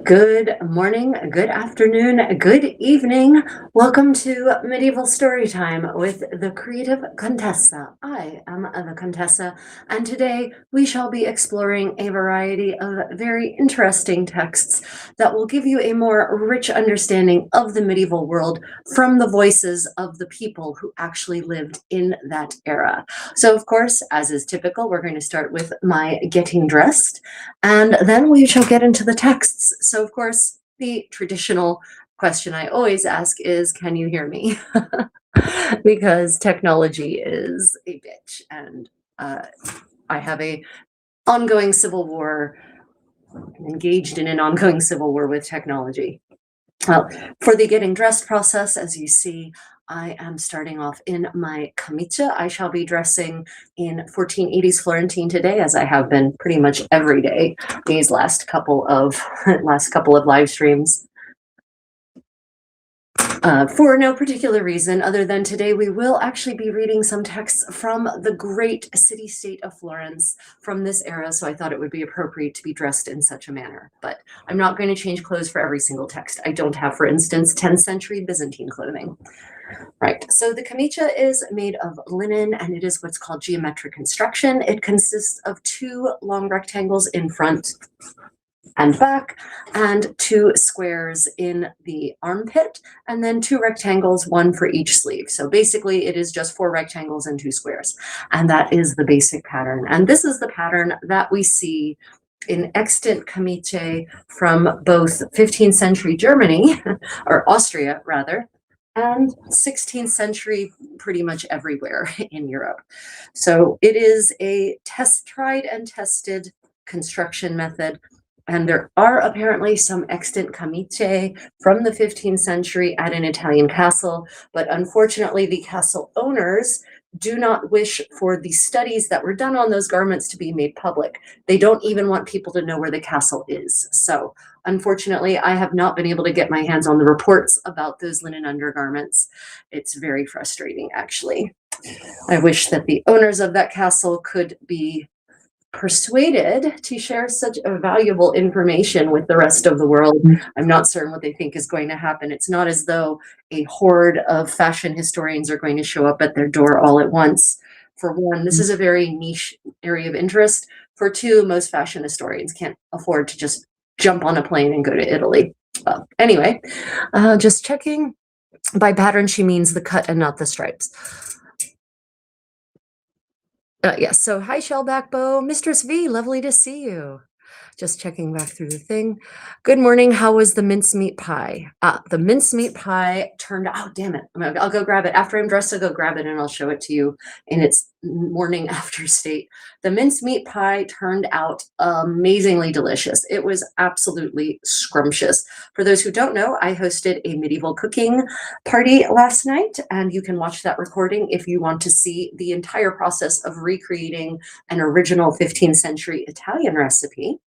Good morning, good afternoon, good evening. Welcome to Medieval Storytime with the creative Contessa. I am the Contessa, and today we shall be exploring a variety of very interesting texts that will give you a more rich understanding of the medieval world from the voices of the people who actually lived in that era. So, of course, as is typical, we're going to start with my getting dressed, and then we shall get into the texts. So, of course, the traditional question I always ask is, can you hear me? Because technology is a bitch, and I have a ongoing civil war, engaged in an ongoing civil war with technology. Well, for the getting dressed process, as you see, I am starting off in my camicia. I shall be dressing in 1480s Florentine today, as I have been pretty much every day these last couple of live streams. For no particular reason other than today we will actually be reading some texts from the great city-state of Florence from this era, so I thought it would be appropriate to be dressed in such a manner. But I'm not going to change clothes for every single text. I don't have, for instance, 10th century Byzantine clothing. Right, so the camicia is made of linen, and it is what's called geometric construction. It consists of two long rectangles in front and back, and two squares in the armpit, and then two rectangles, one for each sleeve. So basically it is just four rectangles and two squares, and that is the basic pattern. And this is the pattern that we see in extant camicie from both 15th century Germany, or Austria rather, and 16th century pretty much everywhere in Europe. So it is a tried and tested construction method. And there are apparently some extant camicie from the 15th century at an Italian castle, but unfortunately the castle owners do not wish for the studies that were done on those garments to be made public. They don't even want people to know where the castle is. So unfortunately, I have not been able to get my hands on the reports about those linen undergarments. It's very frustrating, actually. I wish that the owners of that castle could be persuaded to share such a valuable information with the rest of the world. I'm not certain what they think is going to happen. It's not as though a horde of fashion historians are going to show up at their door all at once. For one, this is a very niche area of interest. For two, most fashion historians can't afford to just jump on a plane and go to Italy. Well, anyway, just checking. By pattern, she means the cut and not the stripes. Yes, so hi, Shellback Bow. Mistress V, lovely to see you. Just checking back through the thing. Good morning, how was the mincemeat pie? The mincemeat pie turned out, oh, damn it. I'll go grab it. After I'm dressed, I'll go grab it and I'll show it to you in its morning after state. The mincemeat pie turned out amazingly delicious. It was absolutely scrumptious. For those who don't know, I hosted a medieval cooking party last night, and you can watch that recording if you want to see the entire process of recreating an original 15th century Italian recipe.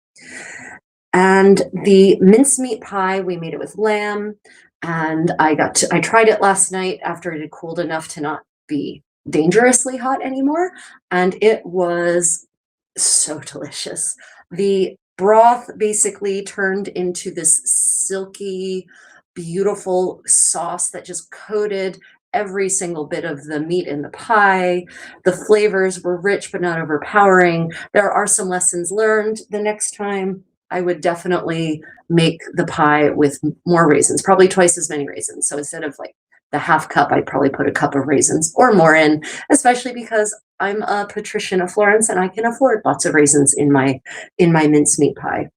And the mincemeat pie, we made it with lamb, and I tried it last night after it had cooled enough to not be dangerously hot anymore, and it was so delicious. The broth basically turned into this silky, beautiful sauce that just coated every single bit of the meat in the pie. The flavors were rich but not overpowering. There are some lessons learned. The next time I would definitely make the pie with more raisins, probably twice as many raisins. So instead of like the half cup, I'd probably put a cup of raisins or more in, especially because I'm a patrician of Florence and I can afford lots of raisins in my mincemeat pie.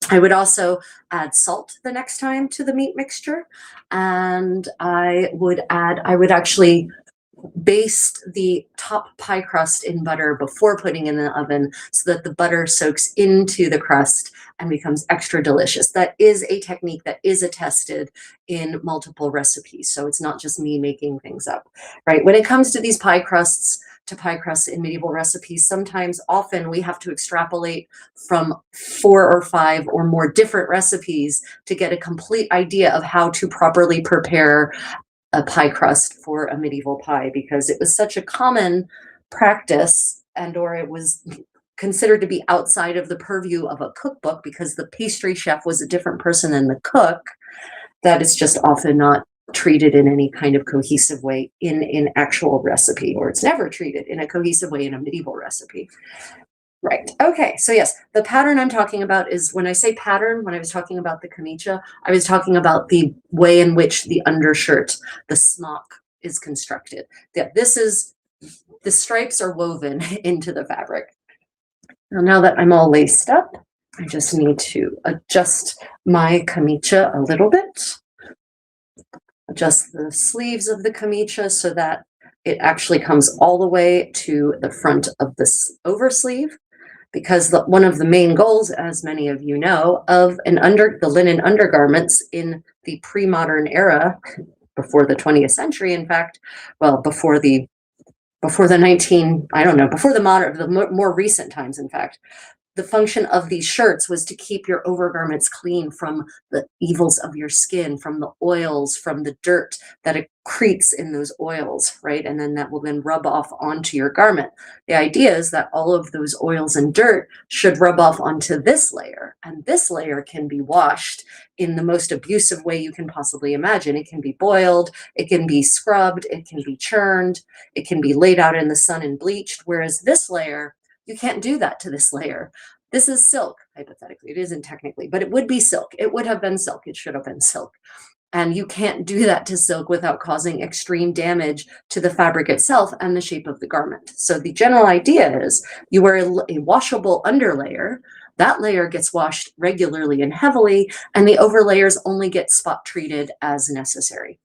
I would also add salt the next time to the meat mixture, and I would actually baste the top pie crust in butter before putting in the oven so that the butter soaks into the crust and becomes extra delicious. That is a technique that is attested in multiple recipes, so it's not just me making things up, right? When it comes to these pie crusts, in medieval recipes, often we have to extrapolate from 4 or 5 or more different recipes to get a complete idea of how to properly prepare a pie crust for a medieval pie, because it was such a common practice, or it was considered to be outside of the purview of a cookbook because the pastry chef was a different person than the cook, that is just often not treated in any kind of cohesive way in actual recipe, or it's never treated in a cohesive way in a medieval recipe. Right. Okay. So yes, the pattern I'm talking about is, when I say pattern, when I was talking about the camicia, I was talking about the way in which the undershirt, the smock, is constructed. Yeah, the stripes are woven into the fabric. Now that I'm all laced up, I just need to adjust my camicia a little bit. Adjust the sleeves of the camicia so that it actually comes all the way to the front of this oversleeve, because one of the main goals, as many of you know, of the linen undergarments in the pre-modern era, before the 20th century, in fact, well, before the before the more recent times, in fact, the function of these shirts was to keep your overgarments clean from the evils of your skin, from the oils, from the dirt that accretes in those oils, right? And then that will then rub off onto your garment. The idea is that all of those oils and dirt should rub off onto this layer, and this layer can be washed in the most abusive way you can possibly imagine. It can be boiled, it can be scrubbed, it can be churned, it can be laid out in the sun and bleached, whereas this layer, you can't do that to this layer. This is silk, hypothetically. It isn't technically, but it would be silk. It would have been silk. It should have been silk. And you can't do that to silk without causing extreme damage to the fabric itself and the shape of the garment. So the general idea is you wear a washable underlayer. That layer gets washed regularly and heavily, and the overlayers only get spot treated as necessary.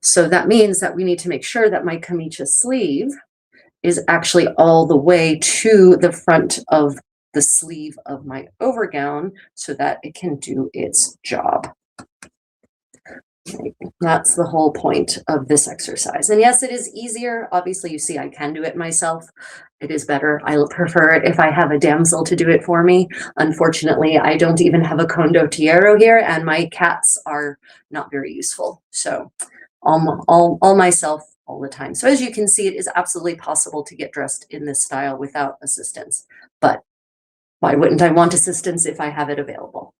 So that means that we need to make sure that my camicia sleeve is actually all the way to the front of the sleeve of my overgown so that it can do its job. That's the whole point of this exercise. And yes, it is easier. Obviously, you see, I can do it myself. It is better. I prefer it if I have a damsel to do it for me. Unfortunately, I don't even have a condottiero here, and my cats are not very useful. So all myself all the time. So as you can see, it is absolutely possible to get dressed in this style without assistance. But why wouldn't I want assistance if I have it available?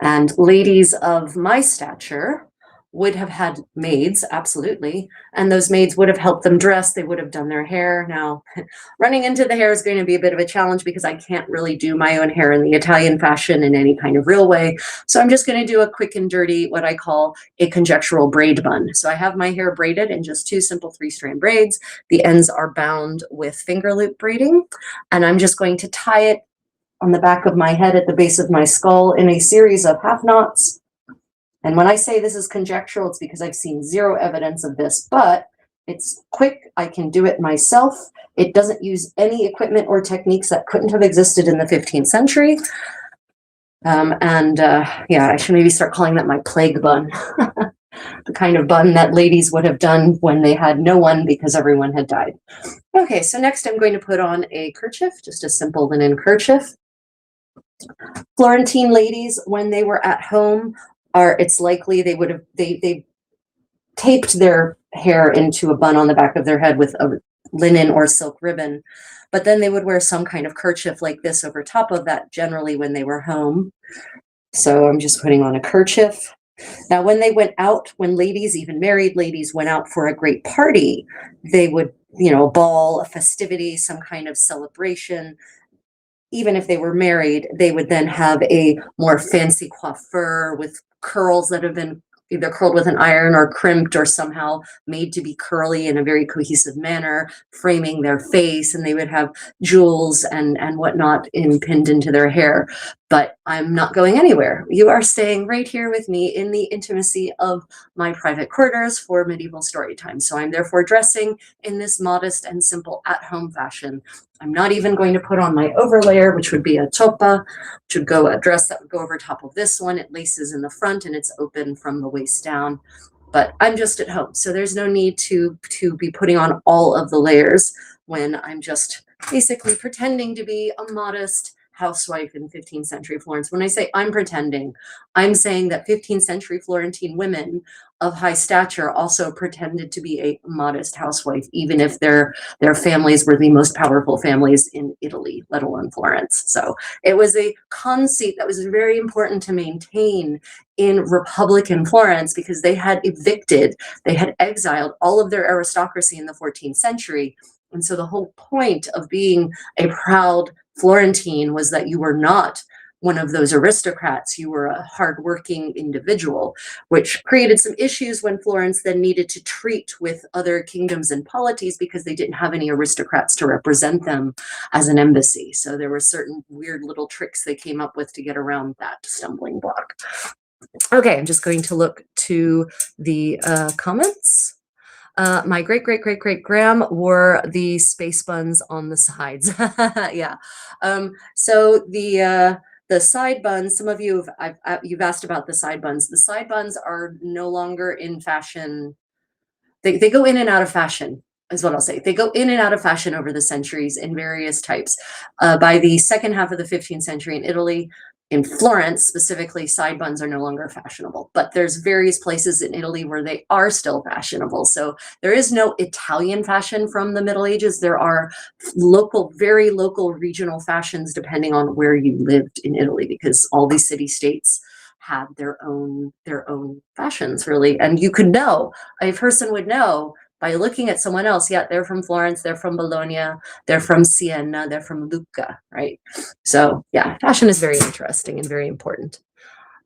And ladies of my stature would have had maids, absolutely. And those maids would have helped them dress. They would have done their hair. Now, running into the hair is going to be a bit of a challenge because I can't really do my own hair in the Italian fashion in any kind of real way. So I'm just going to do a quick and dirty, what I call a conjectural braid bun. So I have my hair braided in just 2 simple 3-strand braids. The ends are bound with finger loop braiding. And I'm just going to tie it on the back of my head at the base of my skull in a series of half knots. And when I say this is conjectural, it's because I've seen zero evidence of this, but it's quick. I can do it myself. It doesn't use any equipment or techniques that couldn't have existed in the 15th century. Yeah, I should maybe start calling that my plague bun. The kind of bun that ladies would have done when they had no one because everyone had died. Okay, so next I'm going to put on a kerchief, just a simple linen kerchief. Florentine ladies, when they were at home, it's likely they taped their hair into a bun on the back of their head with a linen or silk ribbon, but then they would wear some kind of kerchief like this over top of that, generally when they were home. So I'm just putting on a kerchief. Now, when they went out, when ladies, even married ladies, went out for a great party, they would, a ball, a festivity, some kind of celebration. Even if they were married, they would then have a more fancy coiffure with curls that have been either curled with an iron or crimped or somehow made to be curly in a very cohesive manner, framing their face, and they would have jewels and whatnot pinned into their hair. But I'm not going anywhere. You are staying right here with me in the intimacy of my private quarters for medieval story time. So I'm therefore dressing in this modest and simple at-home fashion. I'm not even going to put on my overlayer, which would be a toppa, which would go a dress that would go over top of this one. It laces in the front and it's open from the waist down. But I'm just at home, so there's no need to be putting on all of the layers when I'm just basically pretending to be a modest housewife in 15th century Florence. When I say I'm pretending, I'm saying that 15th century Florentine women of high stature also pretended to be a modest housewife, even if their families were the most powerful families in Italy, let alone Florence. So it was a conceit that was very important to maintain in Republican Florence, because they had exiled all of their aristocracy in the 14th century. And so the whole point of being a proud Florentine was that you were not one of those aristocrats, you were a hardworking individual, which created some issues when Florence then needed to treat with other kingdoms and polities because they didn't have any aristocrats to represent them as an embassy. So there were certain weird little tricks they came up with to get around that stumbling block. Okay, I'm just going to look to the comments. My great-great-great-great-gram wore the space buns on the sides. Yeah. So the side buns, some of you you've asked about the side buns. The side buns are no longer in fashion. They go in and out of fashion, is what I'll say. They go in and out of fashion over the centuries in various types. By the second half of the 15th century in Italy, in Florence specifically, side buns are no longer fashionable, but there's various places in Italy where they are still fashionable. So there is no Italian fashion from the Middle Ages. There are local, very local regional fashions depending on where you lived in Italy, because all these city-states had their own fashions, really. And you could know, a person would know by looking at someone else, yeah, they're from Florence, they're from Bologna, they're from Siena, they're from Lucca, right? So yeah, fashion is very interesting and very important.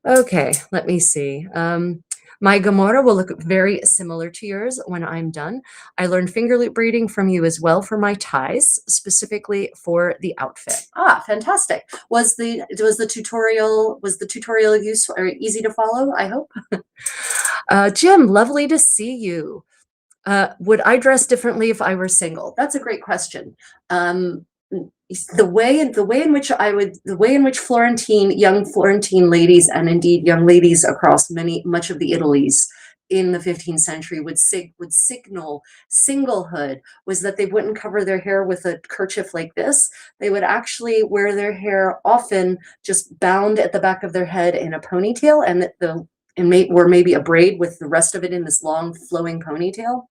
Okay, let me see. My Gomorrah will look very similar to yours when I'm done. I learned finger loop braiding from you as well for my ties, specifically for the outfit. Ah, fantastic. Was the tutorial useful or easy to follow, I hope? Jim, lovely to see you. Would I dress differently if I were single? That's a great question. The way in which young Florentine ladies, and indeed young ladies across much of the Italies in the 15th century would signal singlehood was that they wouldn't cover their hair with a kerchief like this. They would actually wear their hair often just bound at the back of their head in a ponytail, and or maybe a braid with the rest of it in this long flowing ponytail.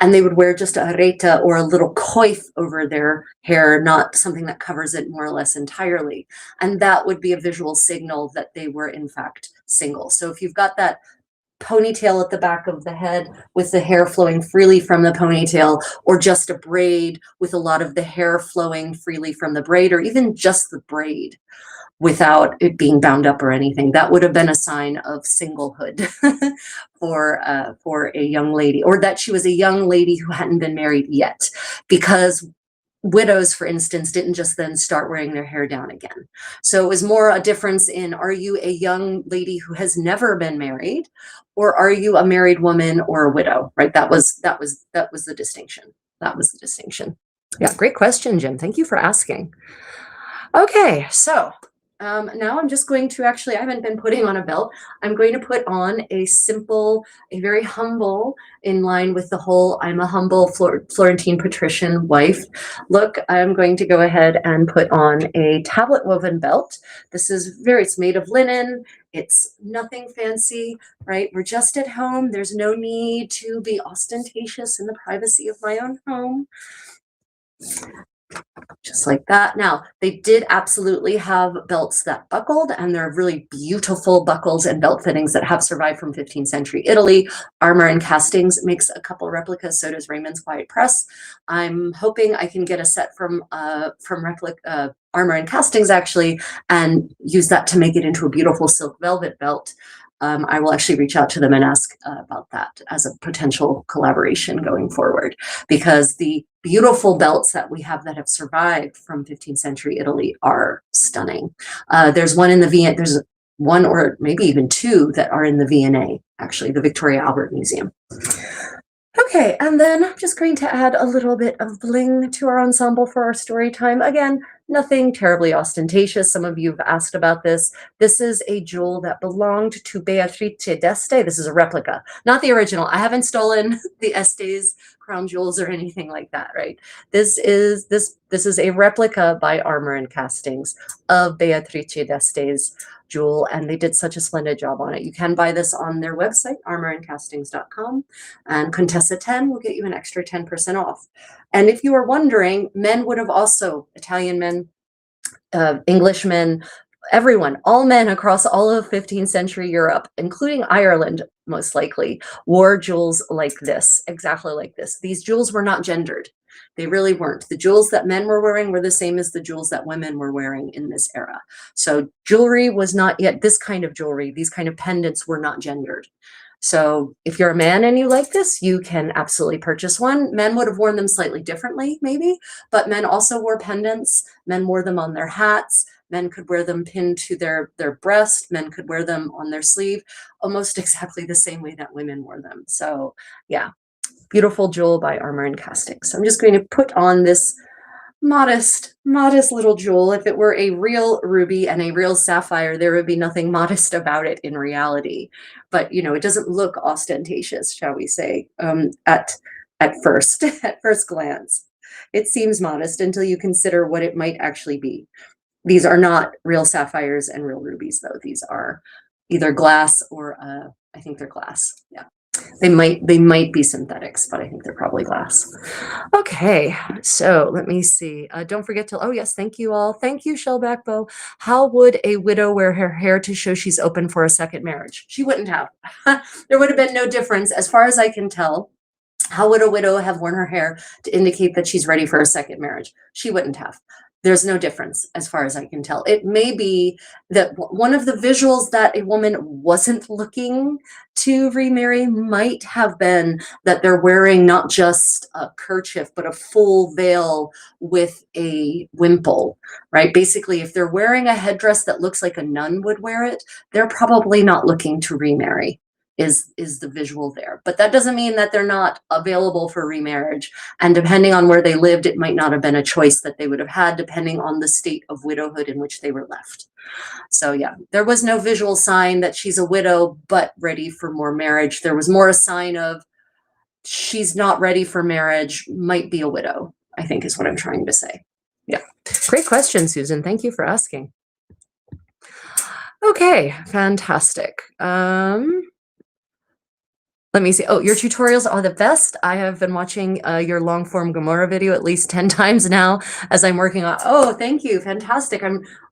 And they would wear just a areta or a little coif over their hair, not something that covers it more or less entirely. And that would be a visual signal that they were in fact single. So if you've got that ponytail at the back of the head with the hair flowing freely from the ponytail, or just a braid with a lot of the hair flowing freely from the braid, or even just the braid without it being bound up or anything, that would have been a sign of singlehood for a young lady, or that she was a young lady who hadn't been married yet, because widows, for instance, didn't just then start wearing their hair down again. So it was more a difference in, are you a young lady who has never been married, or are you a married woman or a widow, right? That was the distinction. That was the distinction. Yeah, great question, Jim. Thank you for asking. Okay, so now I'm just going to I haven't been putting on a belt. I'm going to put on a very humble, in line with the whole I'm a humble Florentine patrician wife look. I'm going to go ahead and put on a tablet woven belt. It's made of linen. It's nothing fancy, right? We're just at home. There's no need to be ostentatious in the privacy of my own home. Just like that. Now, they did absolutely have belts that buckled, and they're really beautiful buckles and belt fittings that have survived from 15th century Italy. Armor and Castings makes a couple replicas, so does Raymond's Quiet Press. I'm hoping I can get a set from Armor and Castings, actually, and use that to make it into a beautiful silk velvet belt. I will actually reach out to them and ask about that as a potential collaboration going forward, because the beautiful belts that we have that have survived from 15th century Italy are stunning. There's one in the there's one or maybe even two that are in the V&A, actually, the Victoria Albert Museum. Okay, and then I'm just going to add a little bit of bling to our ensemble for our story time. Again, nothing terribly ostentatious. Some of you have asked about this. This is a jewel that belonged to Beatrice d'Este. This is a replica, not the original. I haven't stolen the Este's crown jewels or anything like that, right? This is a replica by Armor and Castings of Beatrice d'Este's jewel, and they did such a splendid job on it. You can buy this on their website, armorandcastings.com, and Contessa 10 will get you an extra 10% off. And if you are wondering, men would have also, Italian men, Englishmen, everyone, all men across all of 15th century Europe, including Ireland, most likely, wore jewels like this, exactly like this. These jewels were not gendered. They really weren't. The jewels that men were wearing were the same as the jewels that women were wearing in this era. So jewelry was not yet, this kind of jewelry, these kind of pendants were not gendered. So if you're a man and you like this, you can absolutely purchase one. Men would have worn them slightly differently, maybe, but men also wore pendants. Men wore them on their hats. Men could wear them pinned to their breast. Men could wear them on their sleeve, almost exactly the same way that women wore them. So yeah, beautiful jewel by Armor and Castings. So I'm just going to put on this modest little jewel. If it were a real ruby and a real sapphire, there would be nothing modest about it in reality. But you know, it doesn't look ostentatious, shall we say, at first at first glance. It seems modest until you consider what it might actually be. These are not real sapphires and real rubies, though. These are either glass or I think they're glass. Yeah. They might be synthetics, but I think they're probably glass. Okay, so let me see. Don't forget to, oh yes, thank you all. Thank you, Shellback Bow. How would a widow wear her hair to show she's open for a second marriage? She wouldn't have. There would have been no difference as far as I can tell. How would a widow have worn her hair to indicate that she's ready for a second marriage? She wouldn't have. There's no difference as far as I can tell. It may be that one of the visuals that a woman wasn't looking to remarry might have been that they're wearing not just a kerchief, but a full veil with a wimple, right? Basically, if they're wearing a headdress that looks like a nun would wear it, they're probably not looking to remarry. Is the visual there. But that doesn't mean that they're not available for remarriage. And depending on where they lived, it might not have been a choice that they would have had, depending on the state of widowhood in which they were left. So yeah, there was no visual sign that she's a widow, but ready for more marriage. There was more a sign of she's not ready for marriage, might be a widow, I think is what I'm trying to say. Yeah, great question, Susan. Thank you for asking. Okay, fantastic. Let me see. Oh, your tutorials are the best. I have been watching your long form Gomorrah video at least 10 times now as I'm working on. Oh, thank you. Fantastic.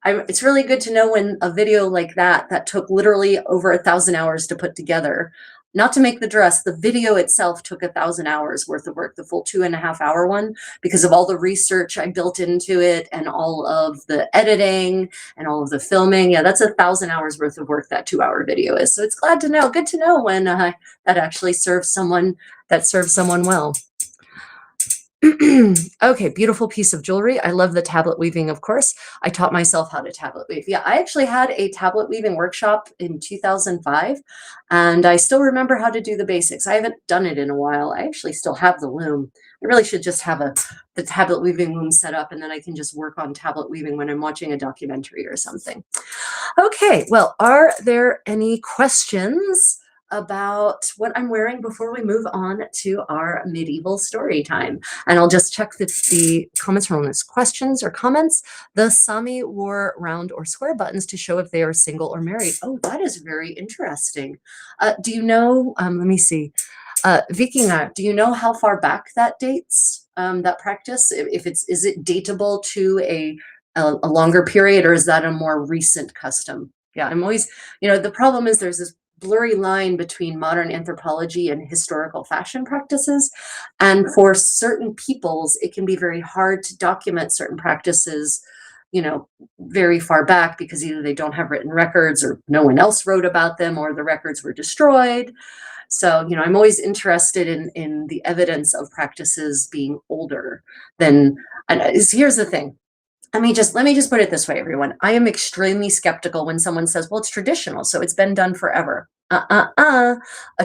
It's really good to know when a video like that took literally over 1,000 hours to put together. Not to make the dress, the video itself took 1,000 hours worth of work, the full 2.5 hour one, because of all the research I built into it and all of the editing and all of the filming. Yeah, that's 1,000 hours worth of work that 2-hour video is. So it's good to know when that actually serves someone well. Okay, beautiful piece of jewelry. I love the tablet weaving, of course. I taught myself how to tablet weave. Yeah, I actually had a tablet weaving workshop in 2005, and I still remember how to do the basics. I haven't done it in a while. I actually still have the loom. I really should just have the tablet weaving loom set up, and then I can just work on tablet weaving when I'm watching a documentary or something. Okay, well, are there any questions about what I'm wearing before we move on to our medieval story time? And I'll just check the comments from this. Questions or comments? The Sami wore round or square buttons to show if they are single or married. Oh, that is very interesting. Do you know, let me see, Vikinga, do you know how far back that dates, that practice? Is it dateable to a longer period, or is that a more recent custom? Yeah, I'm always, the problem is there's this blurry line between modern anthropology and historical fashion practices. And for certain peoples, it can be very hard to document certain practices, very far back, because either they don't have written records or no one else wrote about them, or the records were destroyed. So, I'm always interested in the evidence of practices being older than, and here's the thing. Let me just put it this way, everyone. I am extremely skeptical when someone says, well, it's traditional, so it's been done forever. A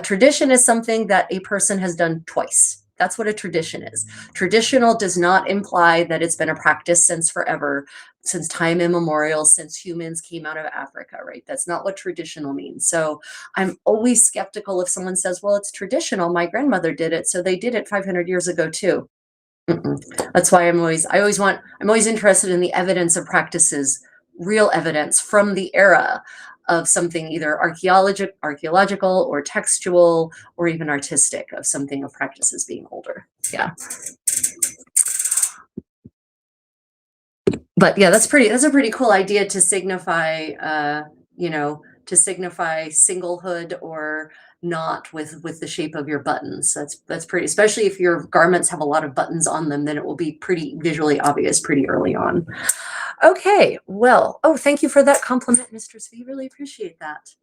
tradition is something that a person has done twice. That's what a tradition is. Traditional does not imply that it's been a practice since forever, since time immemorial, since humans came out of Africa, right? That's not what traditional means. So I'm always skeptical if someone says, well, it's traditional. My grandmother did it, so they did it 500 years ago too. That's why I'm always interested in the evidence of practices, real evidence from the era of something either archaeological or textual or even artistic, of something of practices being older. Yeah. But yeah, that's a pretty cool idea to signify, to signify singlehood or not with the shape of your buttons. That's pretty, especially if your garments have a lot of buttons on them, then it will be pretty visually obvious pretty early on. Okay, well, oh, thank you for that compliment, Mistress V. Really appreciate that.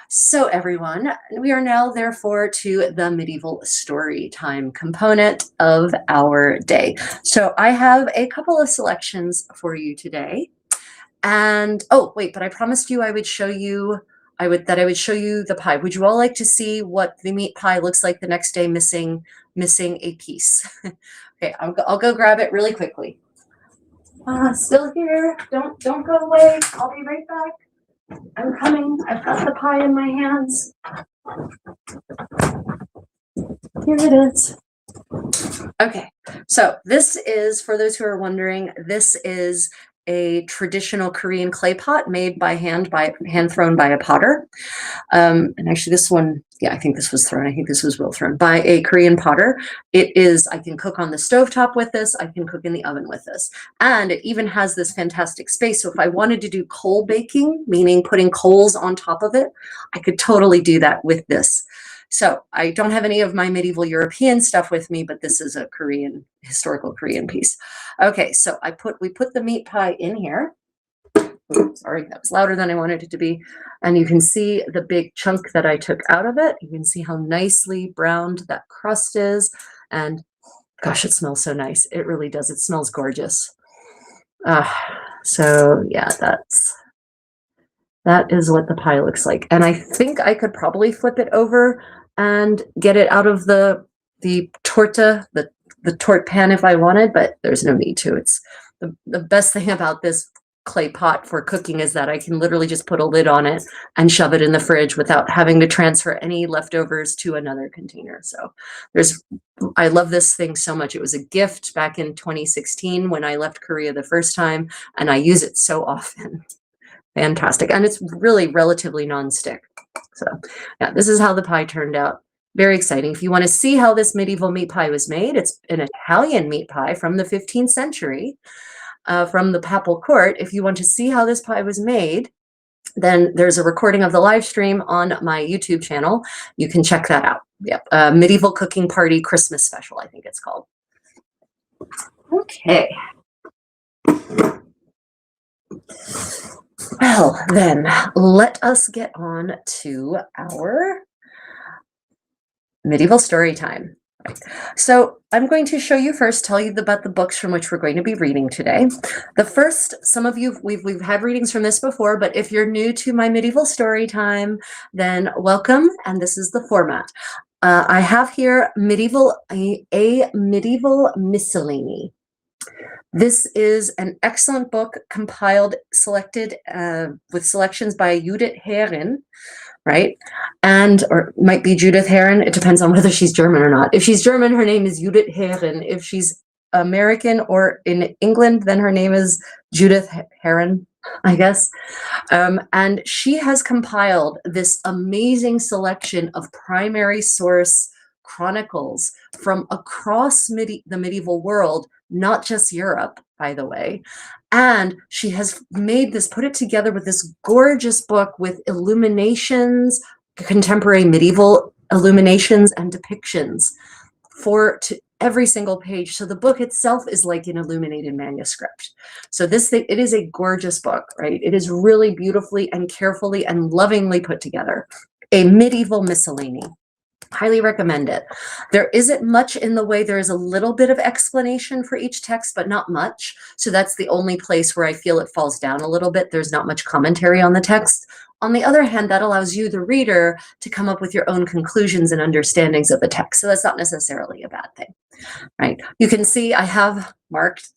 So everyone, we are now therefore to the medieval story time component of our day. So I have a couple of selections for you today. And oh, wait, but I promised you I would show you the pie. Would you all like to see what the meat pie looks like the next day missing a piece? Okay, I'll go grab it really quickly. Still here. Don't go away. I'll be right back. I'm coming. I've got the pie in my hands. Here it is. Okay, so this is, for those who are wondering, this is a traditional Korean clay pot made by hand thrown by a potter. And actually this one, yeah, I think this was thrown. I think this was well thrown by a Korean potter. It is, I can cook on the stovetop with this. I can cook in the oven with this. And it even has this fantastic space. So if I wanted to do coal baking, meaning putting coals on top of it, I could totally do that with this. So I don't have any of my medieval European stuff with me, but this is a historical Korean piece. Okay, so we put the meat pie in here. Oops, sorry, that was louder than I wanted it to be. And you can see the big chunk that I took out of it. You can see how nicely browned that crust is. And gosh, it smells so nice. It really does. It smells gorgeous. So yeah, that is what the pie looks like. And I think I could probably flip it over and get it out of the torta, the tort pan if I wanted, but there's no need to. It's the best thing about this clay pot for cooking is that I can literally just put a lid on it and shove it in the fridge without having to transfer any leftovers to another container. So I love this thing so much. It was a gift back in 2016 when I left Korea the first time, and I use it so often. Fantastic. And it's really relatively non-stick. So yeah, this is how the pie turned out. Very exciting. If you want to see how this medieval meat pie was made, it's an Italian meat pie from the 15th century, from the papal court. If you want to see how this pie was made, then there's a recording of the live stream on my YouTube channel. You can check that out. Yep. Medieval Cooking Party Christmas Special, I think it's called. Okay. Well, then let us get on to our medieval story time. So I'm going to show you first, tell you about the books from which we're going to be reading today. The first, some of you, we've had readings from this before, but if you're new to my medieval story time, then welcome, and this is the format. I have here a medieval miscellany. This is an excellent book compiled, selected with selections by Judith Herren, right? Or it might be Judith Herren. It depends on whether she's German or not. If she's German, her name is Judith Herren. If she's American or in England, then her name is Judith Herren, I guess. And she has compiled this amazing selection of primary source chronicles from across the medieval world, not just Europe, by the way. And she has put it together with this gorgeous book with illuminations, contemporary medieval illuminations and depictions to every single page. So the book itself is like an illuminated manuscript. So it is a gorgeous book, right? It is really beautifully and carefully and lovingly put together. A medieval miscellany. Highly recommend it. There isn't much in the way. There is a little bit of explanation for each text, but not much. So that's the only place where I feel it falls down a little bit. There's not much commentary on the text. On the other hand, that allows you, the reader, to come up with your own conclusions and understandings of the text. So that's not necessarily a bad thing, right? You can see I have marked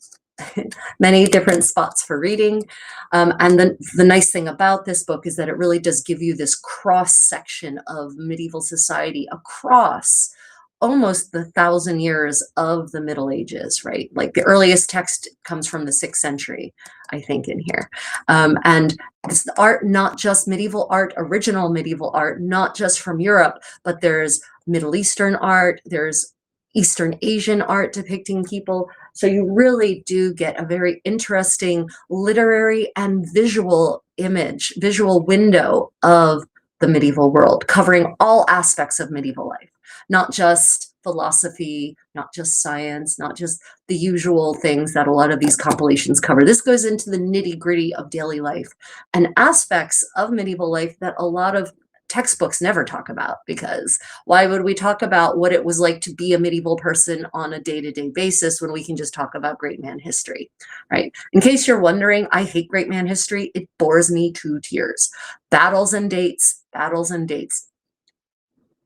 many different spots for reading. And the nice thing about this book is that it really does give you this cross section of medieval society across almost the 1,000 years of the Middle Ages, right? Like the earliest text comes from the 6th century, I think, in here. And it's art, not just medieval art, original medieval art, not just from Europe, but there's Middle Eastern art, there's Eastern Asian art depicting people. So you really do get a very interesting literary and visual image, visual window of the medieval world, covering all aspects of medieval life, not just philosophy, not just science, not just the usual things that a lot of these compilations cover. This goes into the nitty-gritty of daily life and aspects of medieval life that a lot of textbooks never talk about, because why would we talk about what it was like to be a medieval person on a day-to-day basis when we can just talk about great man history, right? In case you're wondering, I hate great man history. It bores me to tears. Battles and dates,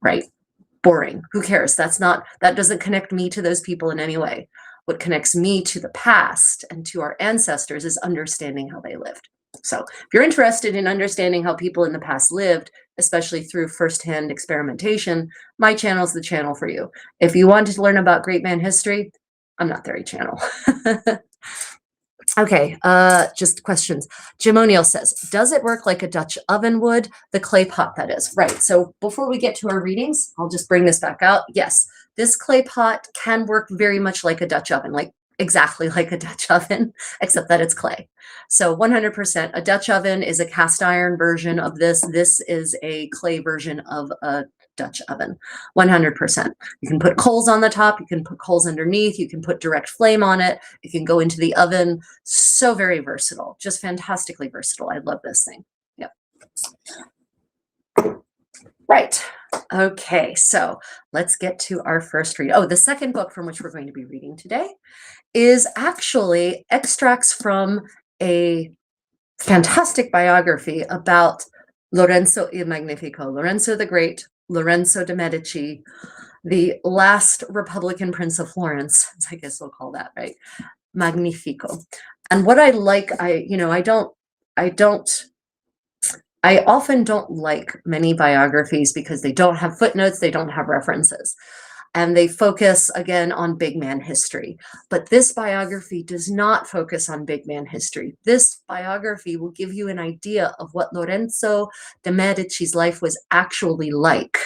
right? Boring. Who cares? That doesn't connect me to those people in any way. What connects me to the past and to our ancestors is understanding how they lived. So if you're interested in understanding how people in the past lived, especially through firsthand experimentation, my channel is the channel for you. If you want to learn about great man history, I'm not their channel. Okay, just questions. Jim O'Neill says, does it work like a Dutch oven would? The clay pot, that is. Right, so before we get to our readings, I'll just bring this back out. Yes, this clay pot can work very much like a Dutch oven, like exactly like a Dutch oven, except that it's clay. So 100%, a Dutch oven is a cast iron version of this. This is a clay version of a Dutch oven, 100%. You can put coals on the top, you can put coals underneath, you can put direct flame on it, it can go into the oven. So very versatile, just fantastically versatile. I love this thing. Yep. Right. Okay, so let's get to our first read. Oh, the second book from which we're going to be reading today is actually extracts from a fantastic biography about Lorenzo il Magnifico, Lorenzo the Great, Lorenzo de' Medici, the last Republican Prince of Florence, I guess we'll call that, right? Magnifico. And what I like, I often don't like many biographies because they don't have footnotes, they don't have references, and they focus again on big man history. But this biography does not focus on big man history. This biography will give you an idea of what Lorenzo de' Medici's life was actually like,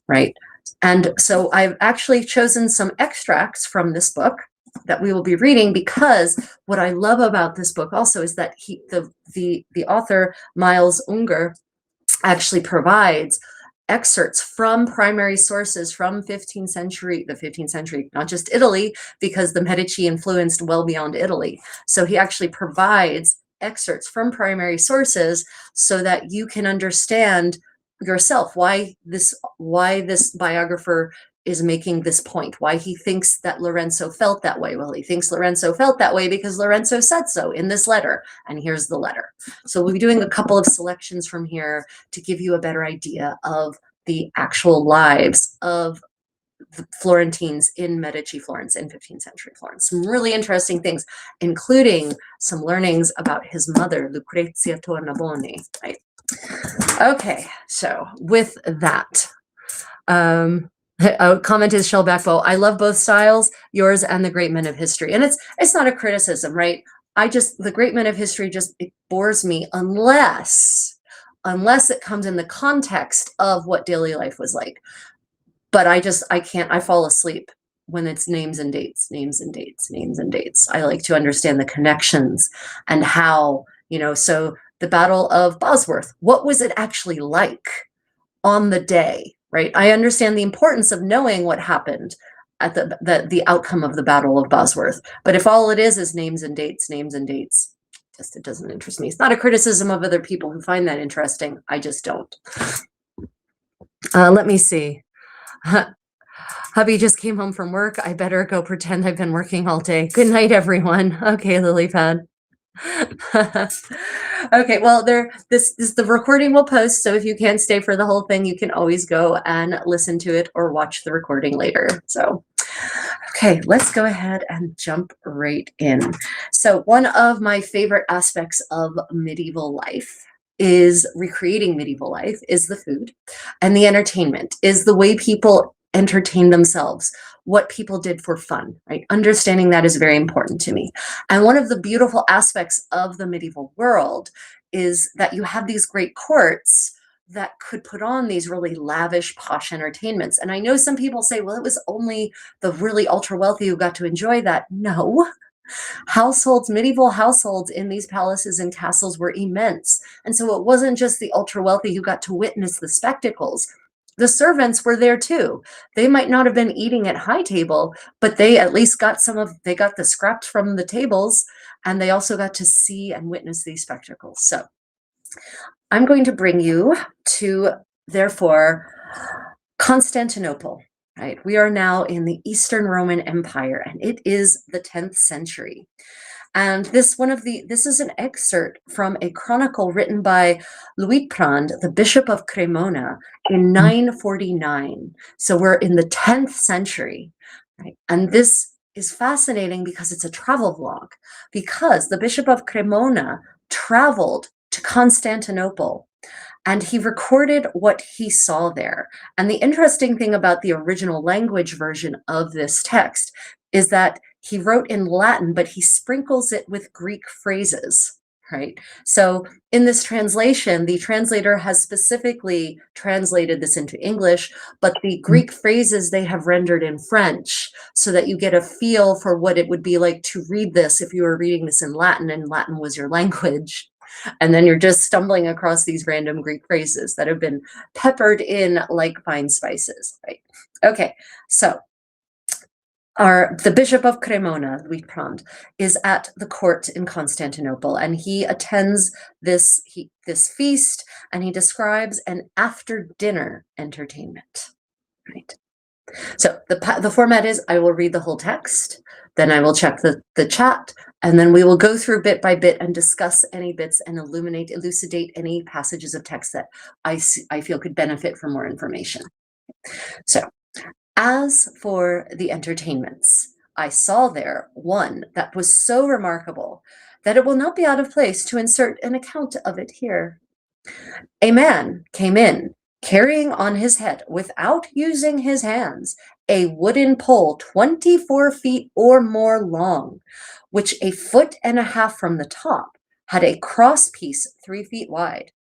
right? And so I've actually chosen some extracts from this book that we will be reading, because what I love about this book also is that the author, Miles Unger, actually provides excerpts from primary sources from the 15th century, not just Italy, because the Medici influenced well beyond Italy. So he actually provides excerpts from primary sources so that you can understand yourself why this biographer is making this point, why he thinks that Lorenzo felt that way. Well, he thinks Lorenzo felt that way because Lorenzo said so in this letter, and here's the letter. So we'll be doing a couple of selections from here to give you a better idea of the actual lives of the Florentines in Medici Florence, in 15th century Florence. Some really interesting things, including some learnings about his mother, Lucrezia Tornabuoni, right? Okay, so with that, a comment is Shellback Bow. I love both styles, yours and the Great Men of History. And it's not a criticism, right? The Great Men of History it bores me unless it comes in the context of what daily life was like. But I fall asleep when it's names and dates. I like to understand the connections and how, so the Battle of Bosworth, what was it actually like on the day? Right? I understand the importance of knowing what happened at the outcome of the Battle of Bosworth. But if all it is names and dates, it doesn't interest me. It's not a criticism of other people who find that interesting. I just don't. Let me see. Hubby just came home from work. I better go pretend I've been working all day. Good night, everyone. Okay, Lilypad. Okay, well, the recording will post, so if you can't stay for the whole thing, you can always go and listen to it or watch the recording later. So, okay, let's go ahead and jump right in. So, one of my favorite aspects of medieval life is recreating medieval life is the food, and the entertainment is the way people entertain themselves, what people did for fun, right? Understanding that is very important to me. And one of the beautiful aspects of the medieval world is that you have these great courts that could put on these really lavish, posh entertainments. And I know some people say, well, it was only the really ultra wealthy who got to enjoy that. No, households, medieval households in these palaces and castles were immense. And so it wasn't just the ultra wealthy who got to witness the spectacles. The servants were there too. They might not have been eating at high table, but they at least got they got the scraps from the tables, and they also got to see and witness these spectacles. So I'm going to bring you to, therefore, Constantinople, right? We are now in the Eastern Roman Empire, and it is the 10th century. And this is an excerpt from a chronicle written by Luitprand, the Bishop of Cremona, in 949. So we're in the 10th century, right? And this is fascinating because it's a travel vlog, because the Bishop of Cremona traveled to Constantinople and he recorded what he saw there. And the interesting thing about the original language version of this text is that he wrote in Latin, but he sprinkles it with Greek phrases, right? So in this translation, the translator has specifically translated this into English, but the Greek phrases they have rendered in French so that you get a feel for what it would be like to read this if you were reading this in Latin and Latin was your language. And then you're just stumbling across these random Greek phrases that have been peppered in like fine spices, right? Okay, so the Bishop of Cremona, Luitprand, is at the court in Constantinople, and he attends this feast, and he describes an after-dinner entertainment, right? So the format is I will read the whole text, then I will check the chat, and then we will go through bit by bit and discuss any bits and elucidate any passages of text that I feel could benefit from more information. So, as for the entertainments, I saw there one that was so remarkable that it will not be out of place to insert an account of it here. A man came in, carrying on his head, without using his hands, a wooden pole 24 feet or more long, which 1.5 feet from the top had a cross piece 3 feet wide.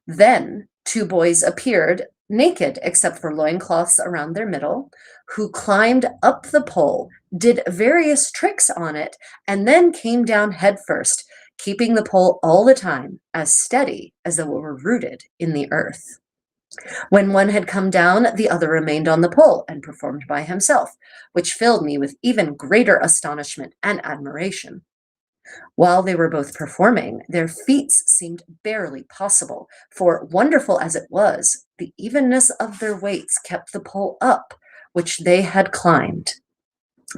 Then 2 boys appeared, naked except for loincloths around their middle, who climbed up the pole, did various tricks on it, and then came down headfirst, keeping the pole all the time as steady as though it were rooted in the earth. When one had come down, the other remained on the pole and performed by himself, which filled me with even greater astonishment and admiration. While they were both performing, their feats seemed barely possible, for wonderful as it was, the evenness of their weights kept the pole up, which they had climbed.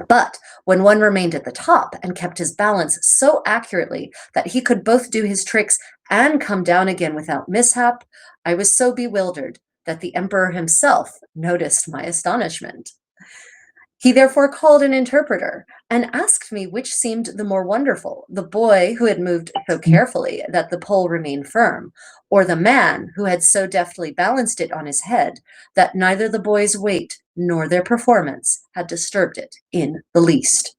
But when one remained at the top and kept his balance so accurately that he could both do his tricks and come down again without mishap, I was so bewildered that the emperor himself noticed my astonishment. He therefore called an interpreter and asked me which seemed the more wonderful, the boy who had moved so carefully that the pole remained firm, or the man who had so deftly balanced it on his head that neither the boy's weight nor their performance had disturbed it in the least.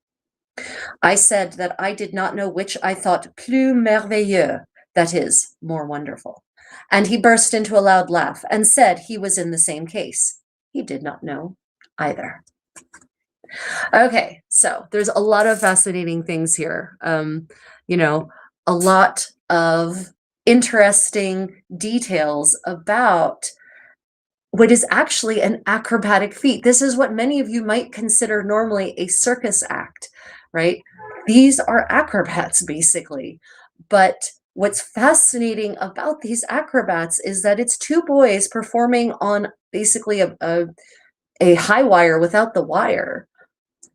I said that I did not know which I thought plus merveilleux, that is, more wonderful. And he burst into a loud laugh and said he was in the same case. He did not know either. Okay, so there's a lot of fascinating things here. A lot of interesting details about what is actually an acrobatic feat. This is what many of you might consider normally a circus act, right? These are acrobats, basically. But what's fascinating about these acrobats is that it's 2 boys performing on basically a high wire without the wire.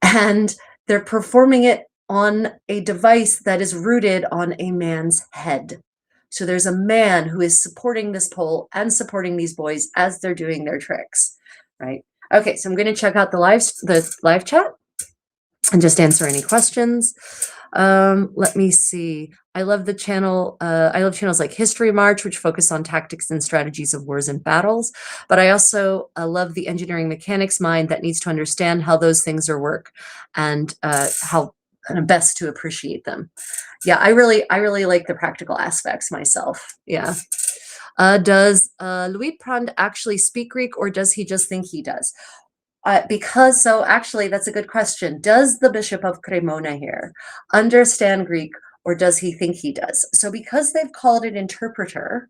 And they're performing it on a device that is rooted on a man's head. So there's a man who is supporting this pole and supporting these boys as they're doing their tricks, right? Okay, so I'm going to check out the live chat and just answer any questions. Let me see. I love the channel. I love channels like History March, which focus on tactics and strategies of wars and battles. But I also love the engineering mechanics mind that needs to understand how those things are work and how best to appreciate them. Yeah, I really like the practical aspects myself. Yeah. Does Louis Prand actually speak Greek, or does he just think he does? So actually, that's a good question. Does the Bishop of Cremona here understand Greek, or does he think he does? So because they've called it interpreter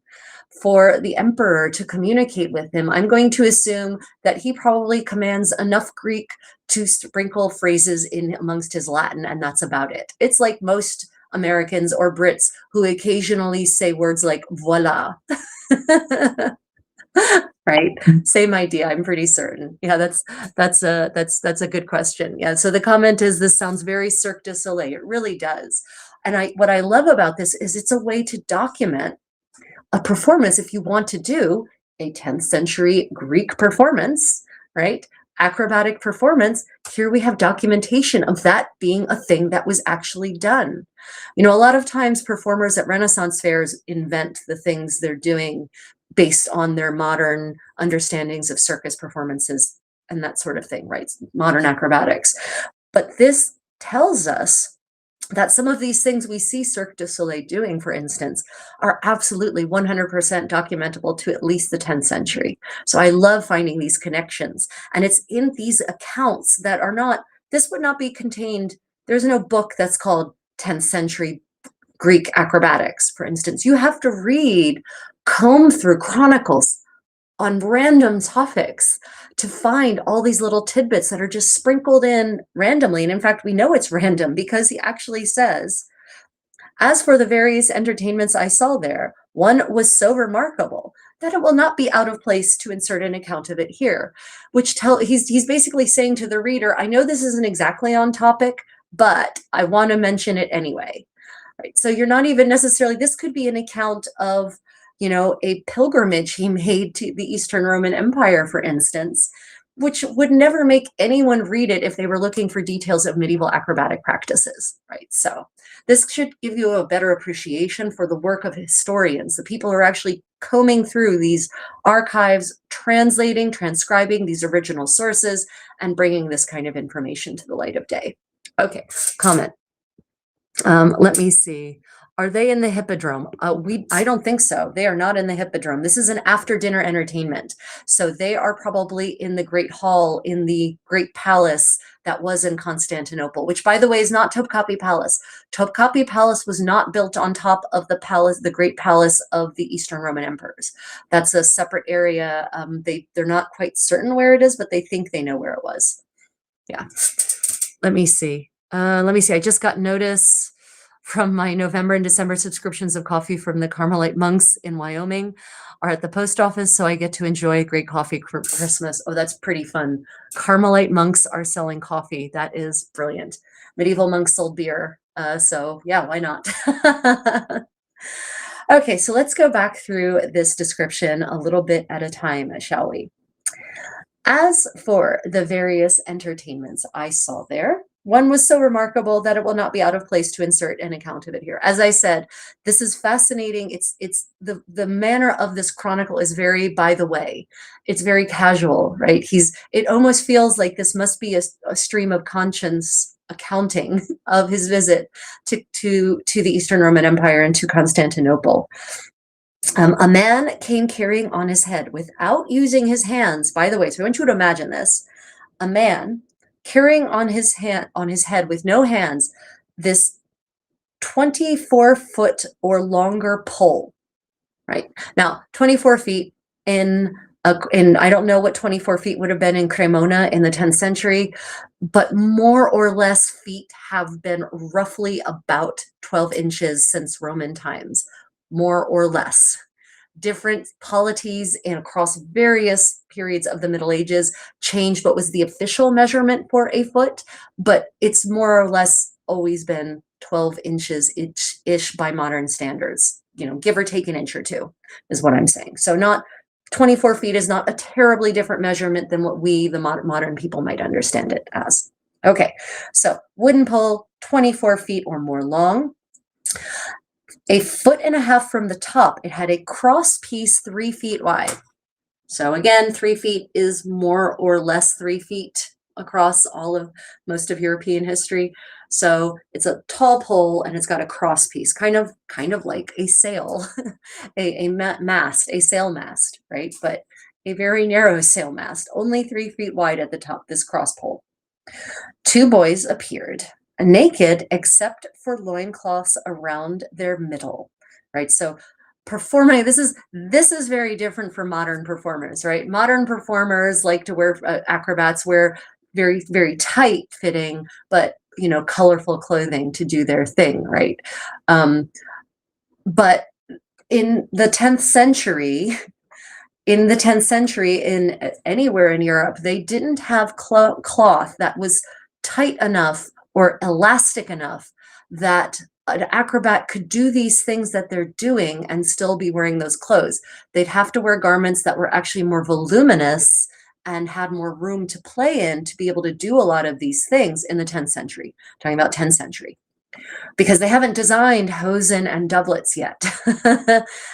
for the emperor to communicate with him, I'm going to assume that he probably commands enough Greek to sprinkle phrases in amongst his Latin, and that's about it. It's like most Americans or Brits who occasionally say words like voila. Right, same idea, I'm pretty certain. Yeah, that's a good question. Yeah, so the comment is, this sounds very Cirque du Soleil. It really does. And what I love about this is it's a way to document a performance. If you want to do a 10th century Greek performance, right, acrobatic performance, here we have documentation of that being a thing that was actually done. You know, a lot of times performers at Renaissance fairs invent the things they're doing based on their modern understandings of circus performances and that sort of thing, right? Modern acrobatics. But this tells us that some of these things we see Cirque du Soleil doing, for instance, are absolutely 100% documentable to at least the 10th century. So I love finding these connections. And it's in these accounts that are not, this would not be contained, there's no book that's called 10th century Greek acrobatics, for instance. You have to comb through chronicles on random topics to find all these little tidbits that are just sprinkled in randomly. And in fact, we know it's random because he actually says, as for the various entertainments I saw there, one was so remarkable that it will not be out of place to insert an account of it here, which he's basically saying to the reader, I know this isn't exactly on topic, but I want to mention it anyway. Right. So you're not even necessarily, this could be an account of, you know, a pilgrimage he made to the Eastern Roman Empire, for instance, which would never make anyone read it if they were looking for details of medieval acrobatic practices, right? So this should give you a better appreciation for the work of historians, the people who are actually combing through these archives, translating, transcribing these original sources, and bringing this kind of information to the light of day. Okay, comment. Let me see. Are they in the Hippodrome? I don't think so. They are not in the Hippodrome. This is an after-dinner entertainment. So they are probably in the Great Hall, in the Great Palace that was in Constantinople, which, by the way, is not Topkapi Palace. Topkapi Palace was not built on top of the palace, the Great Palace of the Eastern Roman emperors. That's a separate area. They're not quite certain where it is, but they think they know where it was. Yeah. Let me see. I just got notice from my November and December subscriptions of coffee from the Carmelite monks in Wyoming are at the post office, so I get to enjoy great coffee for Christmas. Oh, that's pretty fun. Carmelite monks are selling coffee. That is brilliant. Medieval monks sold beer. So yeah, why not? Okay, so let's go back through this description a little bit at a time, shall we? As for the various entertainments I saw there, one was so remarkable that it will not be out of place to insert an account of it here. As I said, this is fascinating. It's the manner of this chronicle is very by the way. It's very casual, right? It almost feels like this must be a stream of conscience accounting of his visit to the Eastern Roman Empire and to Constantinople. A man came carrying on his head without using his hands. By the way, so I want you to imagine this: a man carrying on his head with no hands this 24-foot or longer pole. Right now, 24 feet in I don't know what 24 feet would have been in Cremona in the 10th century, but more or less feet have been roughly about 12 inches since Roman times. More or less. Different polities and across various periods of the Middle Ages changed what was the official measurement for a foot, but it's more or less always been 12 inches ish by modern standards, give or take an inch or two is what I'm saying. So not 24 feet is not a terribly different measurement than what we, the modern people, might understand it as. Okay, so wooden pole, 24 feet or more long. 1.5 feet from the top. It had a cross piece 3 feet wide. So again, 3 feet is more or less 3 feet across most of European history. So it's a tall pole and it's got a cross piece, kind of like a sail, a mast, a sail mast, right? But a very narrow sail mast, only 3 feet wide at the top, this cross pole. 2 boys appeared, naked except for loincloths around their middle, right? So performing, this is very different from modern performers, right? Modern performers like to wear, acrobats wear very, very tight fitting, but colorful clothing to do their thing, right? But in the 10th century, in anywhere in Europe, they didn't have cloth that was tight enough or elastic enough that an acrobat could do these things that they're doing and still be wearing those clothes. They'd have to wear garments that were actually more voluminous and had more room to play in to be able to do a lot of these things in the 10th century. Talking about 10th century. Because they haven't designed hosen and doublets yet.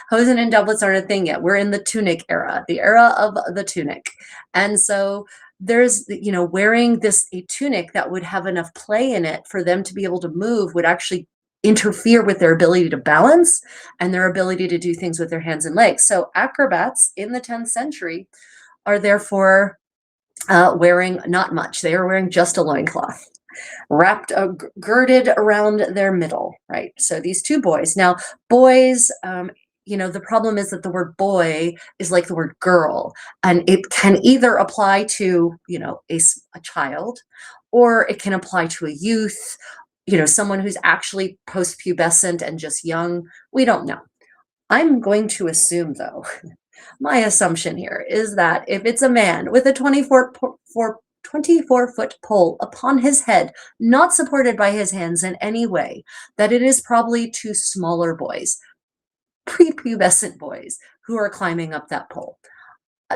Hosen and doublets aren't a thing yet. We're in the tunic era, the era of the tunic. And so there's, wearing a tunic that would have enough play in it for them to be able to move would actually interfere with their ability to balance and their ability to do things with their hands and legs. So acrobats in the 10th century are therefore wearing not much. They are wearing just a loincloth, wrapped, girded around their middle, right? So these 2 boys. Now, boys, the problem is that the word boy is like the word girl, and it can either apply to, a child, or it can apply to a youth, someone who's actually post-pubescent and just young. We don't know. I'm going to assume, though, my assumption here is that if it's a man with a 24-foot pole upon his head, not supported by his hands in any way, that it is probably 2 smaller boys, prepubescent boys, who are climbing up that pole.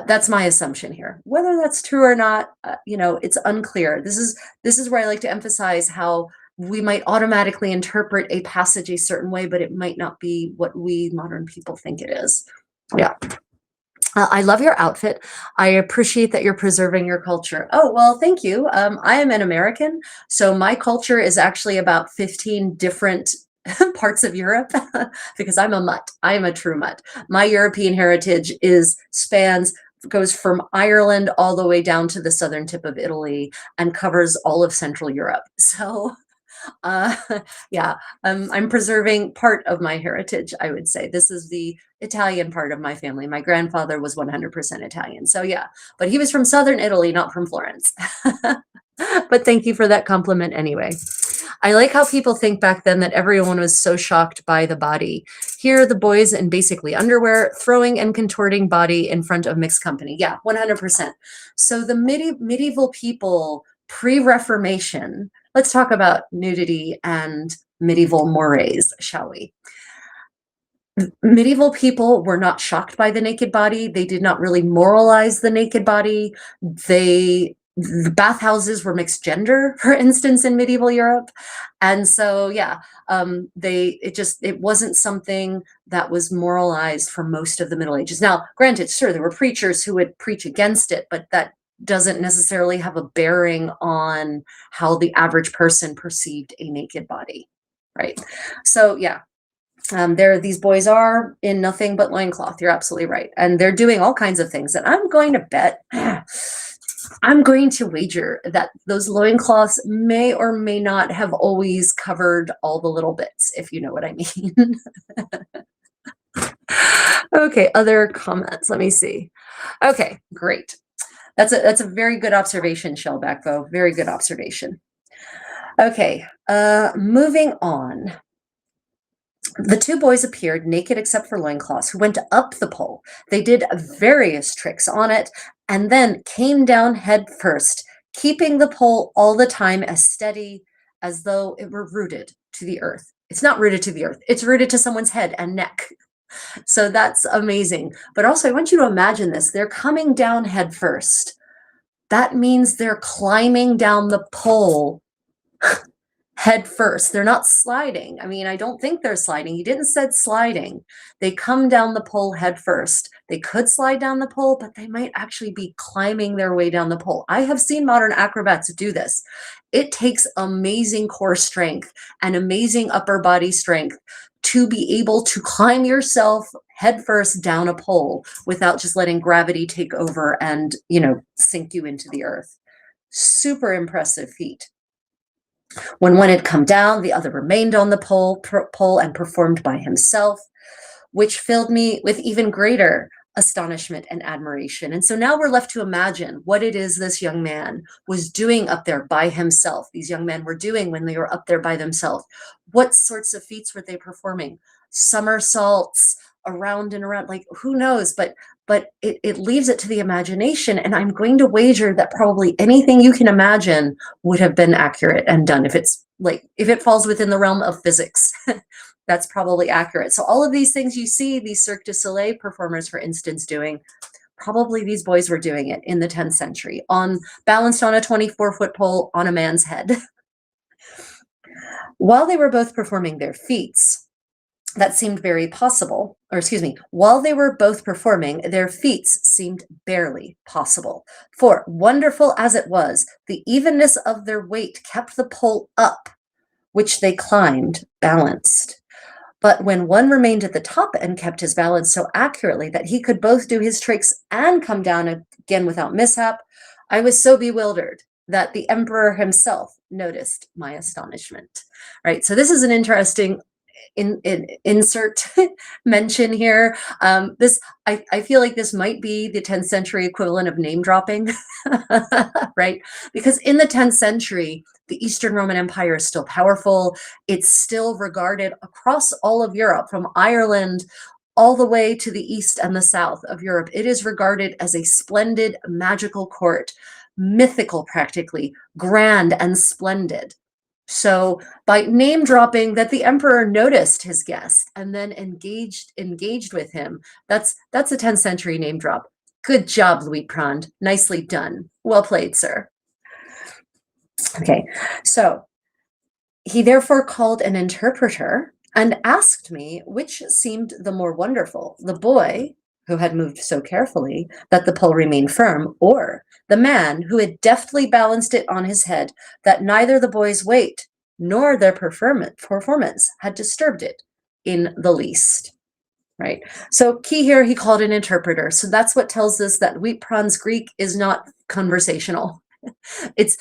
That's my assumption here. Whether that's true or not, it's unclear. This is where I like to emphasize how we might automatically interpret a passage a certain way, but it might not be what we modern people think it is. Yeah. I love your outfit. I appreciate that you're preserving your culture. Oh, well, thank you. I am an American, so my culture is actually about 15 different parts of Europe because I'm a mutt. I am a true mutt. My European heritage goes from Ireland all the way down to the southern tip of Italy and covers all of Central Europe. So yeah, I'm preserving part of my heritage, I would say. This is the Italian part of my family. My grandfather was 100% Italian. So yeah, but he was from southern Italy, not from Florence. But thank you for that compliment anyway. I like how people think back then that everyone was so shocked by the body. Here, the boys in basically underwear, throwing and contorting body in front of mixed company. Yeah, 100%. So the medieval people pre-Reformation, let's talk about nudity and medieval mores, shall we? Medieval people were not shocked by the naked body. They did not really moralize the naked body. The bathhouses were mixed gender, for instance, in medieval Europe. And so, yeah, it wasn't something that was moralized for most of the Middle Ages. Now, granted, sure, there were preachers who would preach against it, but that doesn't necessarily have a bearing on how the average person perceived a naked body, right? So, yeah. These boys are in nothing but loincloth. You're absolutely right. And they're doing all kinds of things. And I'm going to wager that those loincloths may or may not have always covered all the little bits, if you know what I mean. Okay, other comments. Let me see. Okay, great. That's a very good observation, Shellback, though. Very good observation. Okay, moving on. The 2 boys appeared naked except for loincloths, who went up the pole. They did various tricks on it and then came down head first, keeping the pole all the time as steady as though it were rooted to the earth. It's not rooted to the earth. It's rooted to someone's head and neck. So that's amazing. But also, I want you to imagine this. They're coming down head first. That means they're climbing down the pole head first. They're not sliding. I mean, I don't think they're sliding. He didn't said sliding. They come down the pole head first. They could slide down the pole, but they might actually be climbing their way down the pole. I have seen modern acrobats do this. It takes amazing core strength and amazing upper body strength to be able to climb yourself head first down a pole without just letting gravity take over and, sink you into the earth. Super impressive feat. When one had come down, the other remained on the pole and performed by himself, which filled me with even greater astonishment and admiration. And so now we're left to imagine what it is this young man was doing up there by himself. These young men were doing when they were up there by themselves. What sorts of feats were they performing? Somersaults around and around, like who knows, but it leaves it to the imagination. And I'm going to wager that probably anything you can imagine would have been accurate and done. If it falls within the realm of physics, that's probably accurate. So all of these things you see these Cirque du Soleil performers, for instance, doing, probably these boys were doing it in the 10th century, balanced on a 24-foot pole on a man's head. While they were both performing their feats, that seemed very possible, while they were both performing, their feats seemed barely possible. For, wonderful as it was, the evenness of their weight kept the pole up, which they climbed balanced. But when one remained at the top and kept his balance so accurately that he could both do his tricks and come down again without mishap, I was so bewildered that the emperor himself noticed my astonishment. Right, so this is an interesting insert mention here. I feel like this might be the 10th century equivalent of name dropping, right? Because in the 10th century, the Eastern Roman Empire is still powerful. It's still regarded across all of Europe, from Ireland all the way to the east and the south of Europe. It is regarded as a splendid, magical court, mythical practically, grand and splendid. So by name dropping that the emperor noticed his guest and then engaged with him, that's a 10th century name drop. Good job, Louis-Prand. Nicely done. Well played, sir. Okay, so he therefore called an interpreter and asked me which seemed the more wonderful, the boy who had moved so carefully that the pole remained firm, or the man who had deftly balanced it on his head that neither the boy's weight nor their performance had disturbed it in the least. Right. So key here, he called an interpreter. So that's what tells us that Louis-Prand's Greek is not conversational. It's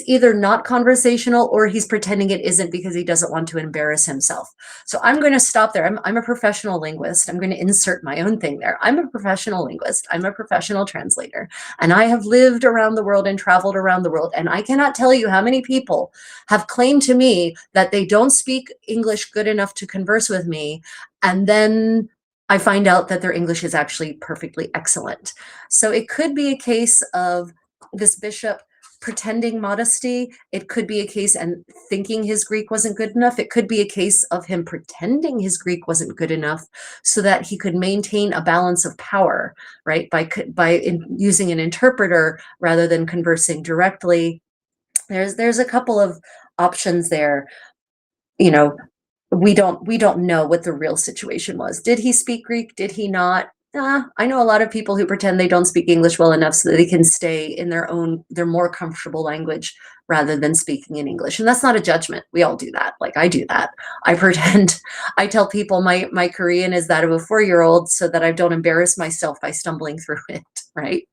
either not conversational or he's pretending it isn't because he doesn't want to embarrass himself. So I'm going to stop there. I'm a professional linguist. I'm going to insert my own thing there. I'm a professional linguist. I'm a professional translator, and I have lived around the world and traveled around the world. And I cannot tell you how many people have claimed to me that they don't speak English good enough to converse with me. And then I find out that their English is actually perfectly excellent. So it could be a case of this bishop pretending modesty. It could be a case and thinking his Greek wasn't good enough. It could be a case of him pretending his Greek wasn't good enough so that he could maintain a balance of power, right? By using an interpreter rather than conversing directly. There's a couple of options there. We don't know what the real situation was. Did he speak Greek? Did he not? I know a lot of people who pretend they don't speak English well enough so that they can stay in their more comfortable language rather than speaking in English. And that's not a judgment. We all do that. Like I do that. I pretend, I tell people my Korean is that of a 4-year-old so that I don't embarrass myself by stumbling through it, right?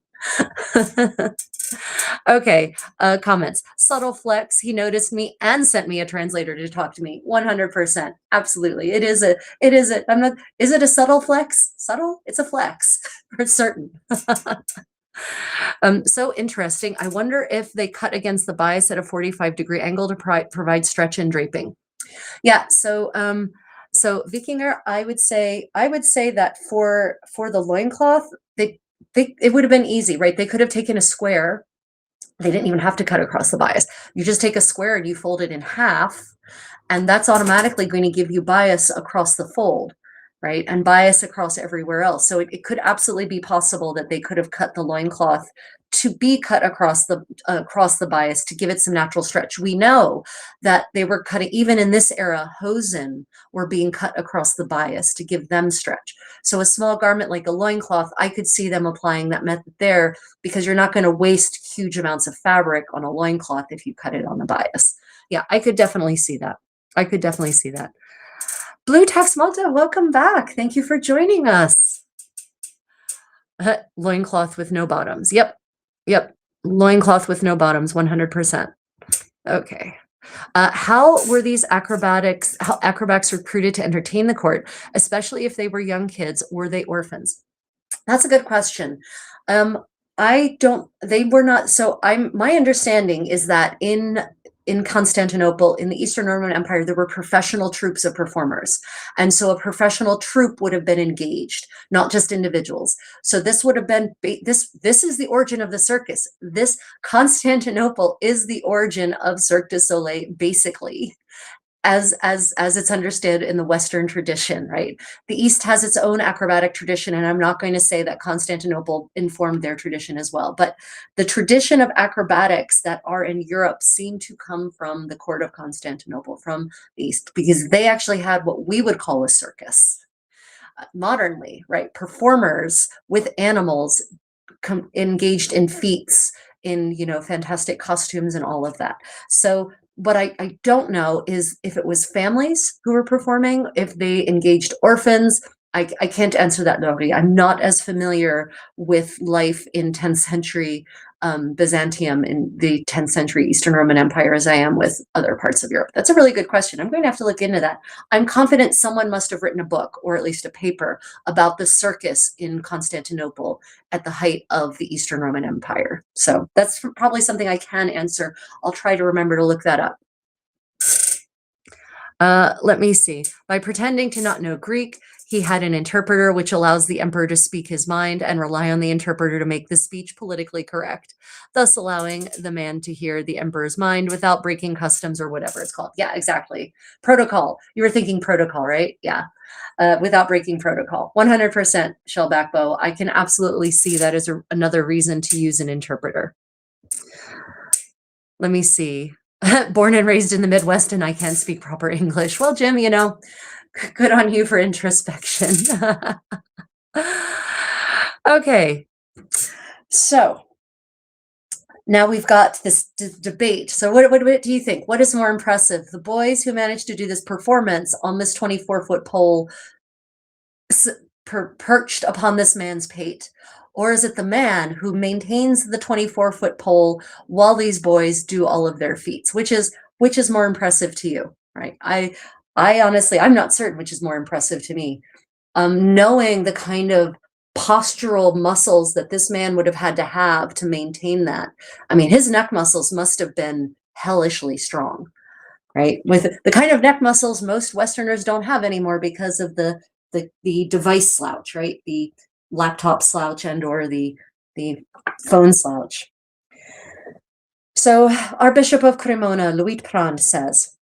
Okay, comments. Subtle flex. He noticed me and sent me a translator to talk to me. 100%. Absolutely. Is it a subtle flex? Subtle? It's a flex for certain. So interesting. I wonder if they cut against the bias at a 45-degree angle to provide stretch and draping. Yeah, so Vikinger, I would say that for the loincloth, it would have been easy, right? They could have taken a square. They didn't even have to cut across the bias. You just take a square and you fold it in half, And that's automatically going to give you bias across the fold, right? And bias across everywhere else. So it could absolutely be possible that they could have cut the loincloth to be cut across the bias to give it some natural stretch. We know that they were cutting, even in this era, hosen were being cut across the bias to give them stretch. So a small garment like a loincloth, I could see them applying that method there, because you're not going to waste huge amounts of fabric on a loincloth if you cut it on the bias. Yeah, I could definitely see that. I could definitely see that. Blue Tax Malta, welcome back. Thank you for joining us. Loincloth with no bottoms. Yep. Yep. Loincloth with no bottoms, 100%. Okay. How were these acrobats recruited to entertain the court, especially if they were young kids? Were they orphans? That's a good question. They were not. So my understanding is that in Constantinople, in the Eastern Roman Empire, there were professional troops of performers. And so a professional troupe would have been engaged, not just individuals. So this would have been, this is the origin of the circus. This Constantinople is the origin of Cirque du Soleil, basically, as it's understood in the Western tradition, right? The East has its own acrobatic tradition, and I'm not going to say that Constantinople informed their tradition as well, but the tradition of acrobatics that are in Europe seem to come from the court of Constantinople, from the East, because they actually had what we would call a circus. Modernly, right? Performers with animals engaged in feats, in, fantastic costumes and all of that. So what I don't know is if it was families who were performing, if they engaged orphans. I can't answer that, Laurie. I'm not as familiar with life in 10th century Byzantium, in the 10th century Eastern Roman Empire, as I am with other parts of Europe. That's a really good question. I'm going to have to look into that. I'm confident someone must have written a book, or at least a paper, about the circus in Constantinople at the height of the Eastern Roman Empire. So that's probably something I can answer. I'll try to remember to look that up. Let me see. By pretending to not know Greek, he had an interpreter, which allows the emperor to speak his mind and rely on the interpreter to make the speech politically correct, thus allowing the man to hear the emperor's mind without breaking customs or whatever it's called. Yeah, exactly. Protocol. You were thinking protocol, right? Yeah. Without breaking protocol. 100% Shellback Bow. I can absolutely see that as another reason to use an interpreter. Let me see. Born and raised in the Midwest, and I can't speak proper English. Well, Jim, good on you for introspection. Okay. So now we've got this debate. So what do you think? What is more impressive? The boys who managed to do this performance on this 24-foot pole perched upon this man's pate? Or is it the man who maintains the 24-foot pole while these boys do all of their feats? Which is more impressive to you, right? I honestly, I'm not certain which is more impressive to me. Knowing the kind of postural muscles that this man would have had to have to maintain that. I mean, his neck muscles must have been hellishly strong, right? With the kind of neck muscles most Westerners don't have anymore because of the device slouch, right? The laptop slouch and or the phone slouch. So our Bishop of Cremona, Louis Prand, says,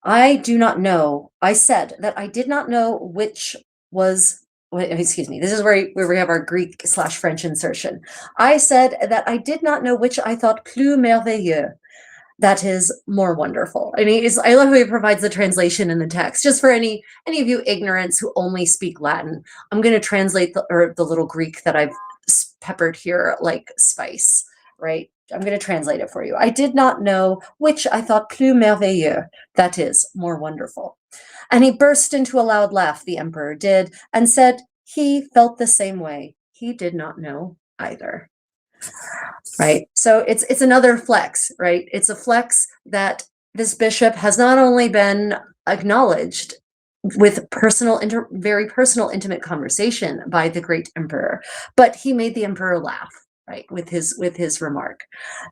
I do not know. I said that I did not know which was, excuse me, this is where we have our Greek/French insertion. I said that I did not know which I thought plus merveilleux, that is more wonderful. I mean, I love how he provides the translation in the text. Just for any of you ignorants who only speak Latin, I'm going to translate the little Greek that I've peppered here like spice, right? I'm going to translate it for you. I did not know which I thought plus merveilleux, that is more wonderful. And he burst into a loud laugh, the emperor did, and said he felt the same way. He did not know either. Right. So it's another flex, right? It's a flex that this bishop has not only been acknowledged with very personal, intimate conversation by the great emperor, but he made the emperor laugh, right, with his remark.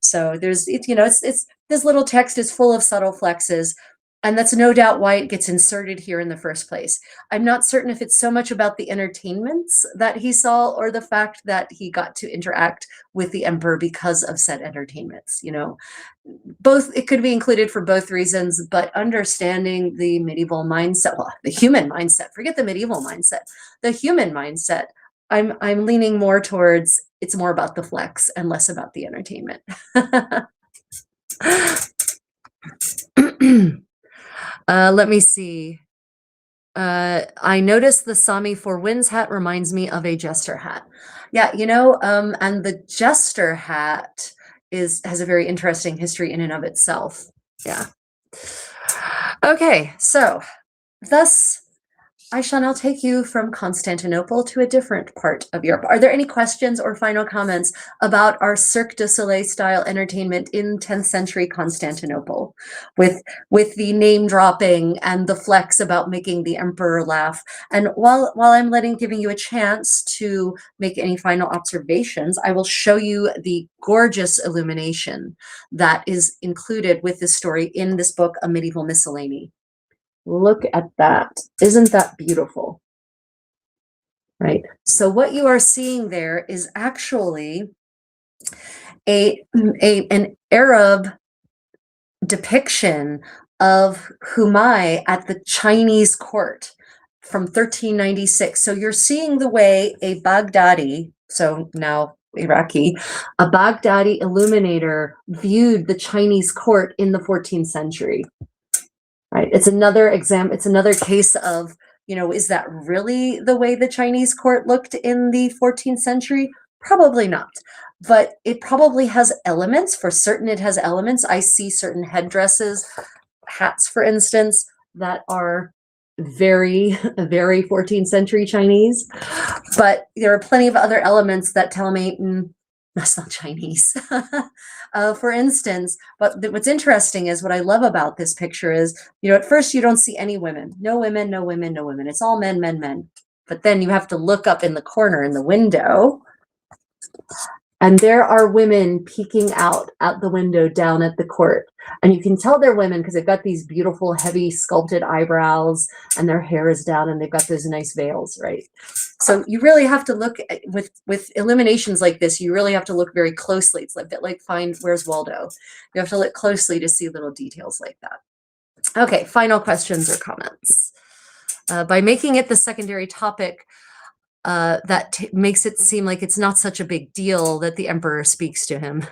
So there's, it's this little text is full of subtle flexes. And that's no doubt why it gets inserted here in the first place. I'm not certain if it's so much about the entertainments that he saw or the fact that he got to interact with the emperor because of said entertainments. Both, it could be included for both reasons, but understanding the medieval mindset, well, the human mindset, forget the medieval mindset, the human mindset, I'm leaning more towards it's more about the flex and less about the entertainment. Let me see. I noticed the Sami for Winds hat reminds me of a jester hat. Yeah, and the jester hat has a very interesting history in and of itself. Yeah. Okay, so thus I shall now take you from Constantinople to a different part of Europe. Are there any questions or final comments about our Cirque du Soleil style entertainment in 10th century Constantinople with the name dropping and the flex about making the emperor laugh? And while I'm giving you a chance to make any final observations, I will show you the gorgeous illumination that is included with this story in this book, A Medieval Miscellany. Look at that. Isn't that beautiful? Right. So what you are seeing there is actually an Arab depiction of Humayun at the Chinese court from 1396. So you're seeing the way a Baghdadi, so now Iraqi, a Baghdadi illuminator viewed the Chinese court in the 14th century. Right. It's another it's another case of, is that really the way the Chinese court looked in the 14th century? Probably not. But it probably has elements. For certain, it has elements. I see certain headdresses, hats, for instance, that are very, very 14th century Chinese. But there are plenty of other elements that tell me, that's not Chinese. For instance, but what's interesting is what I love about this picture is, at first you don't see any women. No women, no women, no women. It's all men, men, men. But then you have to look up in the corner in the window, and there are women peeking out at the window down at the court. And you can tell they're women because they've got these beautiful, heavy, sculpted eyebrows, and their hair is down, and they've got those nice veils, right? So you really have to look at, with illuminations like this, you really have to look very closely. It's a bit like find Where's Waldo. You have to look closely to see little details like that. Okay, final questions or comments. By making it the secondary topic, that makes it seem like it's not such a big deal that the emperor speaks to him.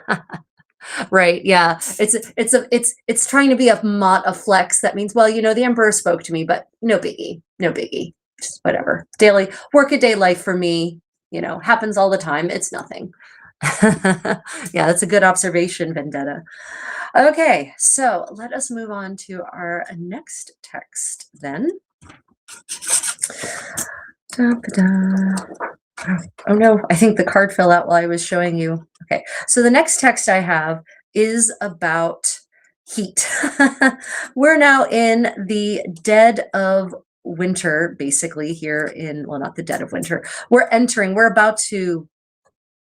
Right. Yeah. It's trying to be a flex. That means, well, the emperor spoke to me, but no biggie, no biggie, just whatever. Daily workaday life for me, happens all the time. It's nothing. Yeah, that's a good observation, Vendetta. Okay, so let us move on to our next text then. Oh no, I think the card fell out while I was showing you. Okay, so the next text I have is about heat. We're now in the dead of winter, basically here in, well, not the dead of winter. We're about to,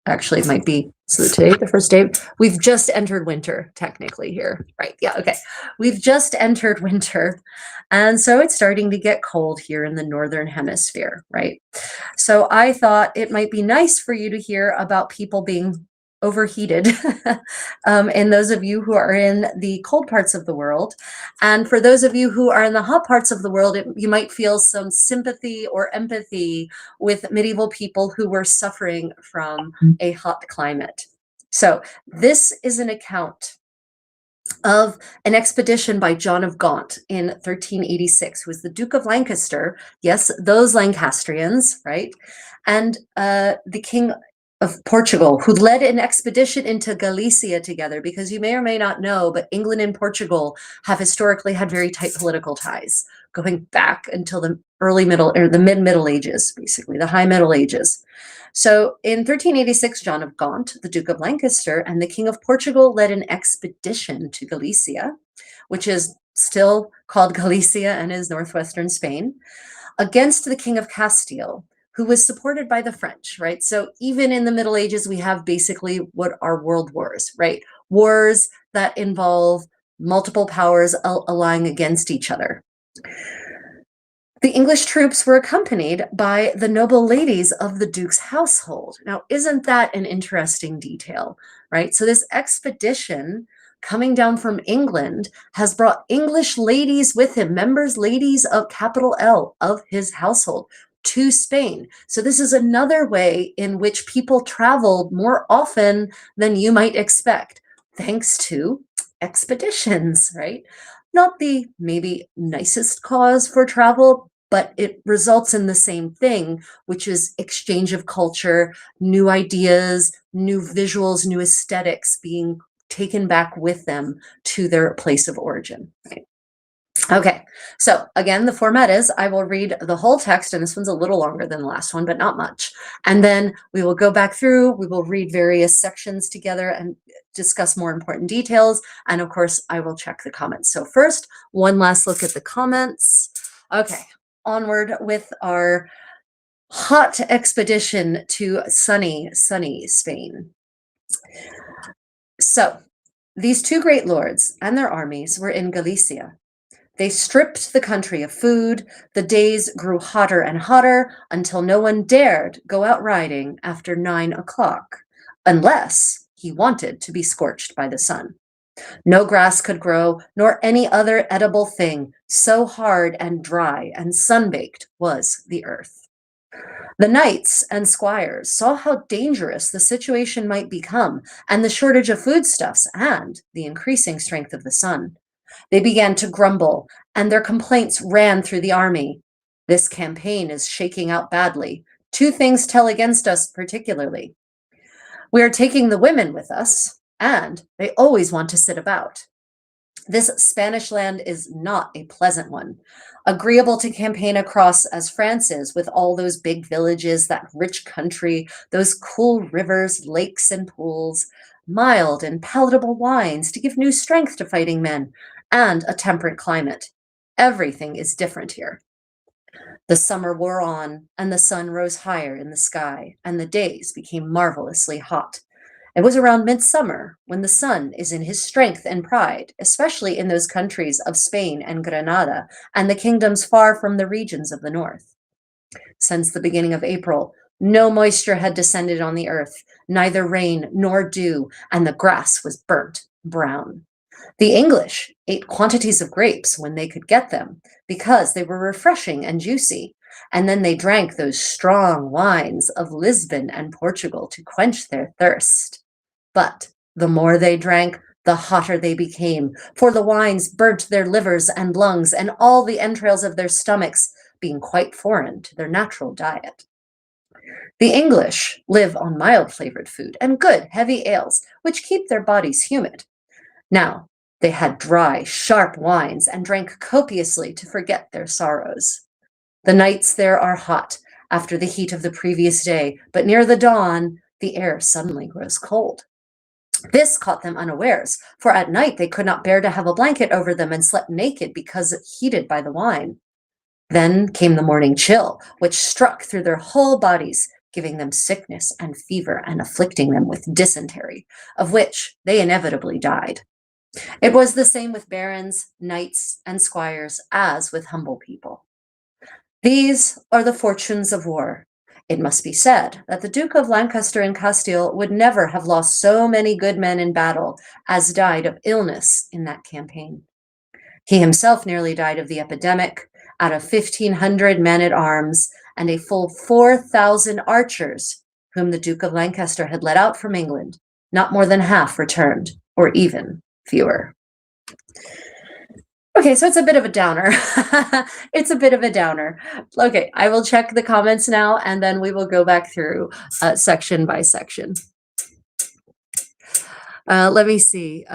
actually it might be, so today, the first day, we've just entered winter technically here, right? Yeah, okay. We've just entered winter. And so it's starting to get cold here in the Northern Hemisphere, right? So I thought it might be nice for you to hear about people being overheated, and those of you who are in the cold parts of the world. And for those of you who are in the hot parts of the world, you might feel some sympathy or empathy with medieval people who were suffering from a hot climate. So this is an account of an expedition by John of Gaunt in 1386, who was the Duke of Lancaster. Yes, those Lancastrians, right? And the King of Portugal, who led an expedition into Galicia together, because you may or may not know, but England and Portugal have historically had very tight political ties, going back until the mid-Middle Ages, basically, the High Middle Ages. So in 1386, John of Gaunt, the Duke of Lancaster, and the King of Portugal led an expedition to Galicia, which is still called Galicia and is northwestern Spain, against the King of Castile, who was supported by the French, right? So even in the Middle Ages, we have basically what are world wars, right? Wars that involve multiple powers allying against each other. The English troops were accompanied by the noble ladies of the Duke's household. Now, isn't that an interesting detail, right? So this expedition coming down from England has brought English ladies with him, members, ladies of capital L of his household to Spain. So this is another way in which people traveled more often than you might expect, thanks to expeditions, right? Not the maybe nicest cause for travel, but it results in the same thing, which is exchange of culture, new ideas, new visuals, new aesthetics being taken back with them to their place of origin, right? Okay, so again, the format is I will read the whole text, and this one's a little longer than the last one, but not much. And then we will go back through, we will read various sections together and discuss more important details. And of course, I will check the comments. So first, one last look at the comments. Okay, onward with our hot expedition to sunny Spain. So these two great lords and their armies were in Galicia. They stripped the country of food. The days grew hotter and hotter until no one dared go out riding after 9 o'clock, unless he wanted to be scorched by the sun. No grass could grow, nor any other edible thing, so hard and dry and sun-baked was the earth. The knights and squires saw how dangerous the situation might become, and the shortage of foodstuffs, and the increasing strength of the sun. They began to grumble, and their complaints ran through the army. This campaign is shaking out badly. Two things tell against us particularly. We are taking the women with us, and they always want to sit about. This Spanish land is not a pleasant one, agreeable to campaign across as France is, with all those big villages, that rich country, those cool rivers, lakes, and pools, mild and palatable wines to give new strength to fighting men, and a temperate climate. Everything is different here. The summer wore on, and the sun rose higher in the sky, and the days became marvelously hot. It was around midsummer, when the sun is in his strength and pride, especially in those countries of Spain and Granada, and the kingdoms far from the regions of the north. Since the beginning of April, no moisture had descended on the earth, neither rain nor dew, and the grass was burnt brown. The English ate quantities of grapes when they could get them, because they were refreshing and juicy, and then they drank those strong wines of Lisbon and Portugal to quench their thirst. But the more they drank, the hotter they became, for the wines burnt their livers and lungs, and all the entrails of their stomachs, being quite foreign to their natural diet. The English live on mild-flavored food and good, heavy ales, which keep their bodies humid. Now, they had dry, sharp wines and drank copiously to forget their sorrows. The nights there are hot after the heat of the previous day, but near the dawn, the air suddenly grows cold. This caught them unawares, for at night they could not bear to have a blanket over them and slept naked because heated by the wine. Then came the morning chill, which struck through their whole bodies, giving them sickness and fever and afflicting them with dysentery, of which they inevitably died. It was the same with barons, knights, and squires as with humble people. These are the fortunes of war. It must be said that the Duke of Lancaster and Castile would never have lost so many good men in battle as died of illness in that campaign. He himself nearly died of the epidemic, out of 1,500 men-at-arms and a full 4,000 archers, whom the Duke of Lancaster had led out from England. Not more than half returned, or even fewer. Okay, so it's a bit of a downer. It's a bit of a downer. Okay, I will check the comments now, and then we will go back through section by section. Let me see.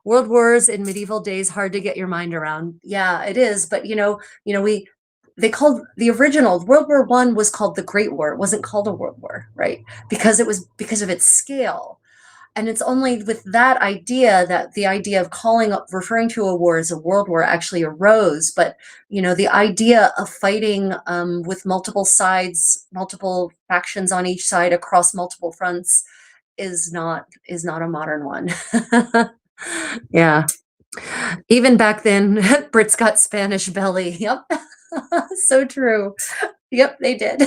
World wars in medieval days, hard to get your mind around. Yeah, it is. But they called the original World War I was called the Great War. It wasn't called a World War, right? Because it was because of its scale. And it's only with that idea that the idea of referring to a war as a world war actually arose. But, the idea of fighting with multiple sides, multiple factions on each side across multiple fronts is not a modern one. Yeah. Even back then, Brits got Spanish belly. Yep. So true. Yep, they did.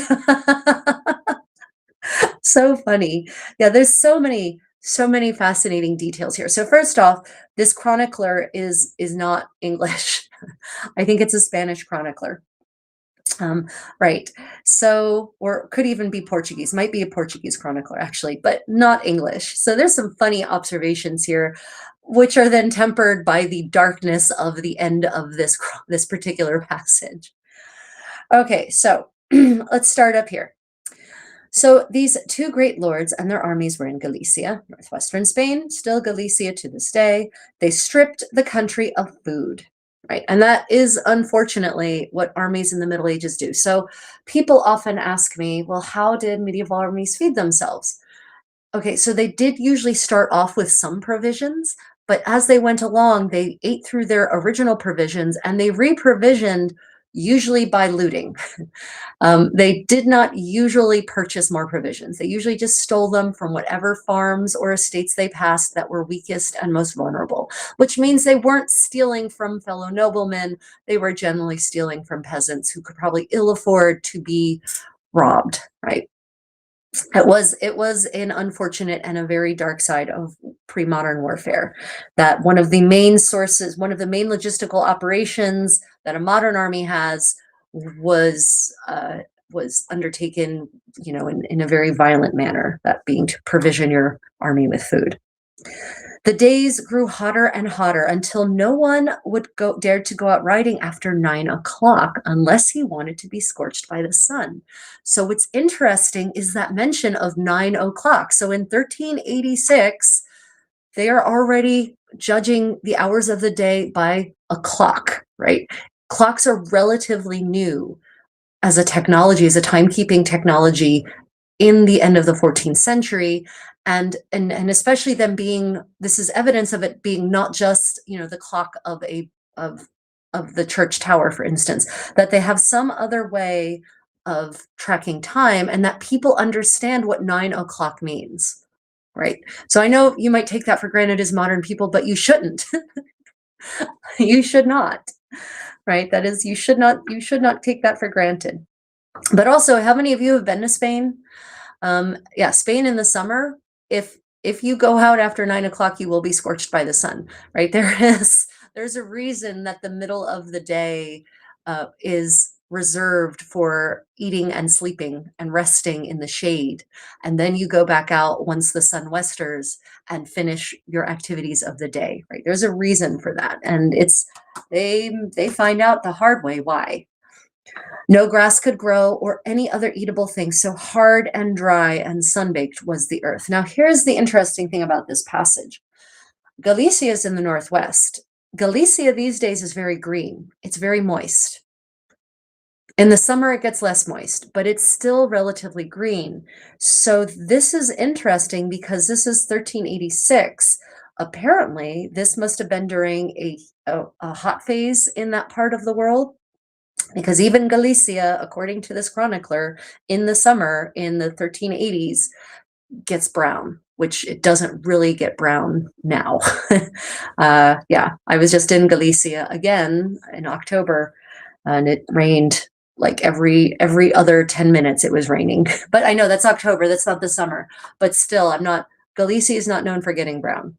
So funny. Yeah, there's so many fascinating details here. So first off, this chronicler is not English. I think it's a Spanish chronicler. Right. So, or could even be Portuguese, might be a Portuguese chronicler actually, but not English. So there's some funny observations here, which are then tempered by the darkness of the end of this particular passage. Okay, so let's start up here. So these two great lords and their armies were in Galicia, northwestern Spain, still Galicia to this day. They stripped the country of food, right? And that is unfortunately what armies in the Middle Ages do. So people often ask me, well, how did medieval armies feed themselves? Okay, so they did usually start off with some provisions, but as they went along, they ate through their original provisions and they re-provisioned usually by looting. They did not usually purchase more provisions. They usually just stole them from whatever farms or estates they passed that were weakest and most vulnerable, which means they weren't stealing from fellow noblemen. They were generally stealing from peasants who could probably ill afford to be robbed, right? It was an unfortunate and a very dark side of pre-modern warfare, that one of the main sources, one of the main logistical operations that a modern army has was undertaken, in a very violent manner, that being to provision your army with food. The days grew hotter and hotter until no one would dare to go out riding after 9 o'clock unless he wanted to be scorched by the sun. So what's interesting is that mention of 9 o'clock. So in 1386, they are already judging the hours of the day by a clock, right? Clocks are relatively new as a technology, as a timekeeping technology in the end of the 14th century. And especially them being, this is evidence of it being not just, the clock of the church tower, for instance, that they have some other way of tracking time and that people understand what 9 o'clock means, right? So I know you might take that for granted as modern people, but you shouldn't. You should not, right? That is, you should not take that for granted. But also, how many of you have been to Spain? Yeah, Spain in the summer, if you go out after 9 o'clock, you will be scorched by the sun, right? There's a reason that the middle of the day is reserved for eating and sleeping and resting in the shade. And then you go back out once the sun westers and finish your activities of the day, right? There's a reason for that. And they find out the hard way why. No grass could grow or any other eatable thing, so hard and dry and sunbaked was the earth. Now, here's the interesting thing about this passage. Galicia is in the northwest. Galicia these days is very green. It's very moist. In the summer, it gets less moist, but it's still relatively green. So this is interesting because this is 1386. Apparently, this must have been during a hot phase in that part of the world. Because even Galicia, according to this chronicler, in the summer in the 1380s gets brown, which it doesn't really get brown now. Yeah, I was just in Galicia again in October, and it rained like every other 10 minutes. It was raining. But I know that's October, that's not the summer. But still, Galicia is not known for getting brown.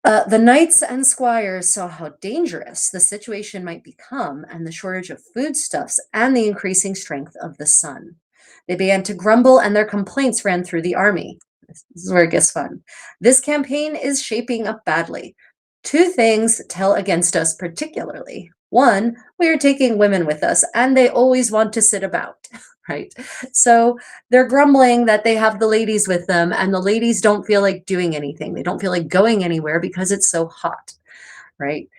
The knights and squires saw how dangerous the situation might become and the shortage of foodstuffs and the increasing strength of the sun. They began to grumble and their complaints ran through the army. This is where it gets fun. This campaign is shaping up badly. Two things tell against us particularly. One, we are taking women with us and they always want to sit about, right? So they're grumbling that they have the ladies with them and the ladies don't feel like doing anything. They don't feel like going anywhere because it's so hot, right?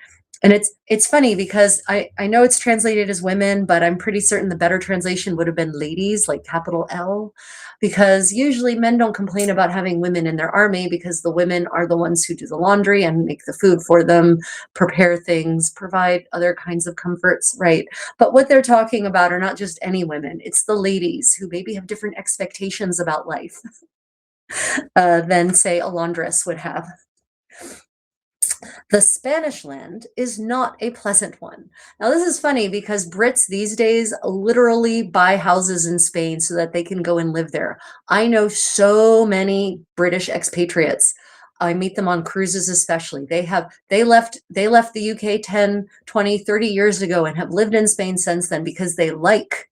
And it's funny because I know it's translated as women, but I'm pretty certain the better translation would have been ladies, like capital L, because usually men don't complain about having women in their army because the women are the ones who do the laundry and make the food for them, prepare things, provide other kinds of comforts, right? But what they're talking about are not just any women, it's the ladies who maybe have different expectations about life than, say, a laundress would have. The Spanish land is not a pleasant one. Now, this is funny because Brits these days literally buy houses in Spain so that they can go and live there. I know so many British expatriates. I meet them on cruises especially. They left the UK 10, 20, 30 years ago and have lived in Spain since then because they like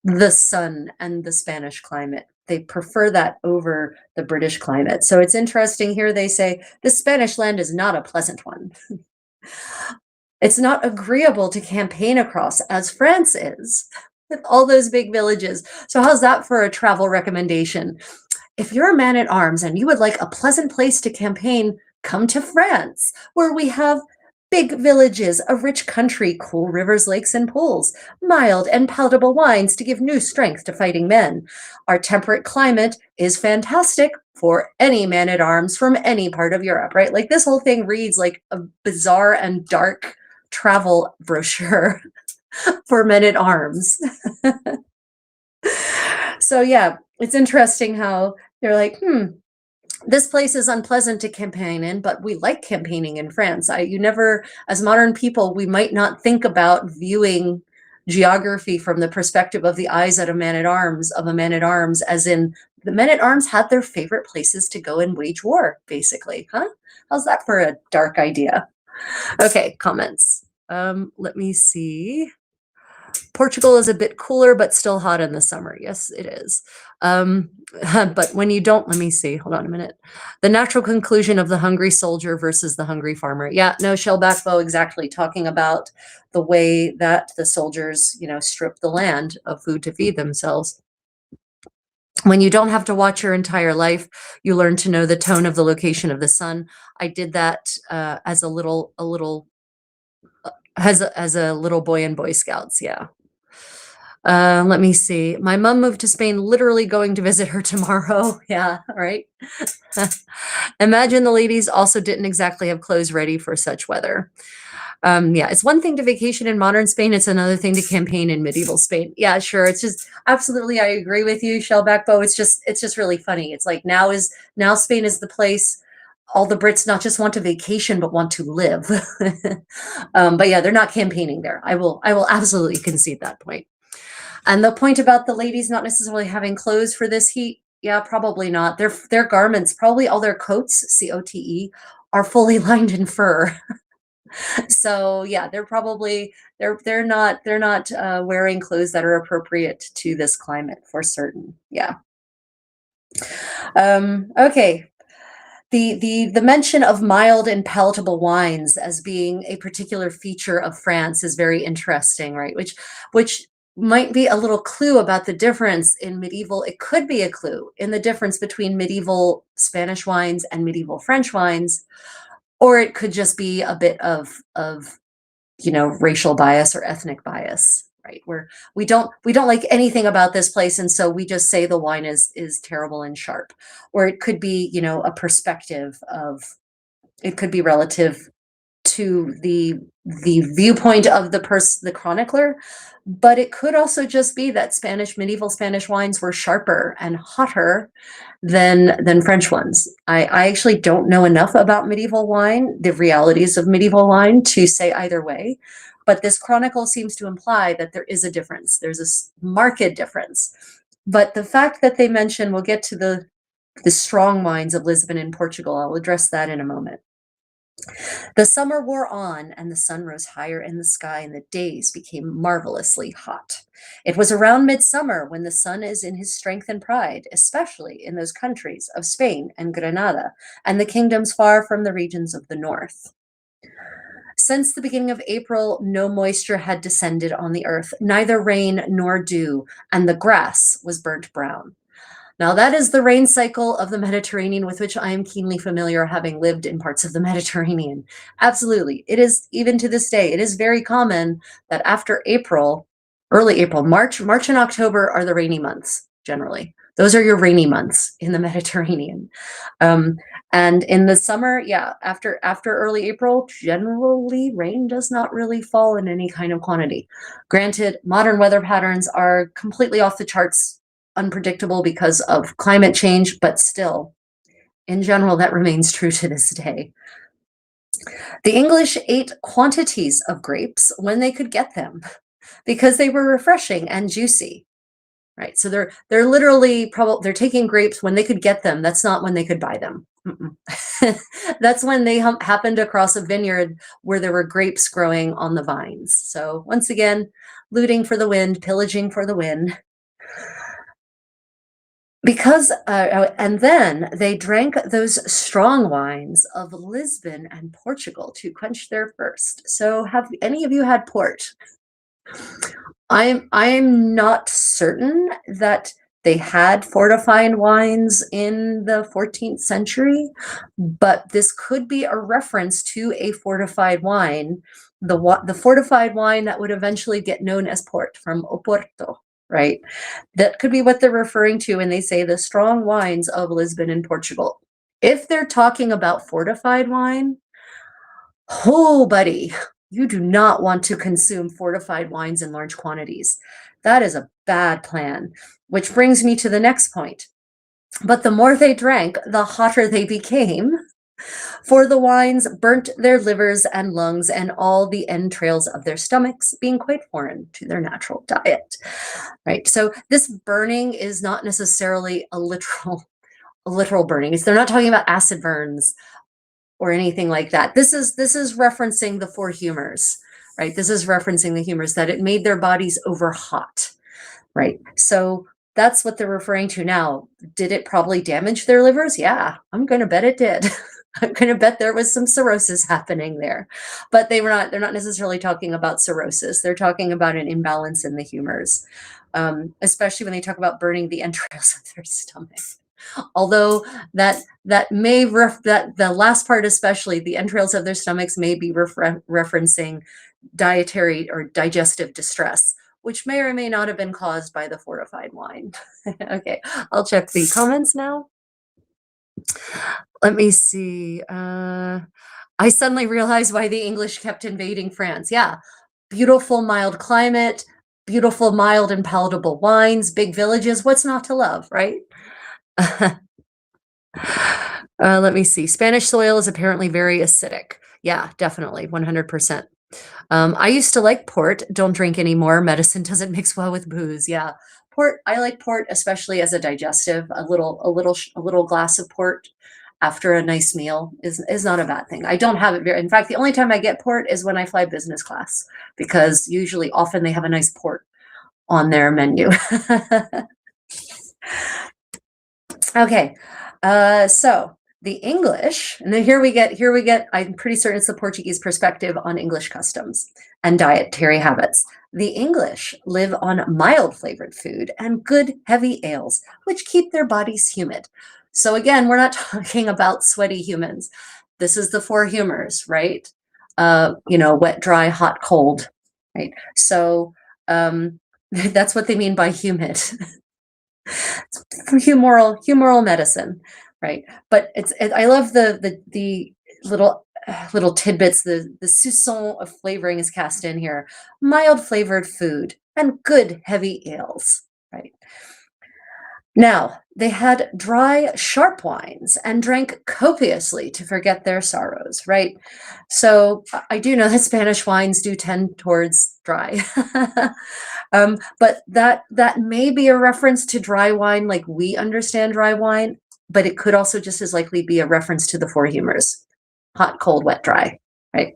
the sun and the Spanish climate. They prefer that over the British climate. So it's interesting here they say the Spanish land is not a pleasant one. It's not agreeable to campaign across as France is with all those big villages. So how's that for a travel recommendation? If you're a man at arms and you would like a pleasant place to campaign, come to France, where we have big villages, a rich country, cool rivers, lakes, and pools, mild and palatable wines to give new strength to fighting men. Our temperate climate is fantastic for any man at arms from any part of Europe, right? Like this whole thing reads like a bizarre and dark travel brochure for men at arms. So yeah, it's interesting how they're like, this place is unpleasant to campaign in, but we like campaigning in France. You never, as modern people, we might not think about viewing geography from the perspective of the eyes of a man at arms, as in the men at arms had their favorite places to go and wage war, basically. Huh? How's that for a dark idea? Okay, comments. Let me see. Portugal is a bit cooler, but still hot in the summer. Yes, it is. But when you don't, let me see, hold on a minute. The natural conclusion of the hungry soldier versus the hungry farmer. Yeah, no, Shellback Bow, exactly. Talking about the way that the soldiers, strip the land of food to feed themselves. When you don't have to watch your entire life, you learn to know the tone of the location of the sun. I did that as a little boy in Boy Scouts. Yeah. Let me see. My mom moved to Spain, literally going to visit her tomorrow. Yeah, right. Imagine the ladies also didn't exactly have clothes ready for such weather. Yeah, it's one thing to vacation in modern Spain. It's another thing to campaign in medieval Spain. Yeah, sure. It's just absolutely. I agree with you, Shellback Bow. It's just really funny. It's like now Spain is the place all the Brits not just want to vacation but want to live. But yeah, they're not campaigning there. I will absolutely concede that point. And the point about the ladies not necessarily having clothes for this heat, yeah, probably not. Their garments, probably all their coats, COTE, are fully lined in fur. So yeah, they're not wearing clothes that are appropriate to this climate for certain. Yeah. Okay. The mention of mild and palatable wines as being a particular feature of France is very interesting, right? Which might be a little clue about the difference in medieval. It could be a clue in the difference between medieval Spanish wines and medieval French wines, or it could just be a bit of racial bias or ethnic bias, right? Where we don't like anything about this place, and so we just say the wine is terrible and sharp. Or it could be, a perspective of, it could be relative to the viewpoint of the chronicler, but it could also just be that medieval Spanish wines were sharper and hotter than French ones. I actually don't know enough about medieval wine, the realities of medieval wine, to say either way, but this chronicle seems to imply that there is a difference. There's a marked difference. But the fact that they mention, we'll get to the strong wines of Lisbon and Portugal. I'll address that in a moment. The summer wore on, and the sun rose higher in the sky, and the days became marvelously hot. It was around midsummer, when the sun is in his strength and pride, especially in those countries of Spain and Granada, and the kingdoms far from the regions of the north. Since the beginning of April, no moisture had descended on the earth, neither rain nor dew, and the grass was burnt brown. Now, that is the rain cycle of the Mediterranean, with which I am keenly familiar, having lived in parts of the Mediterranean. Absolutely. It is, even to this day, it is very common that after April, early April, March and October are the rainy months, generally. Those are your rainy months in the Mediterranean. And in the summer, yeah, after early April, generally rain does not really fall in any kind of quantity. Granted, modern weather patterns are completely off the charts, unpredictable because of climate change, but still, in general, that remains true to this day. The English ate quantities of grapes when they could get them because they were refreshing and juicy. Right. So they're literally probably they're taking grapes when they could get them. That's not when they could buy them. That's when they happened across a vineyard where there were grapes growing on the vines. So once again, looting for the wind, pillaging for the wind. Because and then they drank those strong wines of Lisbon and Portugal to quench their thirst. So have any of you had port? I'm not certain that they had fortified wines in the 14th century, but this could be a reference to a fortified wine, the fortified wine that would eventually get known as port from Oporto, right? That could be what they're referring to when they say the strong wines of Lisbon and Portugal. If they're talking about fortified wine, oh, buddy, you do not want to consume fortified wines in large quantities. That is a bad plan, which brings me to the next point. But the more they drank, the hotter they became, for the wines burnt their livers and lungs and all the entrails of their stomachs, being quite foreign to their natural diet. Right. So this burning is not necessarily a literal burning. They're not talking about acid burns or anything like that. This is referencing the four humors, right? This is referencing the humors, that it made their bodies over hot, right? So that's what they're referring to now. Did it probably damage their livers? Yeah, I'm going to bet it did. I'm going to bet there was some cirrhosis happening there. But they're not necessarily talking about cirrhosis. They're talking about an imbalance in the humors, especially when they talk about burning the entrails of their stomach. Although that may that the last part, especially the entrails of their stomachs, may be referencing dietary or digestive distress, which may or may not have been caused by the fortified wine. Okay, I'll check the comments now. Let me see. I suddenly realized why the English kept invading France. Yeah, beautiful, mild climate, beautiful, mild, and palatable wines, big villages. What's not to love, right? Let me see. Spanish soil is apparently very acidic. Yeah, definitely, 100%. I used to like port. Don't drink anymore. Medicine doesn't mix well with booze. Yeah, port. I like port, especially as a digestive. A little glass of port after a nice meal is not a bad thing. I don't have it very. In fact, the only time I get port is when I fly business class, because often they have a nice port on their menu. Okay, so the English, and then here we get, I'm pretty certain it's the Portuguese perspective on English customs and dietary habits. The English live on mild flavored food and good heavy ales, which keep their bodies humid. So again, we're not talking about sweaty humans. This is the four humors, right? Wet, dry, hot, cold, right? So that's what they mean by humid. Humoral medicine, right? But I love the little tidbits. The soupçon of flavoring is cast in here. Mild flavored food and good heavy ales, right? Now, they had dry, sharp wines and drank copiously to forget their sorrows, right? So I do know that Spanish wines do tend towards dry. But that may be a reference to dry wine like we understand dry wine, but it could also just as likely be a reference to the four humors: hot, cold, wet, dry, right?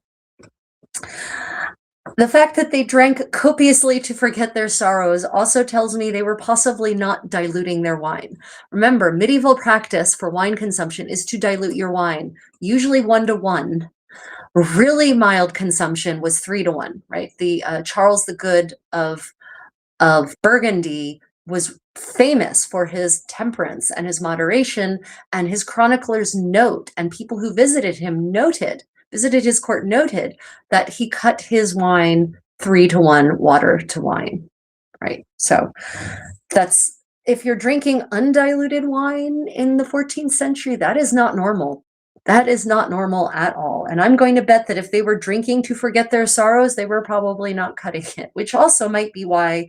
The fact that they drank copiously to forget their sorrows also tells me they were possibly not diluting their wine. Remember, medieval practice for wine consumption is to dilute your wine, usually 1-to-1. Really mild consumption was 3-to-1, right? The Charles the Good of Burgundy was famous for his temperance and his moderation, and his chroniclers note, and people who visited his court noted that he cut his wine 3-to-1 water to wine, right? So that's, if you're drinking undiluted wine in the 14th century, that is not normal. That is not normal at all. And I'm going to bet that if they were drinking to forget their sorrows, they were probably not cutting it, which also might be why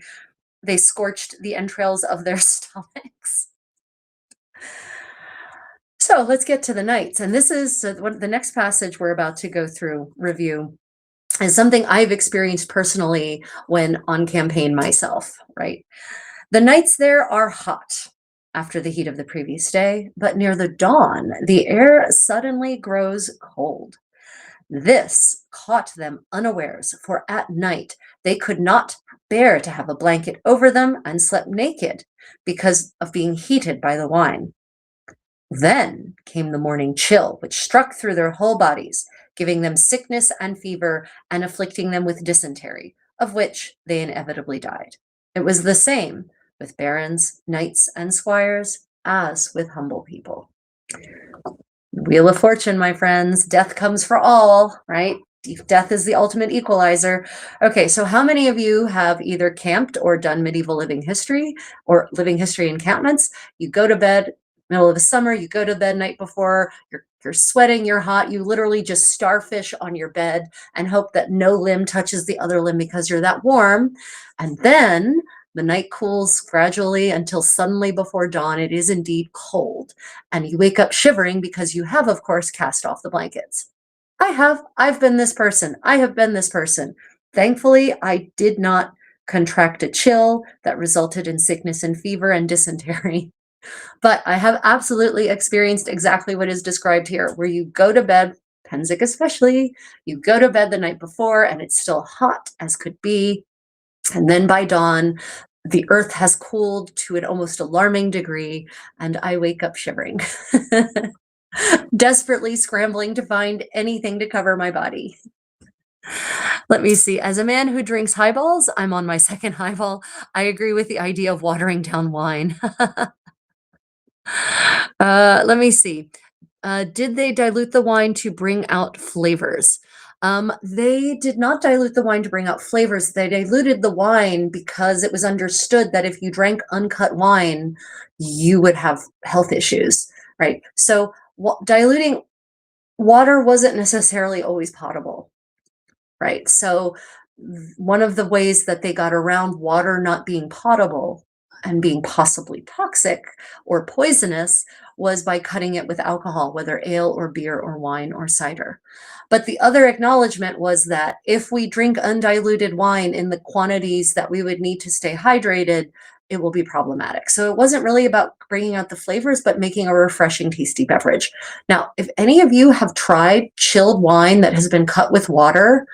they scorched the entrails of their stomachs. So let's get to the knights. And this is the next passage we're about to go through, review, is something I've experienced personally when on campaign myself, right? The nights there are hot after the heat of the previous day, but near the dawn, the air suddenly grows cold. This caught them unawares, for at night they could not bear to have a blanket over them and slept naked because of being heated by the wine. Then came the morning chill, which struck through their whole bodies, giving them sickness and fever and afflicting them with dysentery, of which they inevitably died. It was the same with barons, knights, and squires as with humble people. Wheel of Fortune, my friends. Death comes for all, right? Death is the ultimate equalizer. Okay, so how many of you have either camped or done medieval living history or living history encampments? You go to bed middle of the summer, you go to bed night before, you're sweating, you're hot, you literally just starfish on your bed and hope that no limb touches the other limb because you're that warm. And then the night cools gradually until suddenly before dawn, it is indeed cold. And you wake up shivering because you have, of course, cast off the blankets. I've been this person. I have been this person. Thankfully, I did not contract a chill that resulted in sickness and fever and dysentery. But I have absolutely experienced exactly what is described here, where you go to bed, Penzic especially, you go to bed the night before and it's still hot as could be. And then by dawn, the earth has cooled to an almost alarming degree, and I wake up shivering, desperately scrambling to find anything to cover my body. Let me see. As a man who drinks highballs, I'm on my second highball. I agree with the idea of watering down wine. Let me see. Did they dilute the wine to bring out flavors? They did not dilute the wine to bring out flavors. They diluted the wine because it was understood that if you drank uncut wine, you would have health issues, right? So diluting water wasn't necessarily always potable, right? So one of the ways that they got around water not being potable and being possibly toxic or poisonous was by cutting it with alcohol, whether ale or beer or wine or cider. But the other acknowledgement was that if we drink undiluted wine in the quantities that we would need to stay hydrated, it will be problematic. So it wasn't really about bringing out the flavors, but making a refreshing, tasty beverage. Now, if any of you have tried chilled wine that has been cut with water,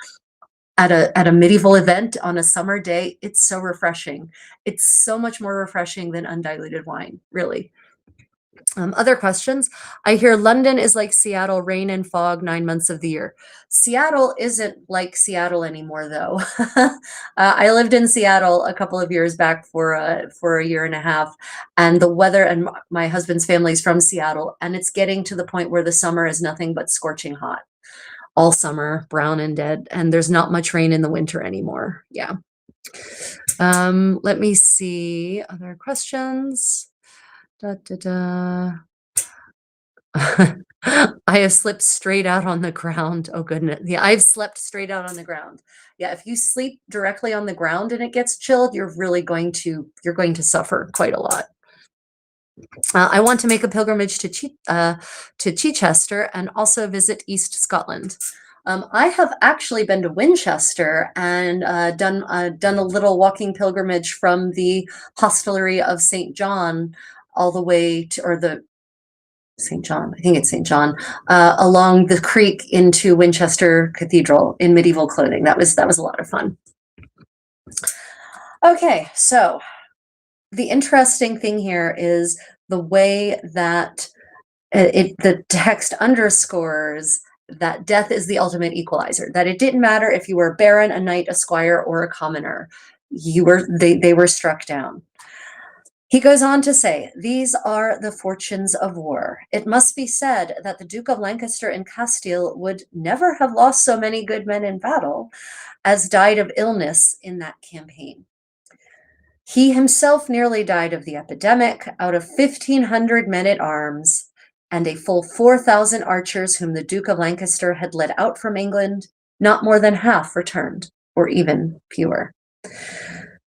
at a medieval event on a summer day, it's so refreshing. It's so much more refreshing than undiluted wine, really. Other questions? I hear London is like Seattle, rain and fog 9 months of the year. Seattle isn't like Seattle anymore, though. I lived in Seattle a couple of years back for a year and a half, and the weather, and my husband's family's from Seattle, and it's getting to the point where the summer is nothing but scorching hot. All summer, brown and dead, and there's not much rain in the winter anymore. Yeah. Let me see other questions. Da, da, da. I have slipped straight out on the ground. Oh goodness. Yeah, I've slept straight out on the ground. Yeah, if you sleep directly on the ground and it gets chilled, you're going to suffer quite a lot. I want to make a pilgrimage to Chichester and also visit East Scotland. I have actually been to Winchester and done a little walking pilgrimage from the hostelry of St. John all the way to, or the St. John, I think it's St. John, along the creek into Winchester Cathedral in medieval clothing. That was a lot of fun. Okay, so the interesting thing here is the way that the text underscores that death is the ultimate equalizer, that it didn't matter if you were a baron, a knight, a squire, or a commoner, they were struck down. He goes on to say, these are the fortunes of war. It must be said that the Duke of Lancaster and Castile would never have lost so many good men in battle as died of illness in that campaign. He himself nearly died of the epidemic. Out of 1,500 men at arms and a full 4,000 archers whom the Duke of Lancaster had led out from England, not more than half returned, or even fewer.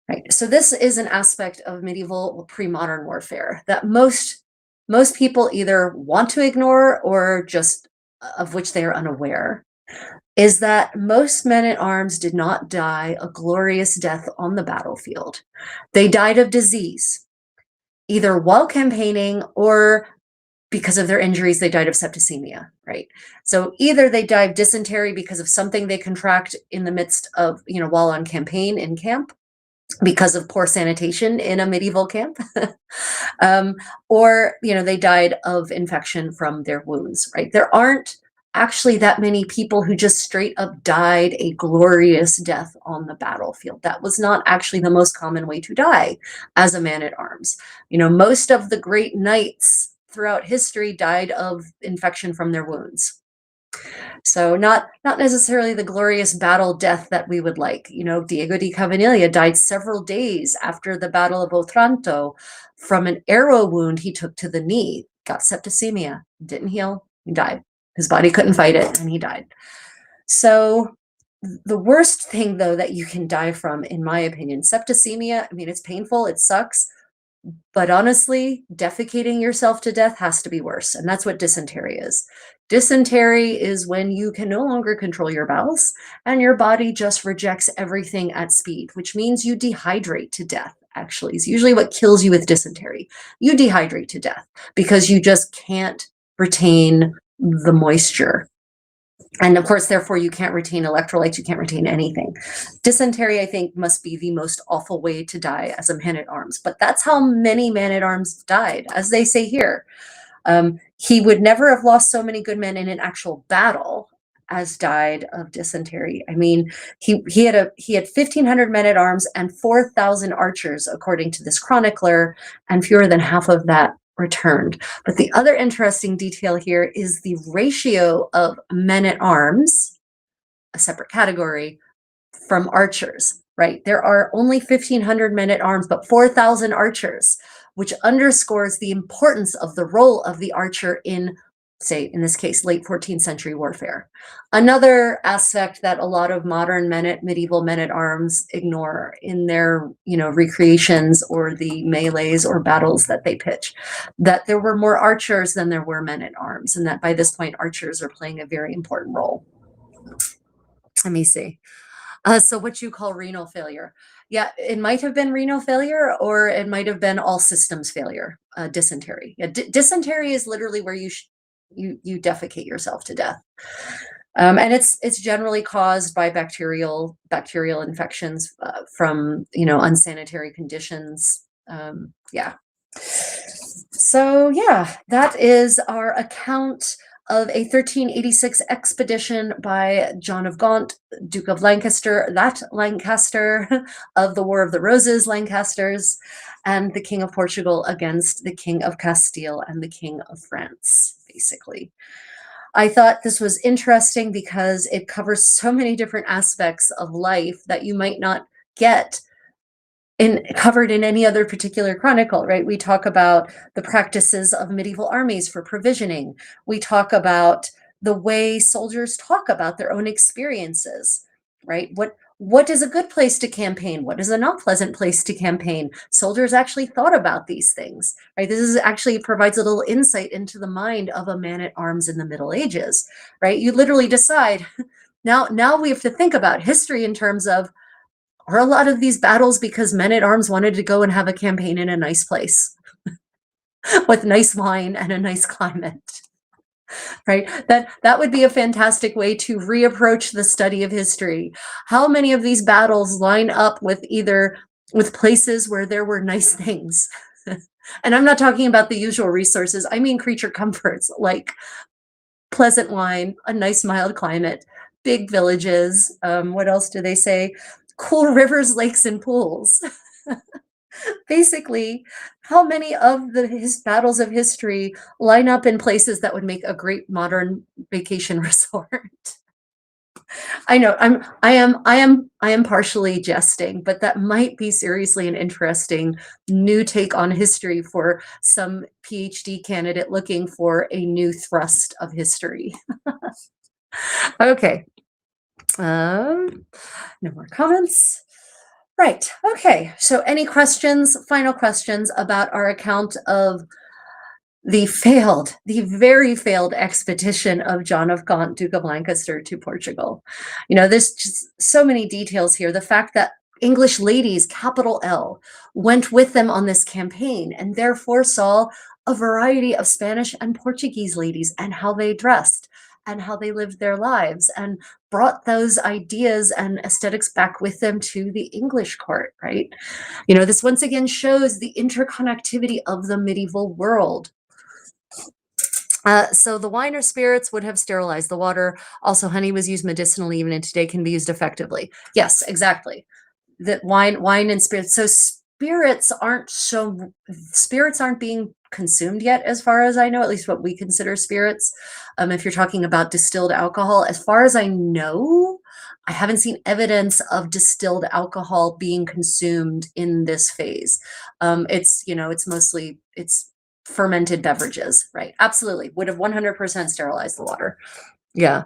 Right. So this is an aspect of medieval pre-modern warfare that most most people either want to ignore or just of which they are unaware, is that most men-at-arms did not die a glorious death on the battlefield. They died of disease, either while campaigning or because of their injuries, they died of septicemia, right? So either they died of dysentery because of something they contract in the midst of, while on campaign in camp, because of poor sanitation in a medieval camp, um, or they died of infection from their wounds, right? There aren't actually that many people who just straight up died a glorious death on the battlefield. That was not actually the most common way to die as a man-at-arms. Most of the great knights throughout history died of infection from their wounds. So not necessarily the glorious battle death that we would like. Diego di Caviglia died several days after the Battle of Otranto from an arrow wound he took to the knee, got septicemia, didn't heal, he died. His body couldn't fight it, and he died. So the worst thing, though, that you can die from, in my opinion, septicemia, it's painful, it sucks, but honestly, defecating yourself to death has to be worse, and that's what dysentery is. Dysentery is when you can no longer control your bowels, and your body just rejects everything at speed, which means you dehydrate to death, actually. It's usually what kills you with dysentery. You dehydrate to death because you just can't retain the moisture. And of course, therefore, you can't retain electrolytes, you can't retain anything. Dysentery, I think, must be the most awful way to die as a man-at-arms. But that's how many men-at-arms died, as they say here. He would never have lost so many good men in an actual battle as died of dysentery. He had 1,500 men-at-arms and 4,000 archers, according to this chronicler, and fewer than half of that returned. But the other interesting detail here is the ratio of men-at-arms, a separate category, from archers, right? There are only 1,500 men-at-arms, but 4,000 archers, which underscores the importance of the role of the archer in, say, in this case, late 14th century warfare. Another aspect that a lot of modern medieval men-at-arms ignore in their, recreations or the melees or battles that they pitch, that there were more archers than there were men-at-arms, and that by this point, archers are playing a very important role. Let me see. So what you call renal failure. Yeah, it might have been renal failure, or it might have been all systems failure, dysentery. Yeah, dysentery is literally where you defecate yourself to death. And it's generally caused by bacterial infections from, unsanitary conditions. Yeah. So yeah, that is our account of a 1386 expedition by John of Gaunt, Duke of Lancaster, that Lancaster of the War of the Roses, Lancasters, and the King of Portugal against the King of Castile and the King of France, basically. I thought this was interesting because it covers so many different aspects of life that you might not get covered in any other particular chronicle, right? We talk about the practices of medieval armies for provisioning. We talk about the way soldiers talk about their own experiences, right? What is a good place to campaign? What is a not pleasant place to campaign? Soldiers actually thought about these things, right? This is actually provides a little insight into the mind of a man-at-arms in the Middle Ages, right? You literally decide, now we have to think about history in terms of, are a lot of these battles because men-at-arms wanted to go and have a campaign in a nice place with nice wine and a nice climate, right? That would be a fantastic way to reapproach the study of history. How many of these battles line up with places where there were nice things? And I'm not talking about the usual resources. I mean creature comforts like pleasant wine, a nice mild climate, big villages. What else do they say? Cool rivers, lakes, and pools. Basically, how many of his battles of history line up in places that would make a great modern vacation resort? I know I am partially jesting, but that might be seriously an interesting new take on history for some PhD candidate looking for a new thrust of history. Okay. No more comments. Right. Okay. So any questions, final questions about our account of the very failed expedition of John of Gaunt, Duke of Lancaster, to Portugal. There's just so many details here. The fact that English ladies, capital L, went with them on this campaign and therefore saw a variety of Spanish and Portuguese ladies and how they dressed and how they lived their lives, and brought those ideas and aesthetics back with them to the English court, right? This once again shows the interconnectivity of the medieval world. So the wine or spirits would have sterilized the water. Also, honey was used medicinally, even in today can be used effectively. Yes, exactly. That wine and spirits. So spirits aren't being consumed yet, as far as I know, at least what we consider spirits. If you're talking about distilled alcohol, as far as I know, I haven't seen evidence of distilled alcohol being consumed in this phase. It's mostly fermented beverages, right? Absolutely. Would have 100% sterilized the water. Yeah.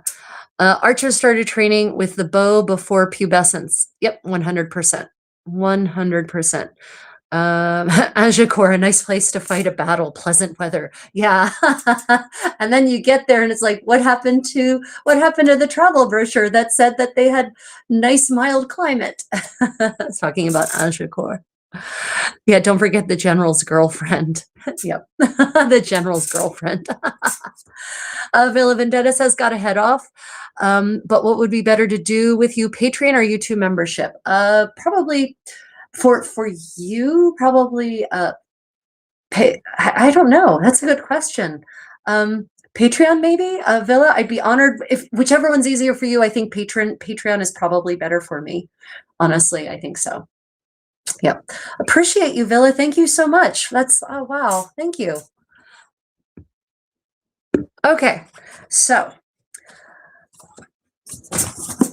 Archers started training with the bow before pubescence. Yep, 100%. 100%. Agincourt, a nice place to fight a battle, pleasant weather. Yeah. And then you get there and it's like, what happened to the travel brochure that said that they had nice mild climate? It's talking about Agincourt. Yeah, don't forget the general's girlfriend. Yep, the general's girlfriend. Villa Vendetta says, got to head off. But what would be better to do with you, Patreon or YouTube membership? Probably for you, probably I don't know. That's a good question. Patreon, maybe? Villa, I'd be honored if whichever one's easier for you. I think Patreon is probably better for me. Honestly, I think so. Yep. Appreciate you, Villa. Thank you so much. Oh, wow. Thank you. Okay, so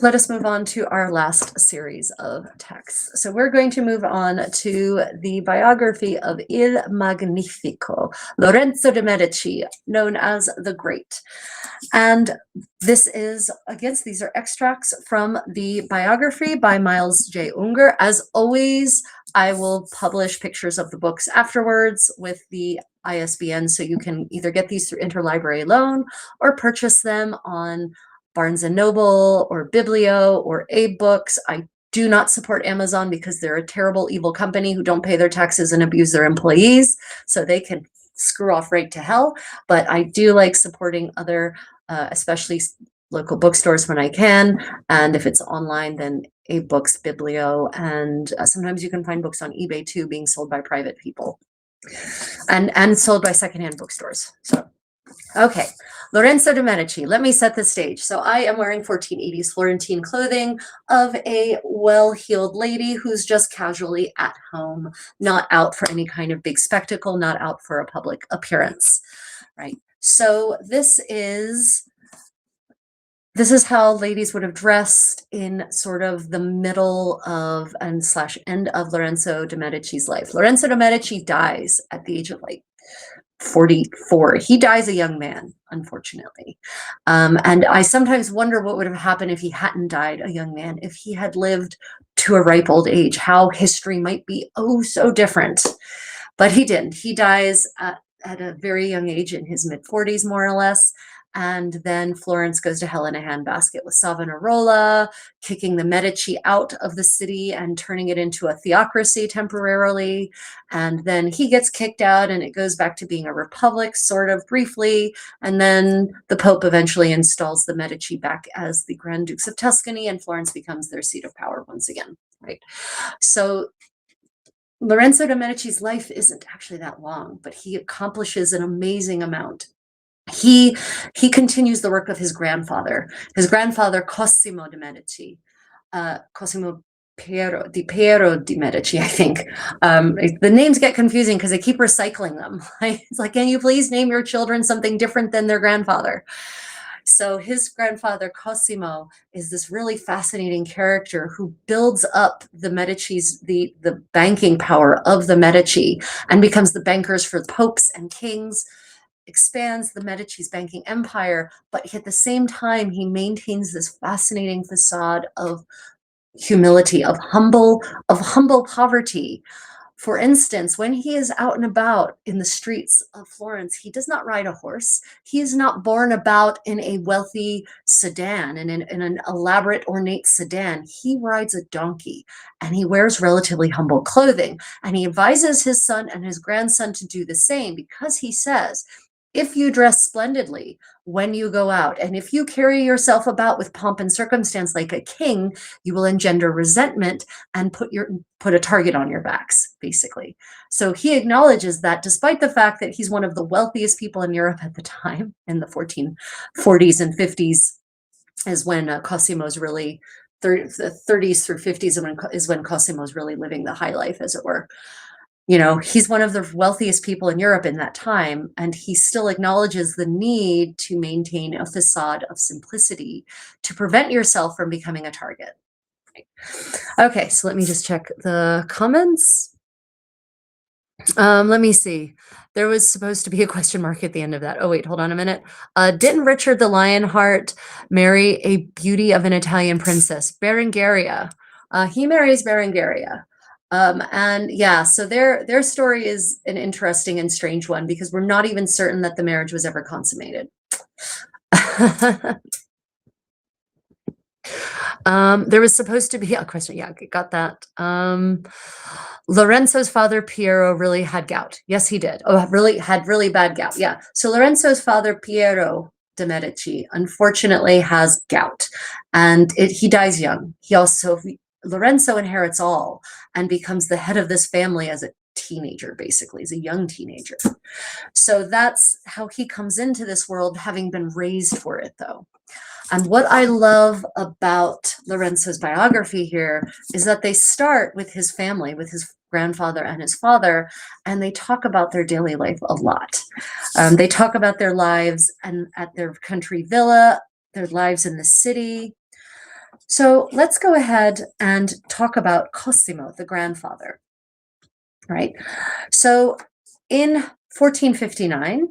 let us move on to our last series of texts. So we're going to move on to the biography of Il Magnifico, Lorenzo de' Medici, known as the Great. And this is, again, these are extracts from the biography by Miles J. Unger. As always, I will publish pictures of the books afterwards with the ISBN, so you can either get these through interlibrary loan or purchase them on Barnes & Noble or Biblio or Abe Books. I do not support Amazon because they're a terrible, evil company who don't pay their taxes and abuse their employees, so they can screw off right to hell. But I do like supporting other, especially local bookstores when I can. And if it's online, then Abe Books, Biblio, and sometimes you can find books on eBay too, being sold by private people and sold by secondhand bookstores. So, okay. Lorenzo de' Medici, let me set the stage. So I am wearing 1480s Florentine clothing of a well-heeled lady who's just casually at home, not out for any kind of big spectacle, not out for a public appearance, right? So this is how ladies would have dressed in sort of the middle of and / end of Lorenzo de' Medici's life. Lorenzo de' Medici dies at the age of like 44. He dies a young man, unfortunately. And I sometimes wonder what would have happened if he hadn't died a young man, if he had lived to a ripe old age, how history might be oh so different. But he didn't. He dies at a very young age, in his mid-40s, more or less. And then Florence goes to hell in a handbasket with Savonarola, kicking the Medici out of the city and turning it into a theocracy temporarily. And then he gets kicked out and it goes back to being a republic, sort of briefly. And then the Pope eventually installs the Medici back as the Grand Dukes of Tuscany, and Florence becomes their seat of power once again, right? So Lorenzo de' Medici's life isn't actually that long, but he accomplishes an amazing amount. He continues the work of his grandfather Cosimo de' Medici, Cosimo Piero de' Medici, I think. The names get confusing because they keep recycling them. It's like, can you please name your children something different than their grandfather? So his grandfather Cosimo is this really fascinating character who builds up the Medici's, the banking power of the Medici, and becomes the bankers for popes and kings, expands the Medici's banking empire, but at the same time, he maintains this fascinating facade of humility, of humble poverty For instance, when he is out and about in the streets of Florence, he does not ride a horse. He is not borne about in a wealthy sedan, in an elaborate, ornate sedan. He rides a donkey, and he wears relatively humble clothing. And he advises his son and his grandson to do the same, because he says, if you dress splendidly when you go out, and if you carry yourself about with pomp and circumstance like a king, you will engender resentment and put a target on your backs, basically. So he acknowledges that despite the fact that he's one of the wealthiest people in Europe at the time, in the 1440s and 50s, is when Cosimo's really, the 30s through 50s is when Cosimo's really living the high life, as it were. You know, he's one of the wealthiest people in Europe in that time, and he still acknowledges the need to maintain a facade of simplicity to prevent yourself from becoming a target. Okay, so let me just check the comments. Let me see. There was supposed to be a question mark at the end of that. Oh, wait, hold on a minute. Didn't Richard the Lionheart marry a beauty of an Italian princess, Berengaria? He marries Berengaria. And yeah, so their story is an interesting and strange one, because we're not even certain that the marriage was ever consummated. There was supposed to be a question. Yeah, got that. Lorenzo's father, Piero, really had gout. Yes, he did. Oh, had really bad gout. Yeah. So Lorenzo's father, Piero de' Medici, unfortunately has gout, and he dies young. Lorenzo inherits all and becomes the head of this family as a teenager, basically, as a young teenager. So that's how he comes into this world, having been raised for it, though. And what I love about Lorenzo's biography here is that they start with his family, with his grandfather and his father, and they talk about their daily life a lot. They talk about their lives and at their country villa, their lives in the city. So let's go ahead and talk about Cosimo, the grandfather, right? So in 1459,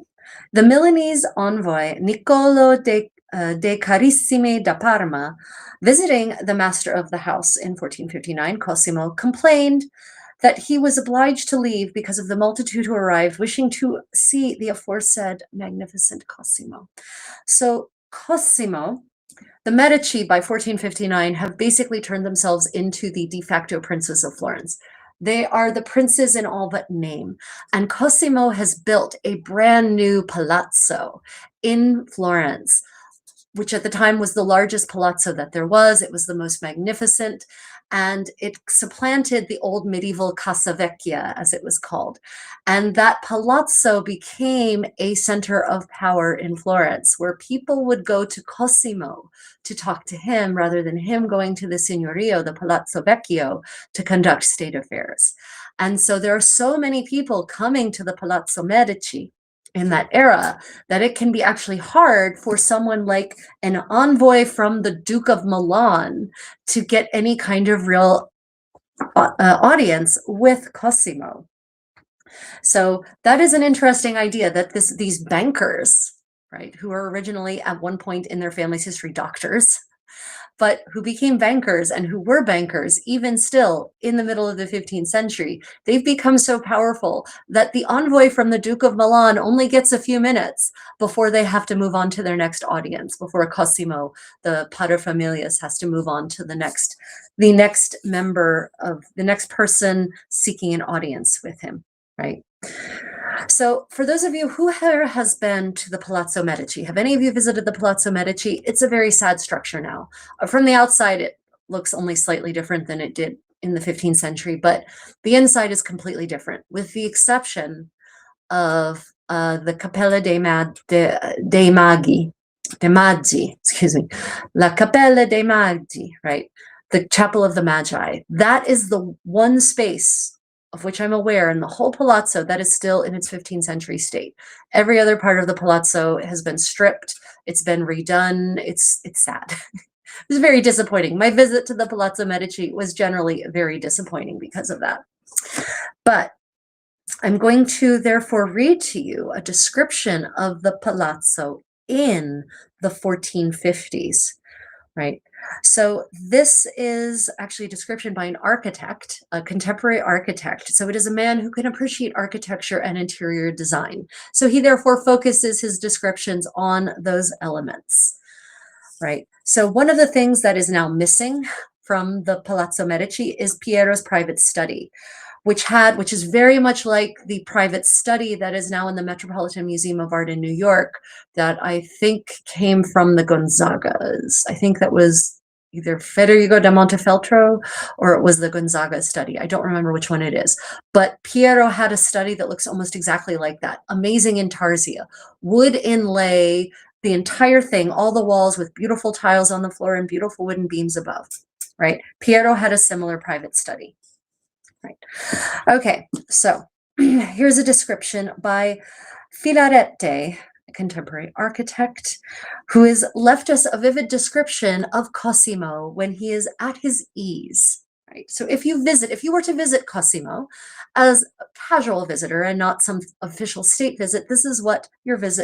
the Milanese envoy Niccolo de Carissimi da Parma, visiting the master of the house in 1459, Cosimo, complained that he was obliged to leave because of the multitude who arrived wishing to see the aforesaid magnificent Cosimo. So Cosimo, the Medici by 1459 have basically turned themselves into the de facto princes of Florence. They are the princes in all but name. And Cosimo has built a brand new palazzo in Florence, which at the time was the largest palazzo that there was. It was the most magnificent, and it supplanted the old medieval Casa Vecchia, as it was called. And that palazzo became a center of power in Florence, where people would go to Cosimo to talk to him rather than him going to the Signorio, the Palazzo Vecchio, to conduct state affairs. And so there are so many people coming to the Palazzo Medici in that era that it can be actually hard for someone like an envoy from the Duke of Milan to get any kind of real audience with Cosimo. So that is an interesting idea, that these bankers, right, who are originally at one point in their family's history doctors, but who became bankers and who were bankers even still in the middle of the 15th century, they've become so powerful that the envoy from the Duke of Milan only gets a few minutes before they have to move on to their next audience, before Cosimo, the paterfamilias, has to move on to the next member of the next person seeking an audience with him, right? So for those of you who has been to the Palazzo Medici, have any of you visited the Palazzo Medici? It's a very sad structure now. From the outside, it looks only slightly different than it did in the 15th century, but the inside is completely different, with the exception of the Cappella dei Magi, excuse me, La Cappella dei Magi, right? The Chapel of the Magi. That is the one space of which I'm aware in the whole palazzo that is still in its 15th century state. Every other part of the palazzo has been stripped. It's been redone. It's sad. It was very disappointing. My visit to the Palazzo Medici was generally very disappointing because of that. But I'm going to therefore read to you a description of the palazzo in the 1450s, right? So this is actually a description by an architect, a contemporary architect. So it is a man who can appreciate architecture and interior design. So he therefore focuses his descriptions on those elements, right? So one of the things that is now missing from the Palazzo Medici is Piero's private study, which is very much like the private study that is now in the Metropolitan Museum of Art in New York, that I think came from the Gonzagas. I think that was either Federico da Montefeltro or it was the Gonzaga study. I don't remember which one it is. But Piero had a study that looks almost exactly like that. Amazing intarsia, wood inlay, the entire thing, all the walls with beautiful tiles on the floor and beautiful wooden beams above, right? Piero had a similar private study, right? Okay, so here's a description by Filarete, a contemporary architect, who has left us a vivid description of Cosimo when he is at his ease, right? So if you were to visit Cosimo as a casual visitor and not some official state visit, this is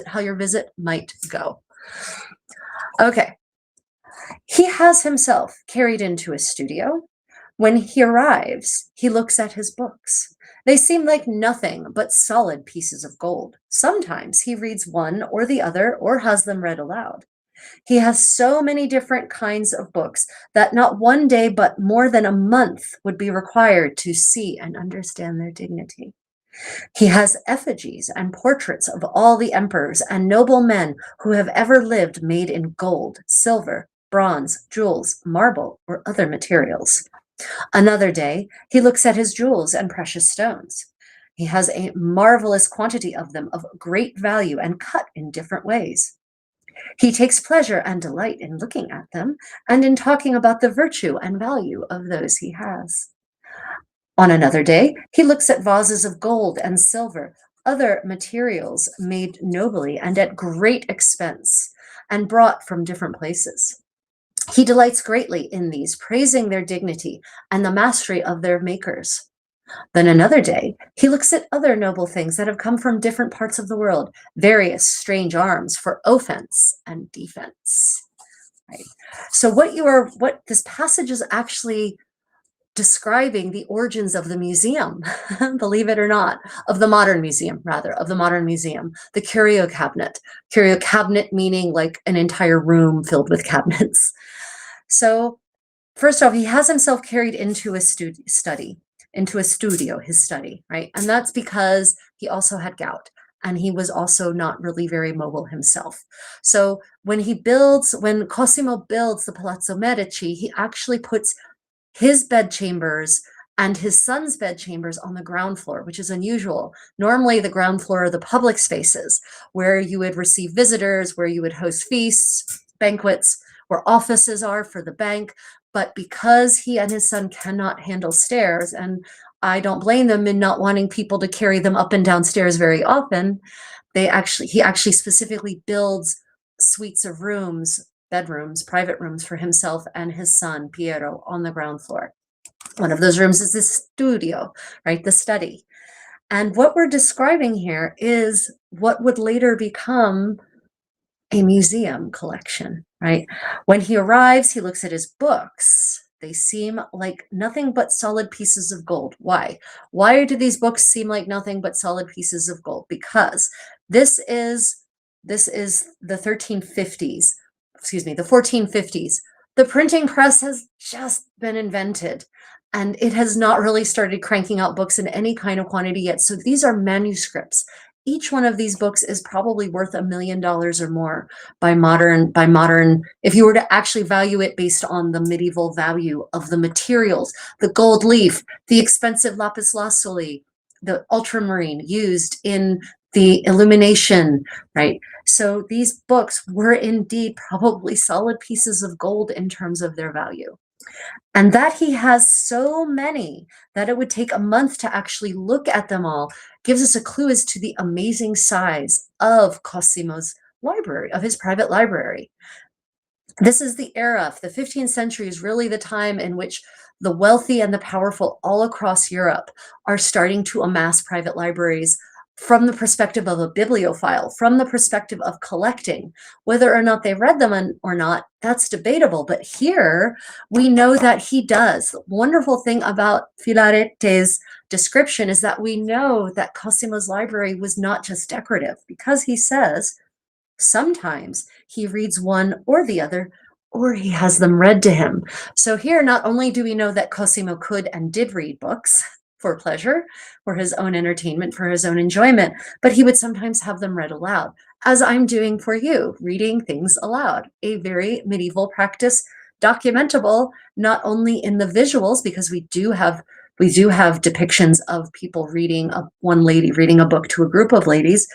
how your visit might go. Okay, he has himself carried into his studio. When he arrives, he looks at his books. They seem like nothing but solid pieces of gold. Sometimes he reads one or the other or has them read aloud. He has so many different kinds of books that not one day but more than a month would be required to see and understand their dignity. He has effigies and portraits of all the emperors and noble men who have ever lived made in gold, silver, bronze, jewels, marble, or other materials. Another day, he looks at his jewels and precious stones. He has a marvelous quantity of them of great value and cut in different ways. He takes pleasure and delight in looking at them and in talking about the virtue and value of those he has. On another day, he looks at vases of gold and silver, other materials made nobly and at great expense and brought from different places. He delights greatly in these, praising their dignity and the mastery of their makers. Then another day, he looks at other noble things that have come from different parts of the world, various strange arms for offense and defense. Right? So what this passage is actually describing the origins of the museum, believe it or not, of the modern museum, the curio cabinet meaning like an entire room filled with cabinets. So first off, he has himself carried into a studio, his study, right? And that's because he also had gout and he was also not really very mobile himself. So when Cosimo builds the Palazzo Medici, he actually puts his bedchambers and his son's bedchambers on the ground floor, which is unusual. Normally, the ground floor are the public spaces where you would receive visitors, where you would host feasts, banquets, where offices are for the bank. But because he and his son cannot handle stairs, and I don't blame them in not wanting people to carry them up and down stairs very often, he actually specifically builds suites of rooms, bedrooms, private rooms for himself and his son, Piero, on the ground floor. One of those rooms is the studio, right? The study. And what we're describing here is what would later become a museum collection, right? When he arrives, he looks at his books. They seem like nothing but solid pieces of gold. Why? Why do these books seem like nothing but solid pieces of gold? Because this is the 1350s, the 1450s. The printing press has just been invented and it has not really started cranking out books in any kind of quantity yet. So these are manuscripts. Each one of these books is probably worth $1 million or more by modern, if you were to actually value it based on the medieval value of the materials, the gold leaf, the expensive lapis lazuli, the ultramarine used in the illumination, right? So these books were indeed probably solid pieces of gold in terms of their value. And that he has so many that it would take a month to actually look at them all gives us a clue as to the amazing size of Cosimo's library, of his private library. This is the era, the 15th century is really the time in which the wealthy and the powerful all across Europe are starting to amass private libraries from the perspective of a bibliophile, from the perspective of collecting. Whether or not they read them or not, that's debatable. But here we know that he does. The wonderful thing about Filarette's description is that we know that Cosimo's library was not just decorative, because he says sometimes he reads one or the other, or he has them read to him. So here, not only do we know that Cosimo could and did read books for pleasure, for his own entertainment, for his own enjoyment, but he would sometimes have them read aloud, as I'm doing for you, reading things aloud, a very medieval practice, documentable not only in the visuals, because we do have depictions of people reading, one lady reading a book to a group of ladies,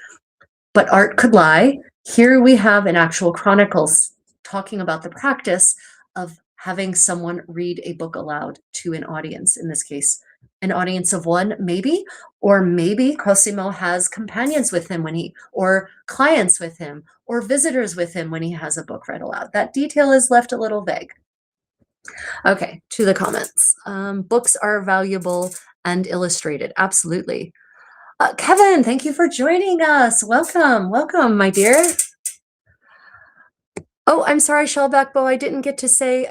but art could lie. Here we have an actual chronicles talking about the practice of having someone read a book aloud to an audience, in this case, an audience of one, maybe, or maybe Cosimo has companions with him or clients with him, or visitors with him when he has a book read aloud. That detail is left a little vague. Okay, to the comments. Books are valuable and illustrated, absolutely. Kevin, thank you for joining us. Welcome, welcome, my dear. Oh, I'm sorry, Shellback Bow. I didn't get to say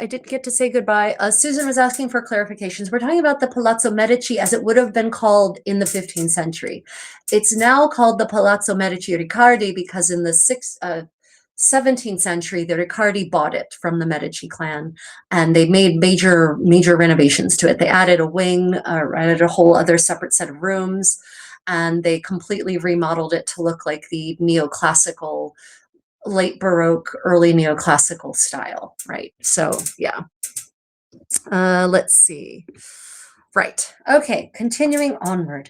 goodbye. Susan was asking for clarifications. We're talking about the Palazzo Medici as it would have been called in the 15th century. It's now called the Palazzo Medici Riccardi because in the 17th century, the Riccardi bought it from the Medici clan, and they made major renovations to it. They added a wing, added a whole other separate set of rooms, and they completely remodeled it to look like the neoclassical, late Baroque, early neoclassical style, right? So yeah, let's see. Right, okay, continuing onward.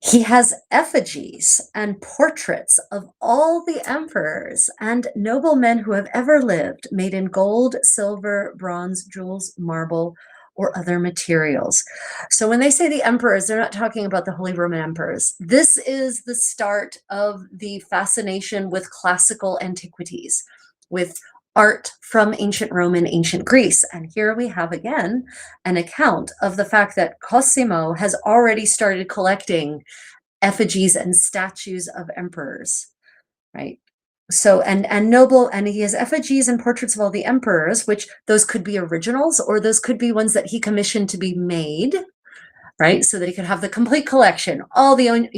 He has effigies and portraits of all the emperors and noblemen who have ever lived, made in gold, silver, bronze, jewels, marble, or other materials. So when they say the emperors, they're not talking about the Holy Roman emperors. This is the start of the fascination with classical antiquities, with art from ancient Rome and ancient Greece. And here we have again an account of the fact that Cosimo has already started collecting effigies and statues of emperors, right? So, and he has effigies and portraits of all the emperors, which those could be originals or those could be ones that he commissioned to be made, right? So that he could have the complete collection, all the,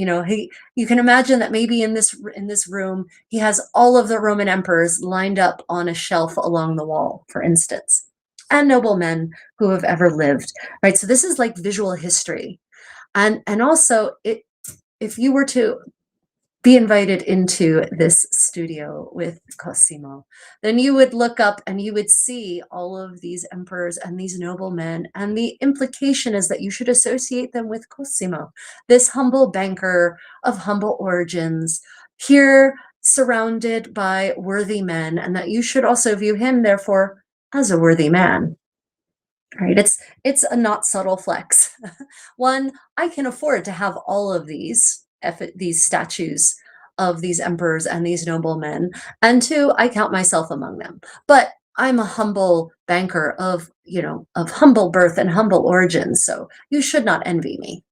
you can imagine that maybe in this room, he has all of the Roman emperors lined up on a shelf along the wall, for instance, and noblemen who have ever lived, right? So this is like visual history. And also if you were to be invited into this studio with Cosimo, then you would look up and you would see all of these emperors and these noblemen, and the implication is that you should associate them with Cosimo, this humble banker of humble origins, here surrounded by worthy men, and that you should also view him, therefore, as a worthy man. Right? It's a not subtle flex. One, I can afford to have all of these statues of these emperors and these noblemen, and two, I count myself among them. But I'm a humble banker of humble birth and humble origins, so you should not envy me.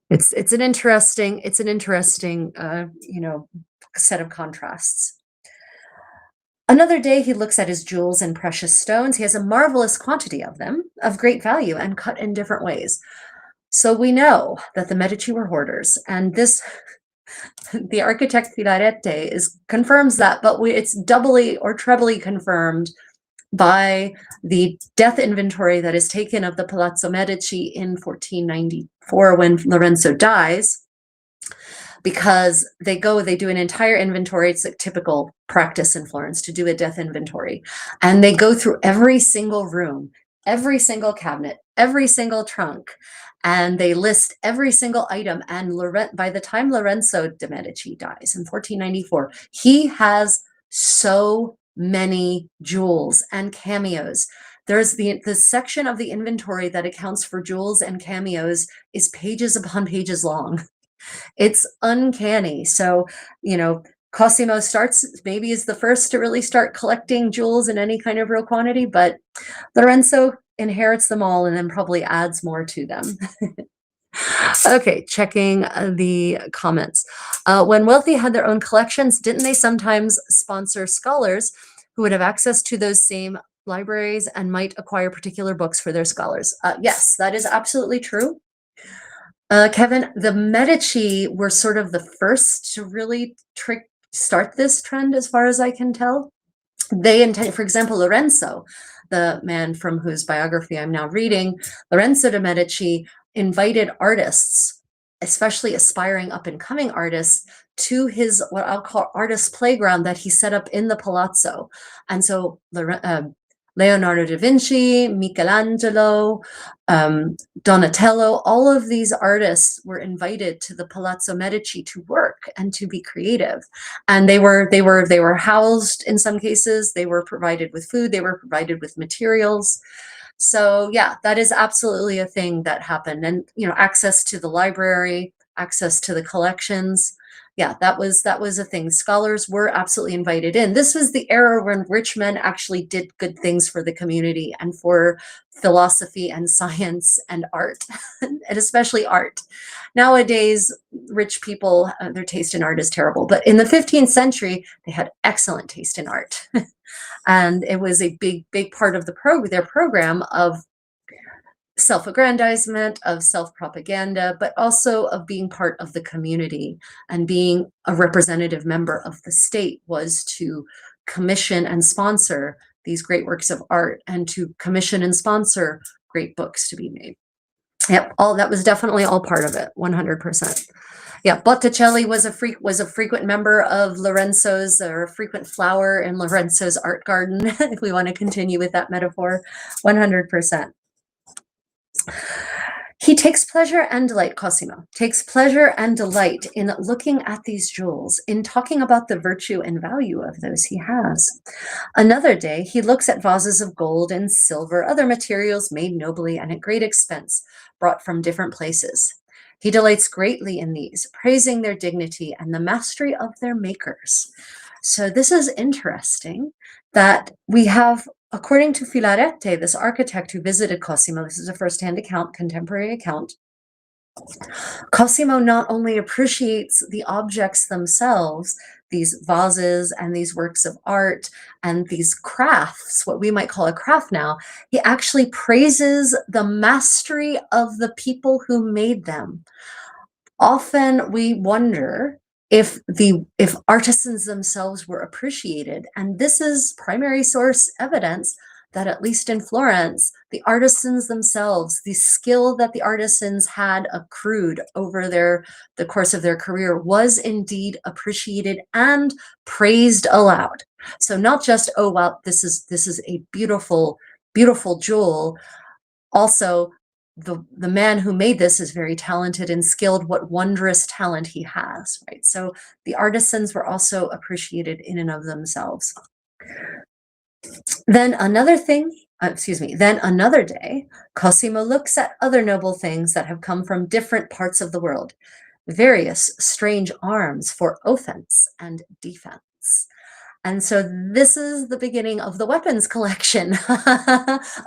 It's an interesting set of contrasts. Another day he looks at his jewels and precious stones. He has a marvelous quantity of them, of great value and cut in different ways. So we know that the Medici were hoarders, and the architect Filarete confirms that, but it's doubly or trebly confirmed by the death inventory that is taken of the Palazzo Medici in 1494 when Lorenzo dies, because they do an entire inventory. It's a typical practice in Florence to do a death inventory. And they go through every single room, every single cabinet, every single trunk, and they list every single item. And by the time Lorenzo de' Medici dies in 1494, he has so many jewels and cameos. There's the section of the inventory that accounts for jewels and cameos is pages upon pages long. It's uncanny. So, Cosimo is the first to really start collecting jewels in any kind of real quantity, but Lorenzo inherits them all and then probably adds more to them. Okay, checking the comments. When wealthy had their own collections, didn't they sometimes sponsor scholars who would have access to those same libraries and might acquire particular books for their scholars? Yes, that is absolutely true. Kevin, the Medici were sort of the first to really start this trend, as far as I can tell. They intended, for example, Lorenzo, the man from whose biography I'm now reading, Lorenzo de' Medici invited artists, especially aspiring up and coming artists, to his what I'll call artist playground that he set up in the palazzo. And so Leonardo da Vinci, Michelangelo, Donatello, all of these artists were invited to the Palazzo Medici to work and to be creative. And they were housed in some cases, they were provided with food, they were provided with materials. So yeah, that is absolutely a thing that happened. And access to the library, access to the collections. Yeah, that was a thing. Scholars were absolutely invited in. This was the era when rich men actually did good things for the community and for philosophy and science and art, and especially art. Nowadays, rich people, their taste in art is terrible. But in the 15th century, they had excellent taste in art. And it was a big part of their program of self-aggrandizement, of self-propaganda, but also of being part of the community and being a representative member of the state was to commission and sponsor these great works of art and to commission and sponsor great books to be made. Yep, all that was definitely all part of it, 100%. Yeah, Botticelli was a frequent member of Lorenzo's, or a frequent flower in Lorenzo's art garden, if we want to continue with that metaphor, 100%. He takes pleasure and delight, Cosimo, takes pleasure and delight in looking at these jewels, in talking about the virtue and value of those he has. Another day, he looks at vases of gold and silver, other materials made nobly and at great expense, brought from different places. He delights greatly in these, praising their dignity and the mastery of their makers. So this is interesting that we have, according to Filarete, this architect who visited Cosimo, this is a first-hand account, contemporary account, Cosimo not only appreciates the objects themselves, these vases and these works of art and these crafts, what we might call a craft now, he actually praises the mastery of the people who made them. Often we wonder if artisans themselves were appreciated, and this is primary source evidence that at least in Florence, the artisans themselves, the skill that the artisans had accrued over the course of their career was indeed appreciated and praised aloud. So not just, oh wow, this is a beautiful, beautiful jewel. Also, the man who made this is very talented and skilled, what wondrous talent he has, right? So the artisans were also appreciated in and of themselves. Then another day, Cosimo looks at other noble things that have come from different parts of the world, various strange arms for offense and defense. And so this is the beginning of the weapons collection,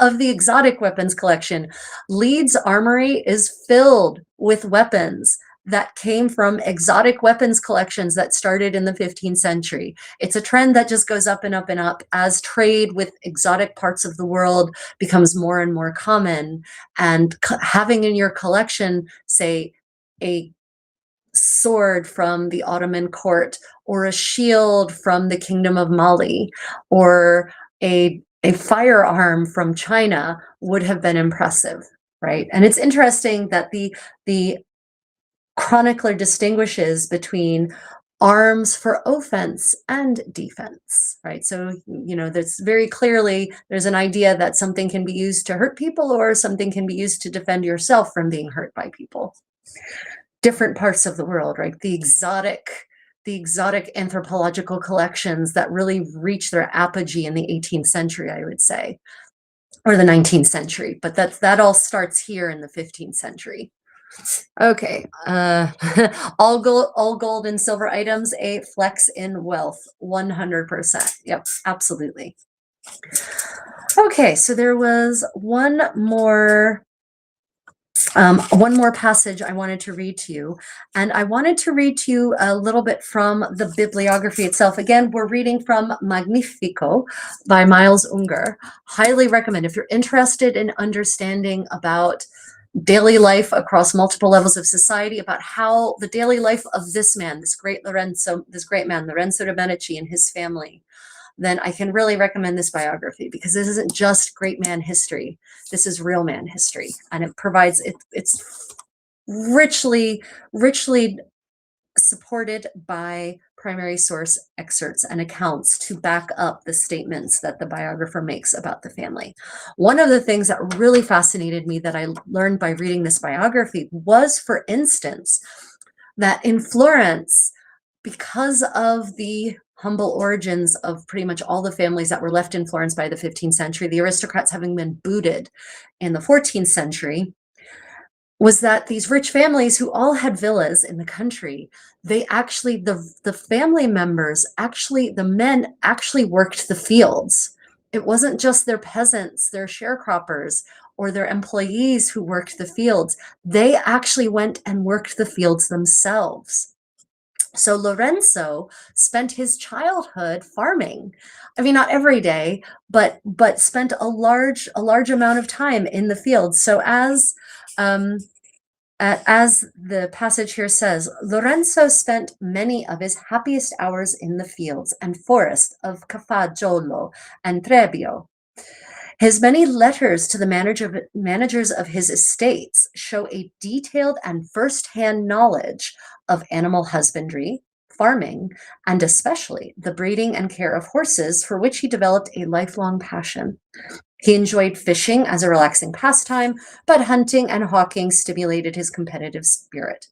of the exotic weapons collection. Leeds Armory is filled with weapons that came from exotic weapons collections that started in the 15th century. It's a trend that just goes up and up and up as trade with exotic parts of the world becomes more and more common. And having in your collection, say, a sword from the Ottoman court, or a shield from the Kingdom of Mali, or a firearm from China would have been impressive, right? And it's interesting that the chronicler distinguishes between arms for offense and defense, right? So, there's very clearly, there's an idea that something can be used to hurt people or something can be used to defend yourself from being hurt by people. Different parts of the world, right? The exotic anthropological collections that really reach their apogee in the 18th century, I would say, or the 19th century, but that all starts here in the 15th century. Okay, all gold and silver items, a flex in wealth, 100%. Yep, absolutely. Okay, so there was one more One more passage I wanted to read to you, and I wanted to read to you a little bit from the bibliography itself. Again, we're reading from Magnifico by Miles Unger. Highly recommend if you're interested in understanding about daily life across multiple levels of society, about how the daily life of this man, this great man, Lorenzo de' Medici, and his family, then I can really recommend this biography, because this isn't just great man history. This is real man history, and it provides it's richly supported by primary source excerpts and accounts to back up the statements that the biographer makes about the family. One of the things that really fascinated me that I learned by reading this biography was, for instance, that in Florence, because of the humble origins of pretty much all the families that were left in Florence by the 15th century, the aristocrats having been booted in the 14th century, was that these rich families who all had villas in the country, they actually, the family members, actually, the men actually worked the fields. It wasn't just their peasants, their sharecroppers, or their employees who worked the fields. They actually went and worked the fields themselves. So Lorenzo spent his childhood farming. I mean, not every day, but spent a large amount of time in the fields. So as the passage here says, Lorenzo spent many of his happiest hours in the fields and forest of Cafaggiolo and Trebbio. His many letters to the managers of his estates show a detailed and first-hand knowledge of animal husbandry, farming, and especially the breeding and care of horses, for which he developed a lifelong passion. He enjoyed fishing as a relaxing pastime, but hunting and hawking stimulated his competitive spirit.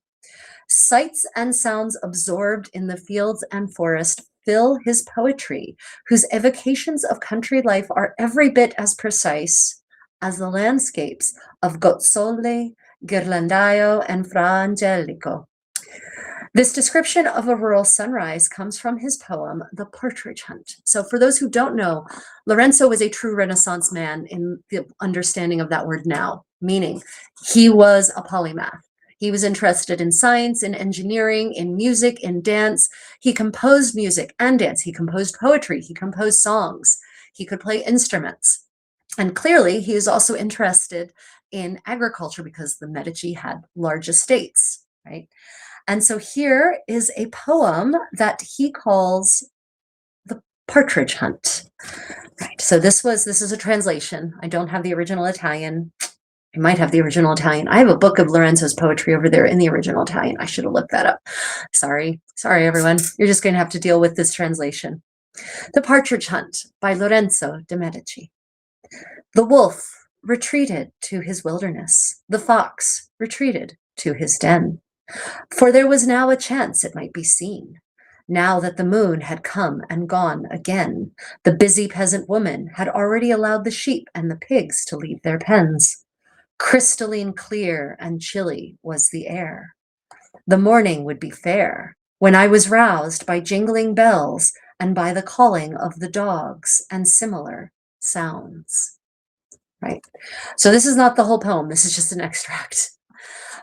Sights and sounds absorbed in the fields and forest fill his poetry, whose evocations of country life are every bit as precise as the landscapes of Gozzole, Ghirlandaio, and Fra Angelico. This description of a rural sunrise comes from his poem, The Partridge Hunt. So for those who don't know, Lorenzo was a true Renaissance man in the understanding of that word now, meaning he was a polymath. He was interested in science, in engineering, in music, in dance. He composed music and dance. He composed poetry. He composed songs. He could play instruments. And clearly, he is also interested in agriculture, because the Medici had large estates, right? And so here is a poem that he calls The Partridge Hunt. Right. So this is a translation. I don't have the original Italian. I might have the original Italian. I have a book of Lorenzo's poetry over there in the original Italian. I should have looked that up. Sorry, everyone. You're just going to have to deal with this translation. The Partridge Hunt by Lorenzo de' Medici. The wolf retreated to his wilderness. The fox retreated to his den. For there was now a chance it might be seen. Now that the moon had come and gone again, the busy peasant woman had already allowed the sheep and the pigs to leave their pens. Crystalline clear and chilly was the air. The morning would be fair, when I was roused by jingling bells and by the calling of the dogs and similar sounds. Right? So this is not the whole poem. This is just an extract.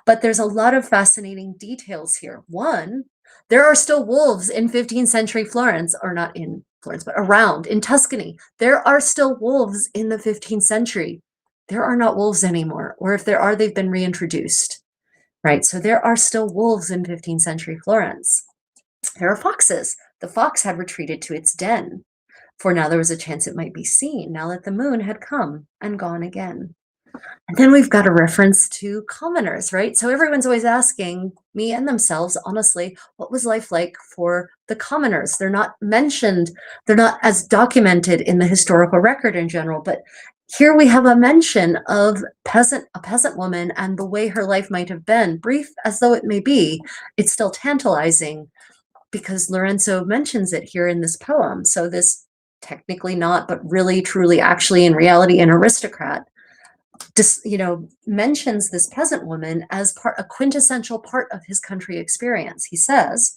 But there's a lot of fascinating details here. One, there are still wolves in 15th century Florence, or not in Florence, but around in Tuscany. There are still wolves in the 15th century. There are not wolves anymore, or if there are, they've been reintroduced, right? So there are still wolves in 15th century Florence. There are foxes. The fox had retreated to its den, for now there was a chance it might be seen, now that the moon had come and gone again. And then we've got a reference to commoners, right? So everyone's always asking me and themselves, honestly, what was life like for the commoners? They're not mentioned, they're not as documented in the historical record in general, but here we have a mention of a peasant woman and the way her life might have been. Brief as though it may be, it's still tantalizing because Lorenzo mentions it here in this poem. So this technically not, but really, truly, actually, in reality, an aristocrat, mentions this peasant woman as a quintessential part of his country experience. He says,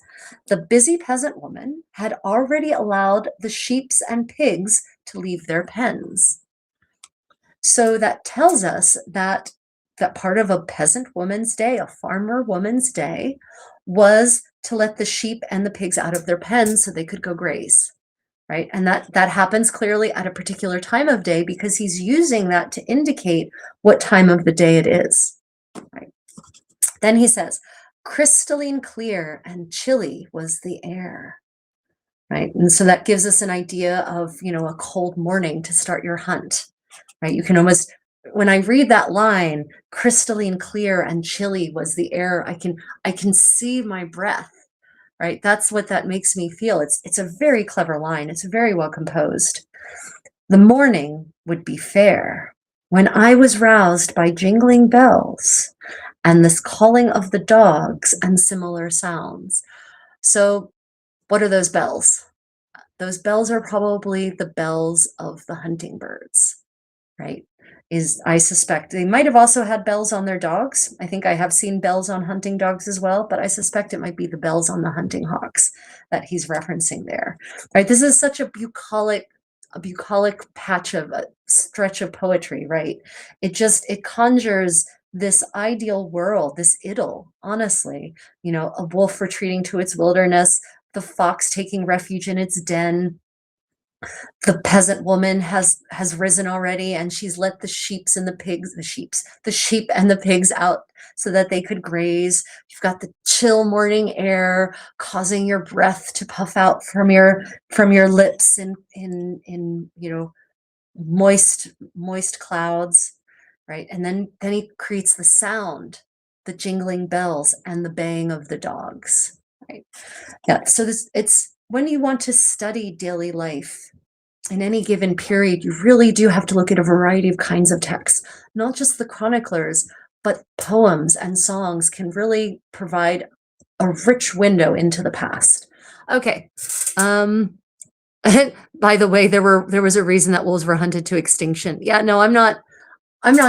the busy peasant woman had already allowed the sheep and pigs to leave their pens. So that tells us that that part of a peasant woman's day, a farmer woman's day, was to let the sheep and the pigs out of their pens so they could go graze, right? And that happens clearly at a particular time of day because he's using that to indicate what time of the day it is, right? Then he says, crystalline clear and chilly was the air, right? And so that gives us an idea of, a cold morning to start your hunt, right? You can almost, when I read that line, crystalline clear and chilly was the air, I can see my breath, right? That's what that makes me feel. It's a very clever line. It's very well composed. The morning would be fair when I was roused by jingling bells and this calling of the dogs and similar sounds. So what are those bells? Those bells are probably the bells of the hunting birds, right? I suspect they might have also had bells on their dogs. I think I have seen bells on hunting dogs as well, but I suspect it might be the bells on the hunting hawks that he's referencing there, right? This is such a bucolic patch of a stretch of poetry, right? It conjures this ideal world, this idyll, honestly, a wolf retreating to its wilderness, the fox taking refuge in its den. The peasant woman has risen already, and she's let the sheep and the pigs out so that they could graze. You've got the chill morning air causing your breath to puff out from your lips in moist clouds, right? And then he creates the sound, the jingling bells and the baying of the dogs, right? Yeah. So it's when you want to study daily life in any given period, you really do have to look at a variety of kinds of texts, not just the chroniclers, but poems and songs can really provide a rich window into the past. Okay. By the way, there was a reason that wolves were hunted to extinction. Yeah, no, I'm not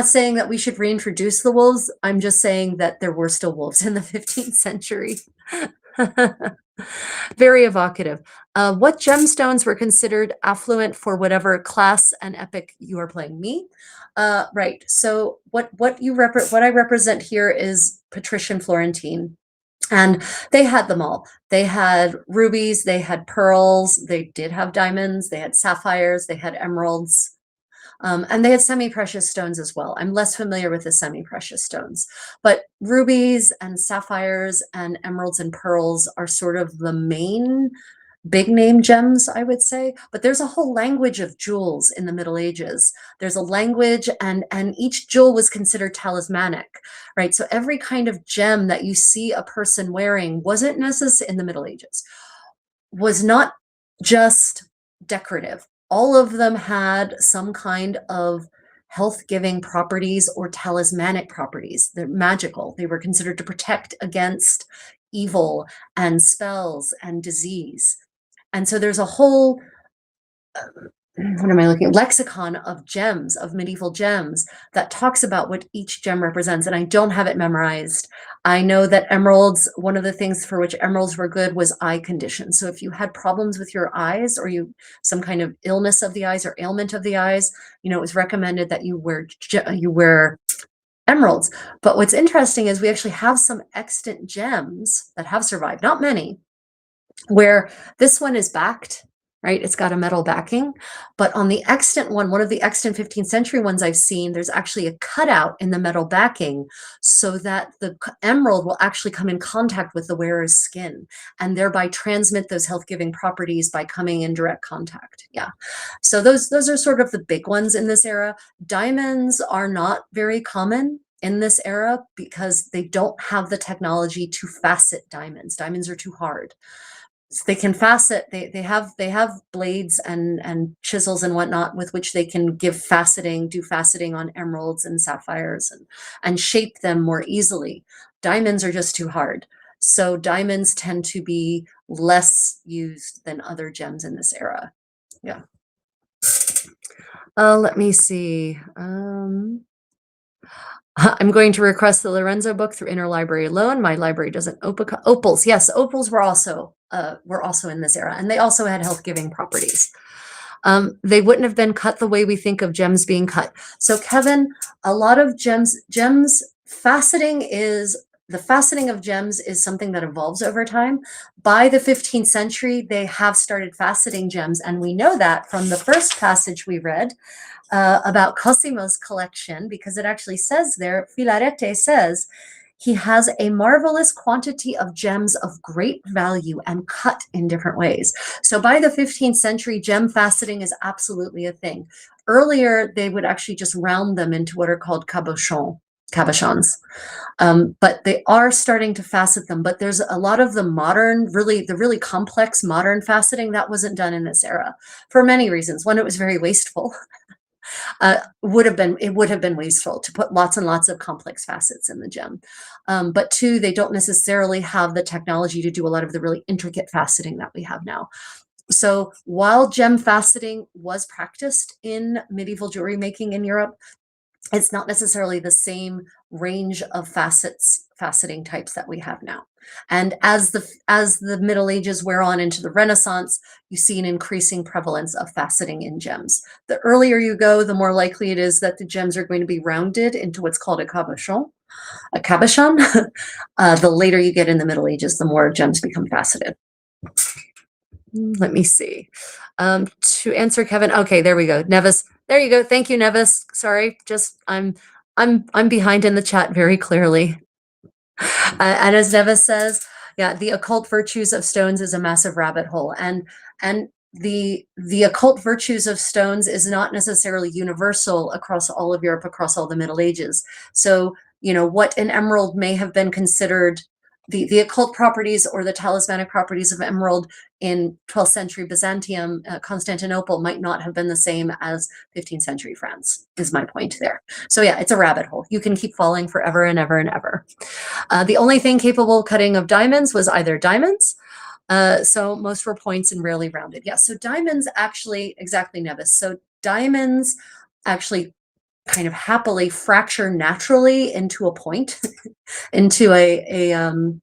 saying that we should reintroduce the wolves. I'm just saying that there were still wolves in the 15th century. Very evocative. What gemstones were considered affluent for whatever class and epic you are playing? Me? Right. So what I represent here is patrician Florentine. And they had them all. They had rubies, they had pearls, they did have diamonds, they had sapphires, they had emeralds. And they had semi-precious stones as well. I'm less familiar with the semi-precious stones, but rubies and sapphires and emeralds and pearls are sort of the main big name gems, I would say. But there's a whole language of jewels in the Middle Ages. There's a language, and each jewel was considered talismanic, right? So every kind of gem that you see a person wearing wasn't necessary in the Middle Ages, was not just decorative. All of them had some kind of health-giving properties or talismanic properties. They're magical. They were considered to protect against evil and spells and disease. And so there's a whole, lexicon of gems, of medieval gems that talks about what each gem represents. And I don't have it memorized. I know that emeralds, one of the things for which emeralds were good was eye condition. So if you had problems with your eyes or some kind of illness of the eyes or ailment of the eyes, it was recommended that you wear emeralds. But what's interesting is we actually have some extant gems that have survived, not many, where this one is backed, right? It's got a metal backing, but on the extant one of the extant 15th century ones I've seen, there's actually a cutout in the metal backing so that the emerald will actually come in contact with the wearer's skin and thereby transmit those health-giving properties by coming in direct contact. Yeah. So those are sort of the big ones in this era. Diamonds are not very common in this era because they don't have the technology to facet diamonds. Diamonds are too hard. So they can facet, they have blades and chisels and whatnot with which they can do faceting on emeralds and sapphires and shape them more easily. Diamonds are just too hard. So diamonds tend to be less used than other gems in this era. Yeah. Let me see. I'm going to request the Lorenzo book through interlibrary loan. My library doesn't opals. Yes, opals were also in this era, and they also had health-giving properties. They wouldn't have been cut the way we think of gems being cut. So Kevin, a lot of gems faceting is the faceting of gems is something that evolves over time. By the 15th century, they have started faceting gems, and we know that from the first passage we read about Cosimo's collection, because it actually says there, Filarete says, he has a marvelous quantity of gems of great value and cut in different ways. So by the 15th century, gem faceting is absolutely a thing. Earlier, they would actually just round them into what are called cabochons. But they are starting to facet them. But there's a lot of the modern, the really complex modern faceting that wasn't done in this era for many reasons. One, it was very wasteful. It would have been wasteful to put lots and lots of complex facets in the gem. But two, they don't necessarily have the technology to do a lot of the really intricate faceting that we have now. So while gem faceting was practiced in medieval jewelry making in Europe, it's not necessarily the same range of faceting types that we have now. And as the Middle Ages wear on into the Renaissance, you see an increasing prevalence of faceting in gems. The earlier you go, the more likely it is that the gems are going to be rounded into what's called a cabochon. The later you get in the Middle Ages, the more gems become faceted. Let me see. To answer Kevin, okay, there we go. Nevis, there you go. Thank you, Nevis. Sorry, just I'm behind in the chat very clearly. And as Nevis says, yeah, the occult virtues of stones is a massive rabbit hole, and the occult virtues of stones is not necessarily universal across all of Europe, across all the Middle Ages. So, you know, what an emerald may have been considered, the occult properties or the talismanic properties of emerald in 12th century Byzantium, Constantinople might not have been the same as 15th century France, is my point there. So yeah, it's a rabbit hole. You can keep falling forever and ever and ever. The only thing capable of cutting of diamonds was either diamonds. So most were points and rarely rounded. Yeah, so diamonds actually, exactly, Nevis. So diamonds actually kind of happily fracture naturally into a point, into a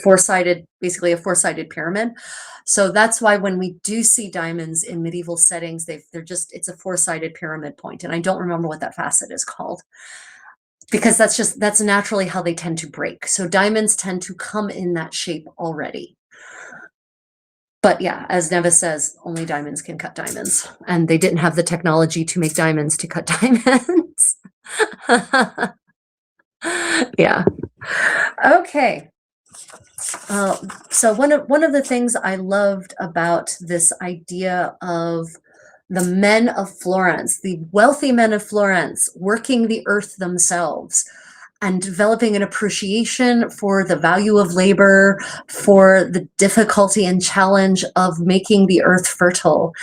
four-sided, basically a four-sided pyramid. So that's why when we do see diamonds in medieval settings, it's a four-sided pyramid point. And I don't remember what that facet is called, because that's naturally how they tend to break. So diamonds tend to come in that shape already. But yeah, as Nevis says, only diamonds can cut diamonds, and they didn't have the technology to make diamonds to cut diamonds. Yeah. Okay. So one of the things I loved about this idea of the men of Florence, the wealthy men of Florence, working the earth themselves and developing an appreciation for the value of labor, for the difficulty and challenge of making the earth fertile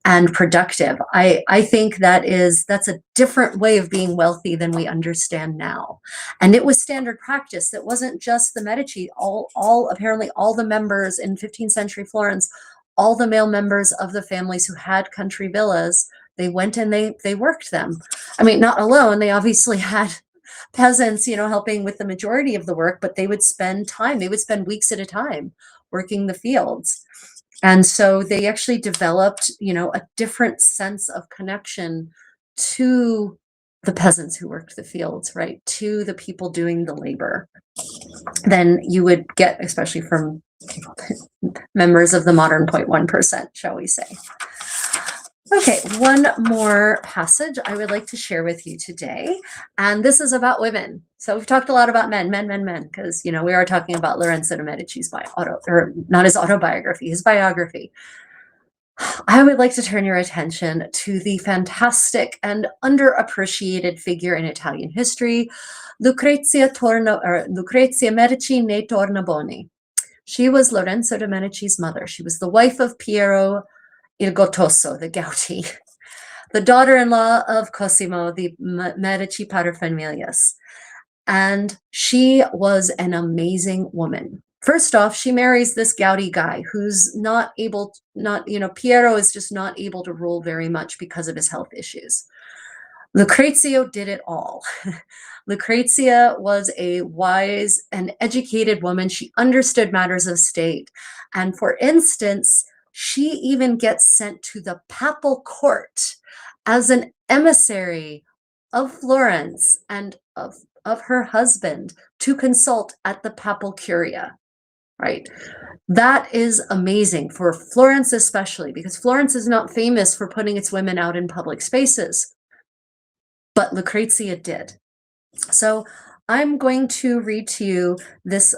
and productive. I think that's a different way of being wealthy than we understand now. And it was standard practice. That wasn't just the Medici, apparently all the members in 15th century Florence, all the male members of the families who had country villas, they went and they worked them. I mean, not alone, they obviously had peasants, helping with the majority of the work, but they would spend weeks at a time working the fields. And so they actually developed, a different sense of connection to the peasants who worked the fields, right? To the people doing the labor than you would get, especially from members of the modern 0.1%, shall we say. Okay, one more passage I would like to share with you today, and this is about women. So we've talked a lot about men, because we are talking about Lorenzo de' Medici's not his autobiography, his biography. I would like to turn your attention to the fantastic and underappreciated figure in Italian history, Lucrezia Medici nei Tornabuoni. She was Lorenzo de' Medici's mother. She was the wife of Piero il Gottoso, the Gouty, the daughter-in-law of Cosimo, the Medici paterfamilias. And she was an amazing woman. First off, she marries this Gouty guy who's Piero is just not able to rule very much because of his health issues. Lucrezia did it all. Lucrezia was a wise and educated woman. She understood matters of state. And for instance, She even gets sent to the papal court as an emissary of Florence and of her husband to consult at the papal curia, right? That is amazing for Florence, especially because Florence is not famous for putting its women out in public spaces, but Lucrezia did. So I'm going to read to you this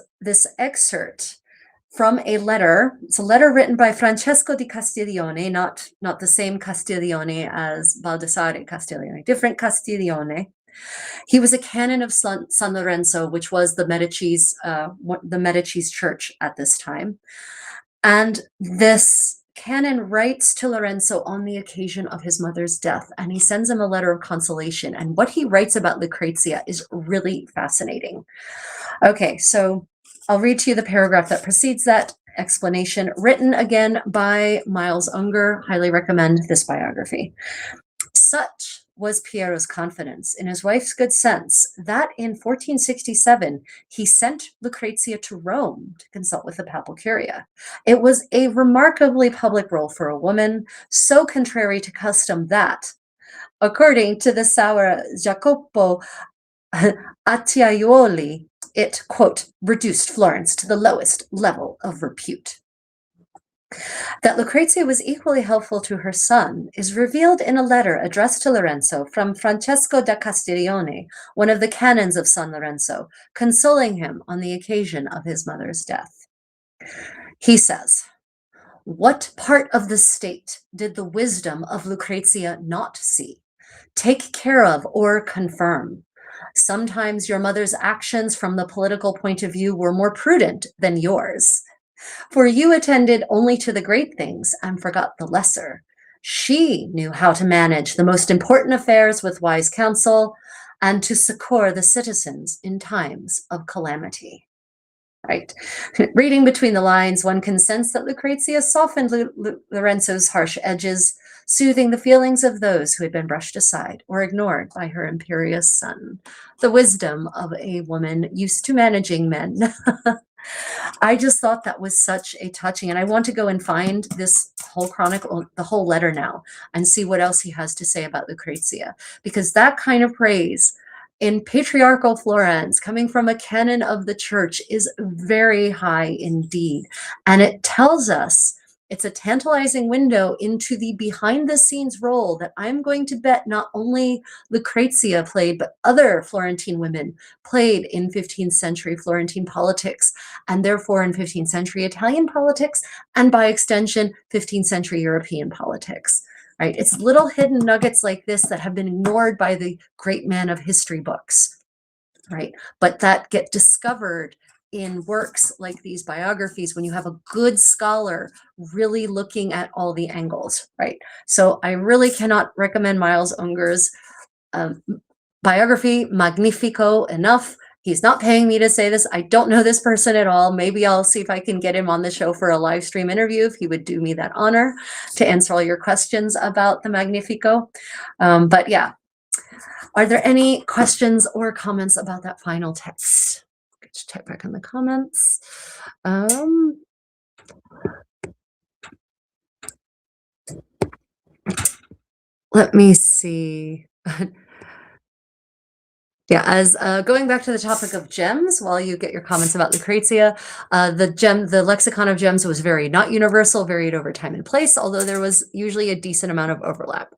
excerpt from a letter. It's a letter written by Francesco di Castiglione, not the same Castiglione as Baldassare Castiglione, different Castiglione. He was a canon of San Lorenzo, which was the Medici's church at this time. And this canon writes to Lorenzo on the occasion of his mother's death, and he sends him a letter of consolation. And what he writes about Lucrezia is really fascinating. Okay, so I'll read to you the paragraph that precedes that explanation, written again by Miles Unger. Highly recommend this biography. Such was Piero's confidence in his wife's good sense that in 1467 he sent Lucrezia to Rome to consult with the papal curia. It was a remarkably public role for a woman, so contrary to custom that, according to the sour Jacopo Acciaiuoli, it, quote, reduced Florence to the lowest level of repute. That Lucrezia was equally helpful to her son is revealed in a letter addressed to Lorenzo from Francesco da Castiglione, one of the canons of San Lorenzo, consoling him on the occasion of his mother's death. He says, "What part of the state did the wisdom of Lucrezia not see, take care of, or confirm? Sometimes your mother's actions from the political point of view were more prudent than yours. For you attended only to the great things and forgot the lesser. She knew how to manage the most important affairs with wise counsel and to succor the citizens in times of calamity." Right? Reading between the lines, one can sense that Lucrezia softened Lorenzo's harsh edges, soothing the feelings of those who had been brushed aside or ignored by her imperious son. The wisdom of a woman used to managing men. I just thought that was such a touching, and I want to go and find this whole chronicle, the whole letter now, and see what else he has to say about Lucrezia, because that kind of praise in patriarchal Florence, coming from a canon of the church, is very high indeed. And it tells us, it's a tantalizing window into the behind the scenes role that I'm going to bet not only Lucrezia played, but other Florentine women played in 15th century Florentine politics, and therefore in 15th century Italian politics, and by extension, 15th century European politics. Right? It's little hidden nuggets like this that have been ignored by the great men of history books, right? But that get discovered in works like these biographies when you have a good scholar really looking at all the angles, right? So I really cannot recommend Miles Unger's biography, Magnifico, enough. He's not paying me to say this. I don't know this person at all. Maybe I'll see if I can get him on the show for a live stream interview, if he would do me that honor to answer all your questions about the Magnifico. But yeah, are there any questions or comments about that final text? Let's check back in the comments. Let me see. Yeah, as going back to the topic of gems, while you get your comments about Lucrezia, the lexicon of gems was very not universal, varied over time and place, although there was usually a decent amount of overlap.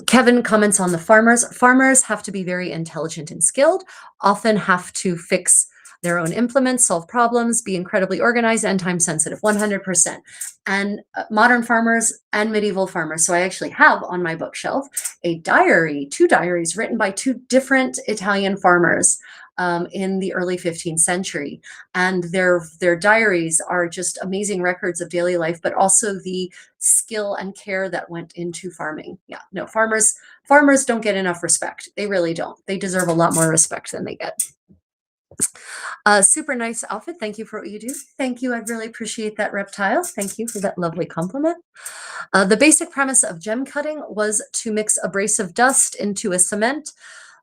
Kevin comments on the farmers. Farmers have to be very intelligent and skilled, often have to fix their own implements, solve problems, be incredibly organized and time sensitive, 100%. And modern farmers and medieval farmers. So I actually have on my bookshelf a diary, 2 diaries written by 2 different Italian farmers in the early 15th century. And their diaries are just amazing records of daily life, but also the skill and care that went into farming. Yeah, no, farmers don't get enough respect. They really don't. They deserve a lot more respect than they get. Super nice outfit. Thank you for what you do. Thank you. I really appreciate that, Reptile. Thank you for that lovely compliment. The basic premise of gem cutting was to mix abrasive dust into a cement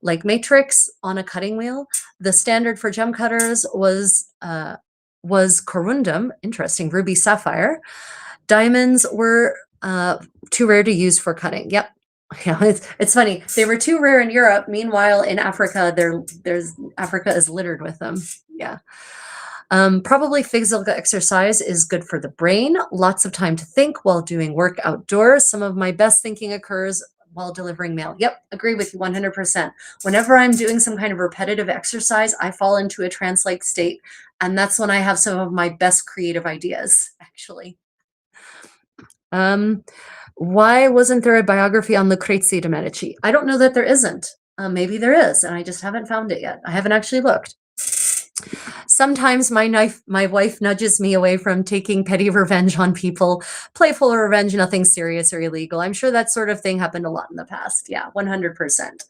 like matrix on a cutting wheel. The standard for gem cutters was was corundum, interesting, ruby sapphire. Diamonds were too rare to use for cutting. Yep. Yeah, it's funny. They were too rare in Europe. Meanwhile, in Africa, Africa is littered with them. Yeah. Probably physical exercise is good for the brain. Lots of time to think while doing work outdoors. Some of my best thinking occurs while delivering mail. Yep, agree with you 100%. Whenever I'm doing some kind of repetitive exercise, I fall into a trance-like state, and that's when I have some of my best creative ideas, actually. Why wasn't there a biography on Lucrezia de Medici? I don't know that there isn't. Maybe there is, and I just haven't found it yet. I haven't actually looked. Sometimes my wife nudges me away from taking petty revenge on people. Playful revenge, nothing serious or illegal. I'm sure that sort of thing happened a lot in the past. Yeah, 100%.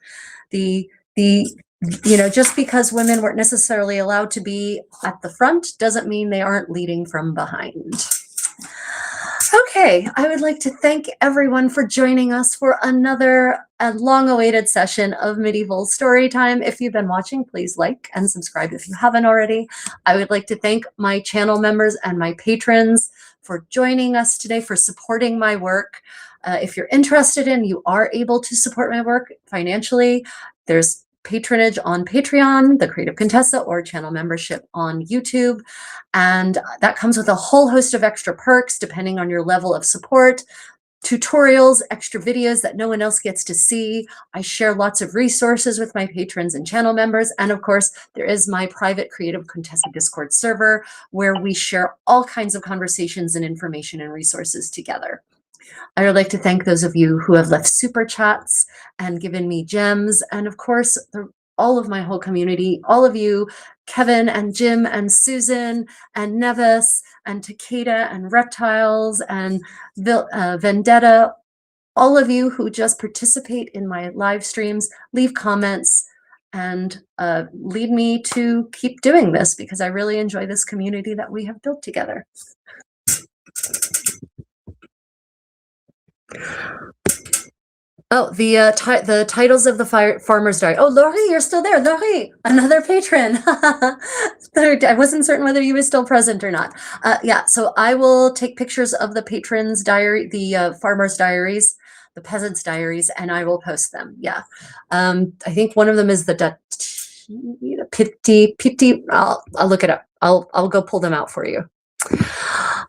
Just because women weren't necessarily allowed to be at the front doesn't mean they aren't leading from behind. Okay, I would like to thank everyone for joining us for another long-awaited session of Medieval Storytime. If you've been watching, please like and subscribe if you haven't already. I would like to thank my channel members and my patrons for joining us today, for supporting my work. If you're interested in, you are able to support my work financially. There's patronage on Patreon, The Creative Contessa, or channel membership on YouTube. And that comes with a whole host of extra perks depending on your level of support. Tutorials, extra videos that no one else gets to see. I share lots of resources with my patrons and channel members. And of course, there is my private Creative Contessa Discord server where we share all kinds of conversations and information and resources together. I would like to thank those of you who have left super chats and given me gems. And of course, all of my whole community, all of you, Kevin and Jim and Susan and Nevis and Takeda and Reptiles and Vendetta, all of you who just participate in my live streams, leave comments, and lead me to keep doing this because I really enjoy this community that we have built together. Oh, the titles of the Farmer's Diary. Oh, Laurie, you're still there. Laurie, another patron. I wasn't certain whether you were still present or not. Yeah, so I will take pictures of the patrons' diary, the Farmer's Diaries, the Peasants' Diaries, and I will post them. Yeah, I think one of them is the Pitti. I'll look it up. I'll go pull them out for you.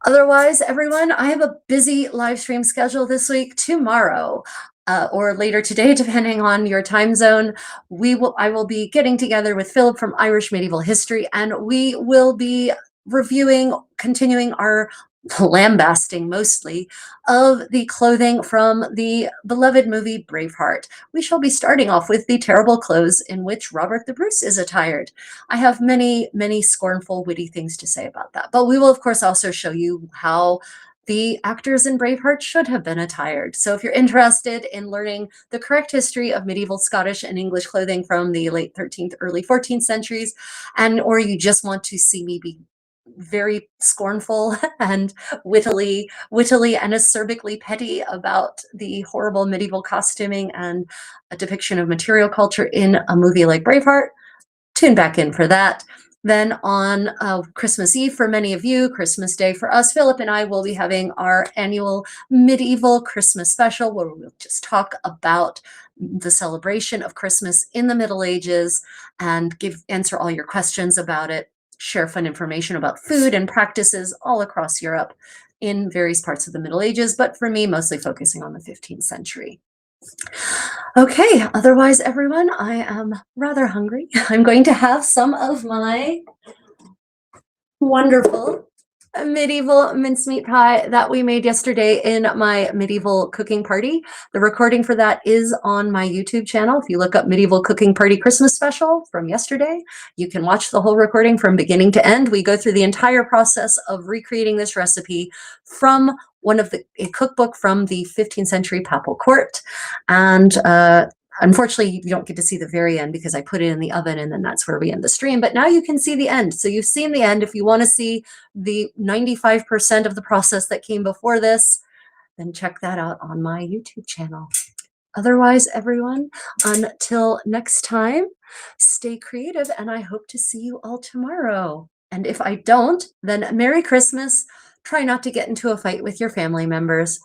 Otherwise, everyone, I have a busy live stream schedule this week. Tomorrow, or later today, depending on your time zone, I will be getting together with Philip from Irish Medieval History, and we will be continuing our lambasting mostly of the clothing from the beloved movie Braveheart. We shall be starting off with the terrible clothes in which Robert the Bruce is attired. I have many, many scornful, witty things to say about that, but we will of course also show you how the actors in Braveheart should have been attired. So if you're interested in learning the correct history of medieval Scottish and English clothing from the late 13th, early 14th centuries, or you just want to see me be very scornful and wittily and acerbically petty about the horrible medieval costuming and a depiction of material culture in a movie like Braveheart, tune back in for that. Then on Christmas Eve for many of you, Christmas Day for us, Philip and I will be having our annual medieval Christmas special where we'll just talk about the celebration of Christmas in the Middle Ages and answer all your questions about it, share fun information about food and practices all across Europe in various parts of the Middle Ages, but for me, mostly focusing on the 15th century. Okay, otherwise, everyone, I am rather hungry. I'm going to have some of my wonderful medieval mincemeat pie that we made yesterday in my medieval cooking party. The recording for that is on my YouTube channel. If you look up Medieval Cooking Party Christmas Special from yesterday, you can watch the whole recording from beginning to end. We go through the entire process of recreating this recipe from a cookbook from the 15th century papal court. And unfortunately, you don't get to see the very end because I put it in the oven and then that's where we end the stream. But now you can see the end. So you've seen the end. If you want to see the 95% of the process that came before this, then check that out on my YouTube channel. Otherwise, everyone, until next time, stay creative and I hope to see you all tomorrow. And if I don't, then Merry Christmas. Try not to get into a fight with your family members.